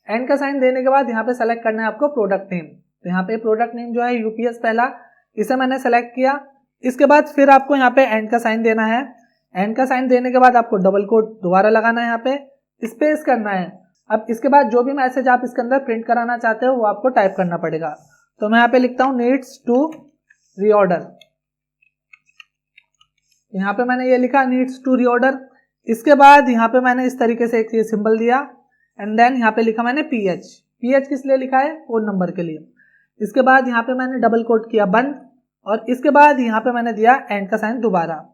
एंड का साइन देने के बाद यहाँ पे सेलेक्ट करना है आपको प्रोडक्ट नेम। तो यहाँ पे प्रोडक्ट नेम जो है यूपीएस पहला, इसे मैंने सेलेक्ट किया। इसके बाद फिर आपको यहाँ पे एंड का साइन देना है। एंड का साइन देने के बाद आपको डबल कोट दोबारा लगाना है, यहाँ पे स्पेस करना है, अब इसके बाद जो भी मैसेज आप इसके अंदर प्रिंट कराना चाहते हो वो आपको टाइप करना पड़ेगा। तो मैं यहाँ पे लिखता हूँ नीड्स टू रीऑर्डर। यहाँ पे मैंने ये लिखा नीड्स टू रीऑर्डर। इसके बाद यहाँ पे मैंने इस तरीके से एक ये सिंबल दिया एंड देन यहाँ पे लिखा मैंने पीएच। पीएच किस लिए लिखा है? फोन नंबर के लिए। इसके बाद यहाँ पे मैंने डबल कोट किया बंद और इसके बाद यहाँ पे मैंने दिया एंड का साइन दोबारा।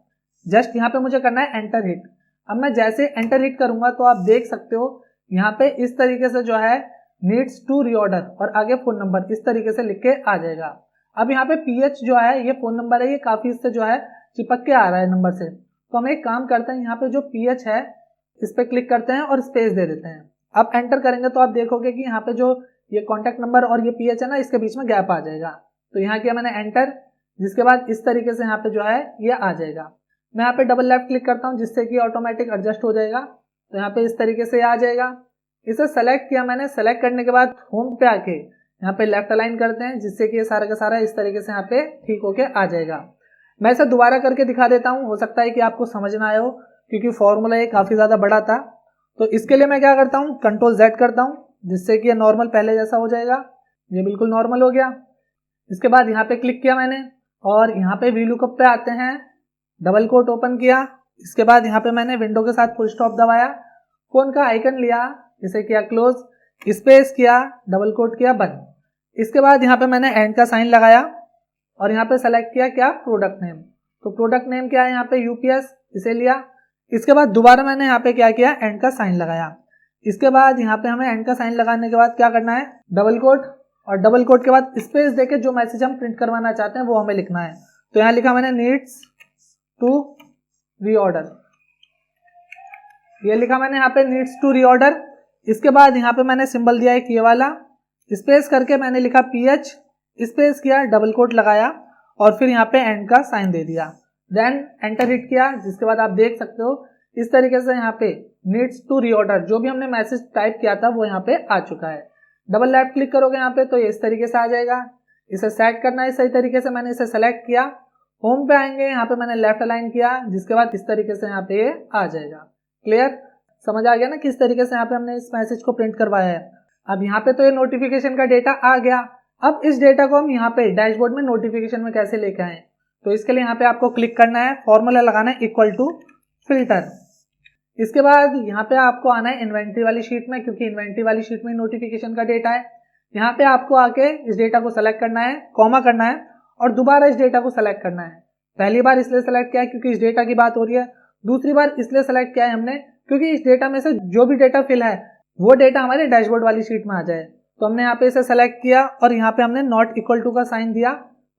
जस्ट यहाँ पे मुझे करना है एंटर हिट। अब मैं जैसे एंटर हिट करूंगा तो आप देख सकते हो यहाँ पे इस तरीके से जो है नीड्स टू रीऑर्डर और आगे फोन नंबर इस तरीके से लिख के आ जाएगा। अब यहाँ पे पीएच जो है ये फोन नंबर है, ये काफी इससे जो है चिपक के आ रहा है नंबर से। तो हम एक काम करते हैं, यहाँ पे जो पीएच है इस पे क्लिक करते हैं और स्पेस दे देते हैं। अब एंटर करेंगे तो आप देखोगे कि यहाँ पे जो ये कॉन्टैक्ट नंबर और ये पीएच है ना, इसके बीच में गैप आ जाएगा। तो यहाँ किया मैंने एंटर, जिसके बाद इस तरीके से यहाँ पे जो है ये आ जाएगा। मैं यहाँ पे डबल लेफ्ट क्लिक करता हूँ जिससे कि ऑटोमेटिक एडजस्ट हो जाएगा। तो यहाँ पे इस तरीके से आ जाएगा। इसे सेलेक्ट किया मैंने, सेलेक्ट करने के बाद होम पे आके यहाँ पे लेफ्ट अलाइन करते हैं जिससे कि ये सारा का सारा इस तरीके से यहाँ पे ठीक होके आ जाएगा। मैं इसे दोबारा करके दिखा देता हूँ, हो सकता है कि आपको समझ ना आए हो क्योंकि फॉर्मूला ये काफी ज्यादा बड़ा था। तो इसके लिए मैं क्या करता हूँ, कंट्रोल Z करता हूँ जिससे कि ये नॉर्मल पहले जैसा हो जाएगा। ये बिल्कुल नॉर्मल हो गया। इसके बाद यहाँ पे क्लिक किया मैंने और यहाँ पे VLOOKUP पे आते हैं, डबल कोट ओपन किया। इसके बाद यहाँ पे मैंने विंडो के साथ फुल स्टॉप दबाया, फोन का आइकन लिया, इसे किया क्लोज, स्पेस किया, डबल कोट किया बंद। इसके बाद यहाँ पे मैंने एंड का साइन लगाया और यहाँ पे सेलेक्ट किया क्या, प्रोडक्ट नेम। तो प्रोडक्ट नेम क्या है यहाँ पे, UPS, इसे लिया। इसके बाद दोबारा मैंने यहाँ पे क्या किया, एंड का साइन लगाया। इसके बाद यहाँ पे हमें एंड का साइन लगाने के बाद क्या करना है, डबल कोट, और डबल कोट के बाद स्पेस देके जो मैसेज हम प्रिंट करवाना चाहते हैं वो हमें लिखना है। तो यहाँ लिखा मैंने नीड्स टू रीऑर्डर, ये लिखा मैंने यहाँ पे नीड्स टू रीऑर्डर। इसके बाद यहाँ पे मैंने सिंबल दिया एक ये वाला, स्पेस करके मैंने लिखा PH, स्पेस किया, डबल कोट लगाया और फिर यहाँ पे एंड का साइन दे दिया। देन एंटर हिट किया, जिसके बाद आप देख सकते हो इस तरीके से यहाँ पे नीड्स टू रीऑर्डर जो भी हमने मैसेज टाइप किया था वो यहाँ पे आ चुका है। डबल लेफ्ट क्लिक करोगे यहाँ पे तो ये इस तरीके से आ जाएगा। इसे सेट करना है सही तरीके से, मैंने इसे सेलेक्ट किया, होम पे आएंगे, यहाँ पे मैंने लेफ्ट अलाइन किया, जिसके बाद इस तरीके से यहाँ पे ये आ जाएगा। क्लियर, समझ आ गया ना किस तरीके से यहाँ पे हमने इस मैसेज को प्रिंट करवाया है। अब यहाँ पे तो ये नोटिफिकेशन का डेटा आ गया। अब इस डेटा को हम यहाँ पे डैशबोर्ड में नोटिफिकेशन में कैसे लेके आए, तो इसके लिए यहाँ पे आपको क्लिक करना है, फॉर्मूला लगाना है इक्वल टू फिल्टर। इसके बाद यहाँ पे आपको आना है इन्वेंट्री वाली शीट में, क्योंकि इन्वेंट्री वाली शीट में नोटिफिकेशन का डेटा है। यहाँ पे आपको आके इस डेटा को सेलेक्ट करना है, कॉमा करना है और दोबारा इस डेटा को सेलेक्ट करना है। पहली बार इसलिए सेलेक्ट किया है क्योंकि इस डेटा की बात हो रही है, दूसरी बार इसलिए सेलेक्ट किया है हमने क्योंकि इस डेटा में से जो भी डेटा फिल है वो डेटा हमारे डैशबोर्ड वाली शीट में आ जाए। तो हमने यहाँ पे इसे सेलेक्ट किया और यहाँ पे हमने नॉट इक्वल टू का साइन दिया।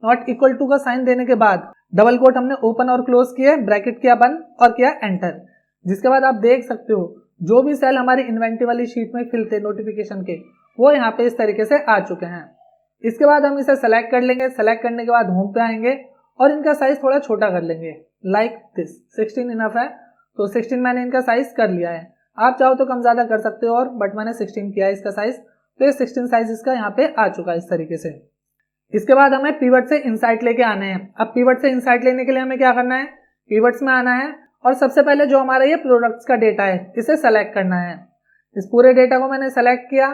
नॉट इक्वल टू का साइन देने के बाद डबल कोट हमने ओपन और क्लोज किए, ब्रैकेट किया बंद और किया एंटर। जिसके बाद आप देख सकते हो जो भी सेल हमारी इन्वेंट्री वाली शीट में फिल थे नोटिफिकेशन के, वो यहाँ पे इस तरीके से आ चुके हैं। इसके बाद हम इसे सेलेक्ट कर लेंगे, सेलेक्ट करने के बाद होम पे आएंगे और इनका साइज थोड़ा छोटा कर लेंगे, लाइक दिस। 16 इनफ है, तो 16 मैंने इनका साइज कर लिया है। आप चाहो तो कम ज्यादा कर सकते हो और बट मैंने 16 किया है इसका साइज, तो ये 16 साइज इसका यहाँ पे आ चुका है इस तरीके से। इसके बाद हमें पिवट से इनसाइट लेके आने हैं। अब पिवट से इनसाइट लेने के लिए हमें क्या करना है, पिवट्स में आना है और सबसे पहले जो हमारा ये प्रोडक्ट्स का डेटा है इसे सेलेक्ट करना है। इस पूरे डेटा को मैंने सेलेक्ट किया,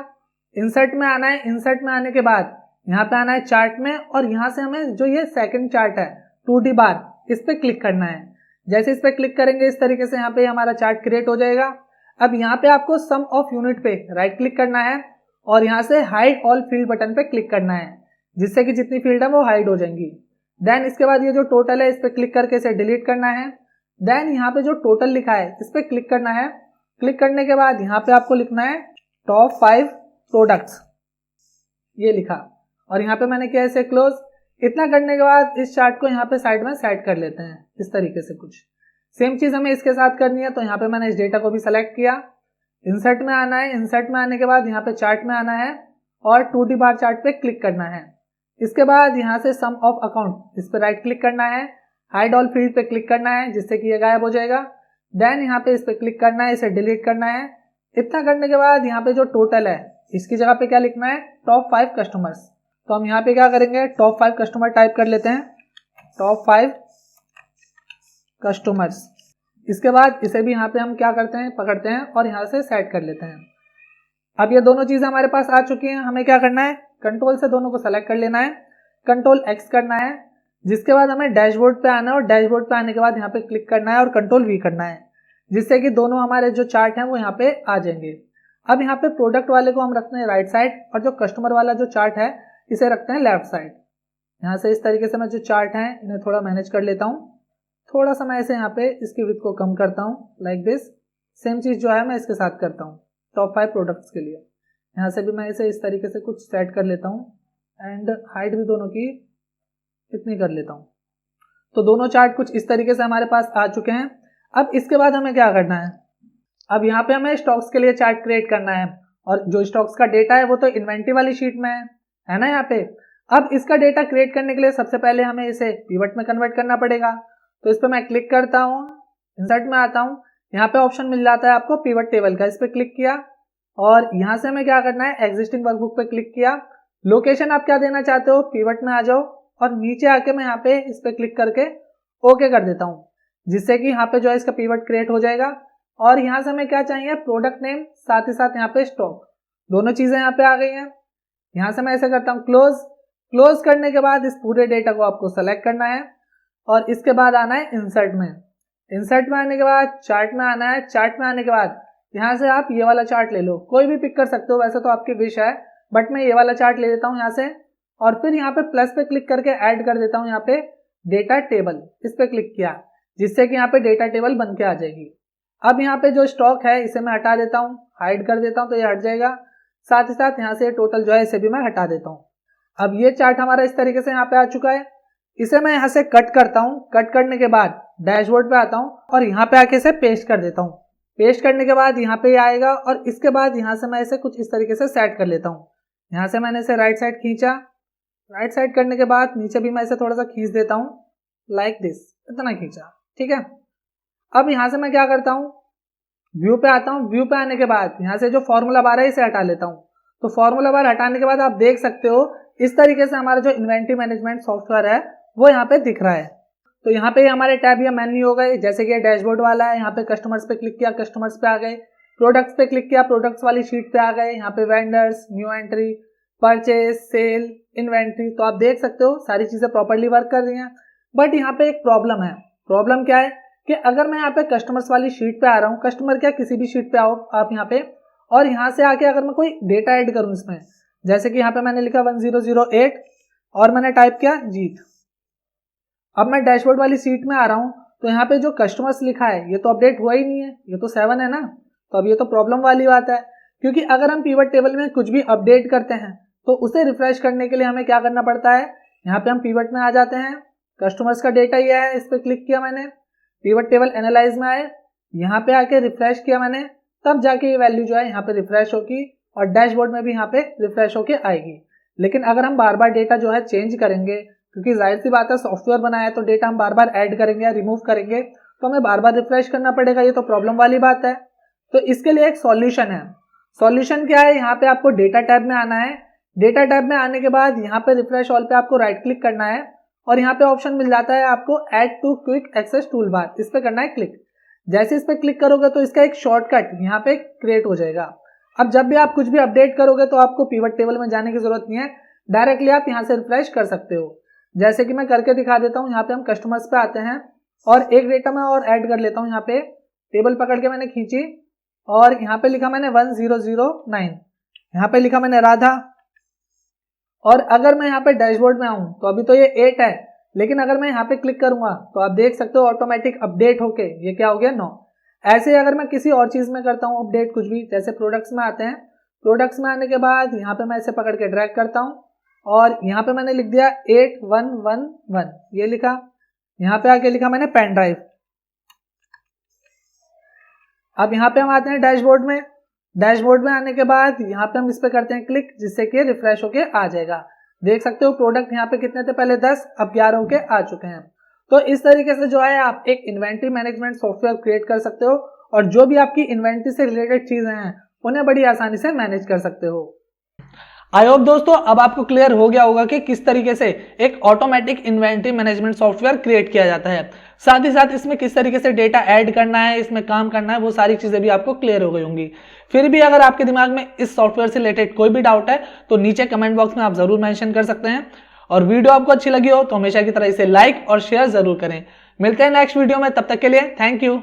इंसर्ट में आना है। इंसर्ट में आने के बाद यहाँ पे आना है चार्ट में और यहाँ से हमें जो ये सेकंड चार्ट है 2D बार, इस पे क्लिक करना है। जैसे इस पे क्लिक करेंगे इस तरीके से यहाँ पे हमारा चार्ट क्रिएट हो जाएगा। अब यहाँ पे आपको सम ऑफ यूनिट पे राइट क्लिक करना है और यहाँ से हाइड ऑल फील्ड बटन पे क्लिक करना है, जिससे कि जितनी फील्ड है वो हाइड हो जाएंगी। देन इसके बाद ये जो टोटल है इस पे क्लिक करके इसे डिलीट करना है। देन यहाँ पे जो टोटल लिखा है इस पे क्लिक करना है। क्लिक करने के बाद यहाँ पे आपको लिखना है टॉप 5 प्रोडक्ट्स, ये लिखा और यहाँ पे मैंने किया इसे क्लोज। इतना करने के बाद इस चार्ट को यहाँ पे साइड में सेट कर लेते हैं इस तरीके से। कुछ सेम चीज हमें इसके साथ करनी है, तो यहाँ पे मैंने इस डेटा को भी सेलेक्ट किया, इंसर्ट में आना है। इंसर्ट में आने के बाद यहाँ पे चार्ट में आना है और 2D बार चार्ट पे क्लिक करना है। इसके बाद यहाँ से सम ऑफ अकाउंट इस पे राइट क्लिक करना है, हाइड ऑल फील्ड पे क्लिक करना है जिससे कि ये गायब हो जाएगा। देन यहाँ पे इस पे क्लिक करना है, इसे डिलीट करना है। इतना करने के बाद यहाँ पे जो टोटल है इसकी जगह पे क्या लिखना है, टॉप 5 कस्टमर्स। तो हम यहाँ पे क्या करेंगे, टॉप 5 कस्टमर टाइप कर लेते हैं, टॉप 5 कस्टमर्स। इसके बाद इसे भी यहाँ पे हम क्या करते हैं, पकड़ते हैं और यहाँ से सेट कर लेते हैं। अब ये दोनों चीजें हमारे पास आ चुकी हैं, हमें क्या करना है, कंट्रोल से दोनों को सेलेक्ट कर लेना है, कंट्रोल एक्स करना है, जिसके बाद हमें डैशबोर्ड पे आना है और डैशबोर्ड पे आने के बाद यहाँ पे क्लिक करना है और कंट्रोल वी करना है, जिससे कि दोनों हमारे जो चार्ट हैं वो यहाँ पे आ जाएंगे। अब यहाँ पे प्रोडक्ट वाले को हम रखते हैं राइट साइड और जो कस्टमर वाला जो चार्ट है इसे रखते हैं लेफ्ट साइड। यहाँ से इस तरीके से मैं जो चार्ट है इन्हें थोड़ा मैनेज कर लेता हूँ, थोड़ा सा मैं इसे यहाँ पे इसकी विड्थ को कम करता हूँ लाइक दिस। सेम चीज जो है मैं इसके साथ करता हूँ टॉप 5 प्रोडक्ट्स के लिए। यहाँ से भी मैं इसे इस तरीके से कुछ सेट कर लेता हूँ एंड हाइट भी दोनों की इतनी कर लेता हूँ। तो दोनों चार्ट कुछ इस तरीके से हमारे पास आ चुके हैं। अब इसके बाद हमें क्या करना है, अब यहाँ पे हमें स्टॉक्स के लिए चार्ट क्रिएट करना है और जो स्टॉक्स का डेटा है वो तो इन्वेंटरी वाली शीट में है ना यहाँ पे। अब इसका डेटा क्रिएट करने के लिए सबसे पहले हमें इसे पिवट में कन्वर्ट करना पड़ेगा। तो इस पर मैं क्लिक करता हूँ, इंसर्ट में आता हूँ, यहाँ पे ऑप्शन मिल जाता है आपको पिवट टेबल का, इस पर क्लिक किया और यहाँ से हमें क्या करना है, एग्जिस्टिंग वर्कबुक पे क्लिक किया। लोकेशन आप क्या देना चाहते हो, पिवट में आ जाओ और नीचे आके मैं यहाँ पे इस पे क्लिक करके ओके कर देता हूँ, जिससे कि यहाँ पे जो है इसका पिवट क्रिएट हो जाएगा। और यहाँ से हमें क्या चाहिए, प्रोडक्ट नेम, साथ ही साथ यहाँ पे स्टॉक, दोनों चीजें यहाँ पे आ गई हैं। यहाँ से मैं ऐसे करता हूँ क्लोज। क्लोज करने के बाद इस पूरे डेटा को आपको सेलेक्ट करना है और इसके बाद आना है इंसर्ट में। इंसर्ट में आने के बाद चार्ट में आना है। चार्ट में आने के बाद यहाँ से आप ये वाला चार्ट ले लो, कोई भी पिक कर सकते हो, वैसे तो आपकी विश है, बट मैं ये वाला चार्ट ले लेता हूँ यहाँ से और फिर यहाँ पे प्लस पे क्लिक करके ऐड कर देता हूँ यहाँ पे डेटा टेबल, इस पे क्लिक किया, जिससे कि यहाँ पे डेटा टेबल बन के आ जाएगी। अब यहाँ पे जो स्टॉक है इसे मैं हटा देता हूँ, हाइड कर देता हूँ तो ये हट जाएगा। साथ ही साथ यहाँ से टोटल जो है इसे भी मैं हटा देता हूँ। अब ये चार्ट हमारा इस तरीके से यहाँ पे आ चुका है। इसे मैं यहाँ से कट करता हूँ। कट करने के बाद डैशबोर्ड पे आता हूँ और यहाँ पे आके इसे पेस्ट कर देता हूँ। पेस्ट करने के बाद यहाँ पे आएगा और इसके बाद यहाँ से मैं इसे कुछ इस तरीके से सेट कर लेता हूँ। यहाँ से मैंने इसे राइट साइड खींचा, राइट साइड करने के बाद नीचे भी मैं इसे थोड़ा सा खींच देता हूँ लाइक दिस, इतना खींचा, ठीक है। अब यहाँ से मैं क्या करता हूँ, व्यू पे आता हूँ। व्यू पे आने के बाद यहाँ से जो फॉर्मूला बार है इसे हटा लेता हूँ। तो फॉर्मूला बार हटाने के बाद आप देख सकते हो इस तरीके से हमारा जो इन्वेंटरी मैनेजमेंट सॉफ्टवेयर है वो यहाँ पे दिख रहा है। तो यहाँ पे हमारे टैब या मेन्यू हो गए, जैसे कि डैशबोर्ड वाला है, यहाँ पे कस्टमर्स पे क्लिक किया, कस्टमर्स पे आ गए, प्रोडक्ट्स पे क्लिक किया, प्रोडक्ट्स वाली शीट पे आ गए, यहाँ पे vendors, new entry, purchase, sale, inventory. तो आप देख सकते हो सारी चीजें प्रॉपर्ली वर्क कर रही हैं। बट यहाँ पे एक प्रॉब्लम है। प्रॉब्लम क्या है कि अगर मैं यहाँ पे कस्टमर्स वाली शीट पे आ रहा हूँ, कस्टमर क्या किसी भी शीट पे आओ आप यहाँ पे, और यहाँ से आके अगर मैं कोई डेटा ऐड करूँ इसमें, जैसे कि यहाँ पे मैंने लिखा 1008 और मैंने टाइप किया जीत। अब मैं डैशबोर्ड वाली सीट में आ रहा हूँ तो यहाँ पे जो कस्टमर्स लिखा है ये तो अपडेट हुआ ही नहीं है, ये तो 7 है ना। तो अब ये तो प्रॉब्लम वाली बात है, क्योंकि अगर हम पिवट टेबल में कुछ भी अपडेट करते हैं तो उसे रिफ्रेश करने के लिए हमें क्या करना पड़ता है, यहाँ पे हम पिवट में आ जाते हैं, कस्टमर्स का डेटा ये है, इस पर क्लिक किया मैंने, पिवट टेबल एनालाइज में आए, यहाँ पे आके रिफ्रेश किया मैंने, तब जाके ये वैल्यू जो है यहाँ पे रिफ्रेश होगी और डैशबोर्ड में भी यहाँ पे रिफ्रेश होके आएगी। लेकिन अगर हम बार बार डेटा जो है चेंज करेंगे, क्योंकि जाहिर सी बात है सॉफ्टवेयर बनाया है तो डेटा हम बार बार ऐड करेंगे या रिमूव करेंगे तो हमें बार बार रिफ्रेश करना पड़ेगा, ये तो प्रॉब्लम वाली बात है। तो इसके लिए एक सॉल्यूशन है। सॉल्यूशन क्या है, यहाँ पे आपको डेटा टैब में आना है। डेटा टैब में आने के बाद यहाँ पे रिफ्रेश ऑल पे आपको राइट क्लिक करना है और यहाँ पे ऑप्शन मिल जाता है आपको add to quick access toolbar, इस पे करना है क्लिक। जैसे इस पे क्लिक करोगे तो इसका एक शॉर्टकट यहाँ पे क्रिएट हो जाएगा। अब जब भी आप कुछ भी अपडेट करोगे तो आपको पिवट टेबल में जाने की जरूरत नहीं है, डायरेक्टली आप यहाँ से रिफ्रेश कर सकते हो। जैसे कि मैं करके दिखा देता हूँ। यहाँ पे हम कस्टमर्स पे आते हैं और एक डेटा मैं और ऐड कर लेता हूँ। यहाँ पे टेबल पकड़ के मैंने खींची और यहाँ पे लिखा मैंने 1009, यहाँ पे लिखा मैंने राधा। और अगर मैं यहाँ पे डैशबोर्ड में आऊँ तो अभी तो ये 8 है, लेकिन अगर मैं यहाँ पे क्लिक करूंगा तो आप देख सकते हो ऑटोमेटिक अपडेट होके ये क्या हो गया 9। ऐसे अगर मैं किसी और चीज में करता हूँ अपडेट कुछ भी, जैसे प्रोडक्ट्स में आते हैं, प्रोडक्ट्स में आने के बाद यहाँ पे मैं इसे पकड़ के ड्रैग करता हूँ और यहाँ पे मैंने लिख दिया 8111, ये लिखा। यहाँ पे आके लिखा मैंने पेन ड्राइव। अब यहाँ पे हम आते हैं डैशबोर्ड में। डैशबोर्ड में आने के बाद यहाँ पे हम इस पे करते हैं क्लिक, जिससे कि रिफ्रेश होके आ जाएगा। देख सकते हो प्रोडक्ट यहाँ पे कितने थे पहले 10, अब 11 होके आ चुके हैं। तो इस तरीके से जो है आप एक इन्वेंट्री मैनेजमेंट सॉफ्टवेयर क्रिएट कर सकते हो और जो भी आपकी इन्वेंट्री से रिलेटेड चीजें हैं उन्हें बड़ी आसानी से मैनेज कर सकते हो। आई होप दोस्तों अब आपको क्लियर हो गया होगा कि किस तरीके से एक automatic inventory management software create किया जाता है। साथ ही साथ इसमें किस तरीके से डेटा ऐड करना है, इसमें काम करना है, वो सारी चीजें भी आपको क्लियर हो गई होंगी। फिर भी अगर आपके दिमाग में इस सॉफ्टवेयर से रिलेटेड कोई भी डाउट है तो नीचे कमेंट बॉक्स में आप जरूर मेंशन कर सकते हैं। और वीडियो आपको अच्छी लगी हो तो हमेशा की तरह इसे लाइक और शेयर जरूर करें। मिलते हैं नेक्स्ट वीडियो में, तब तक के लिए थैंक यू।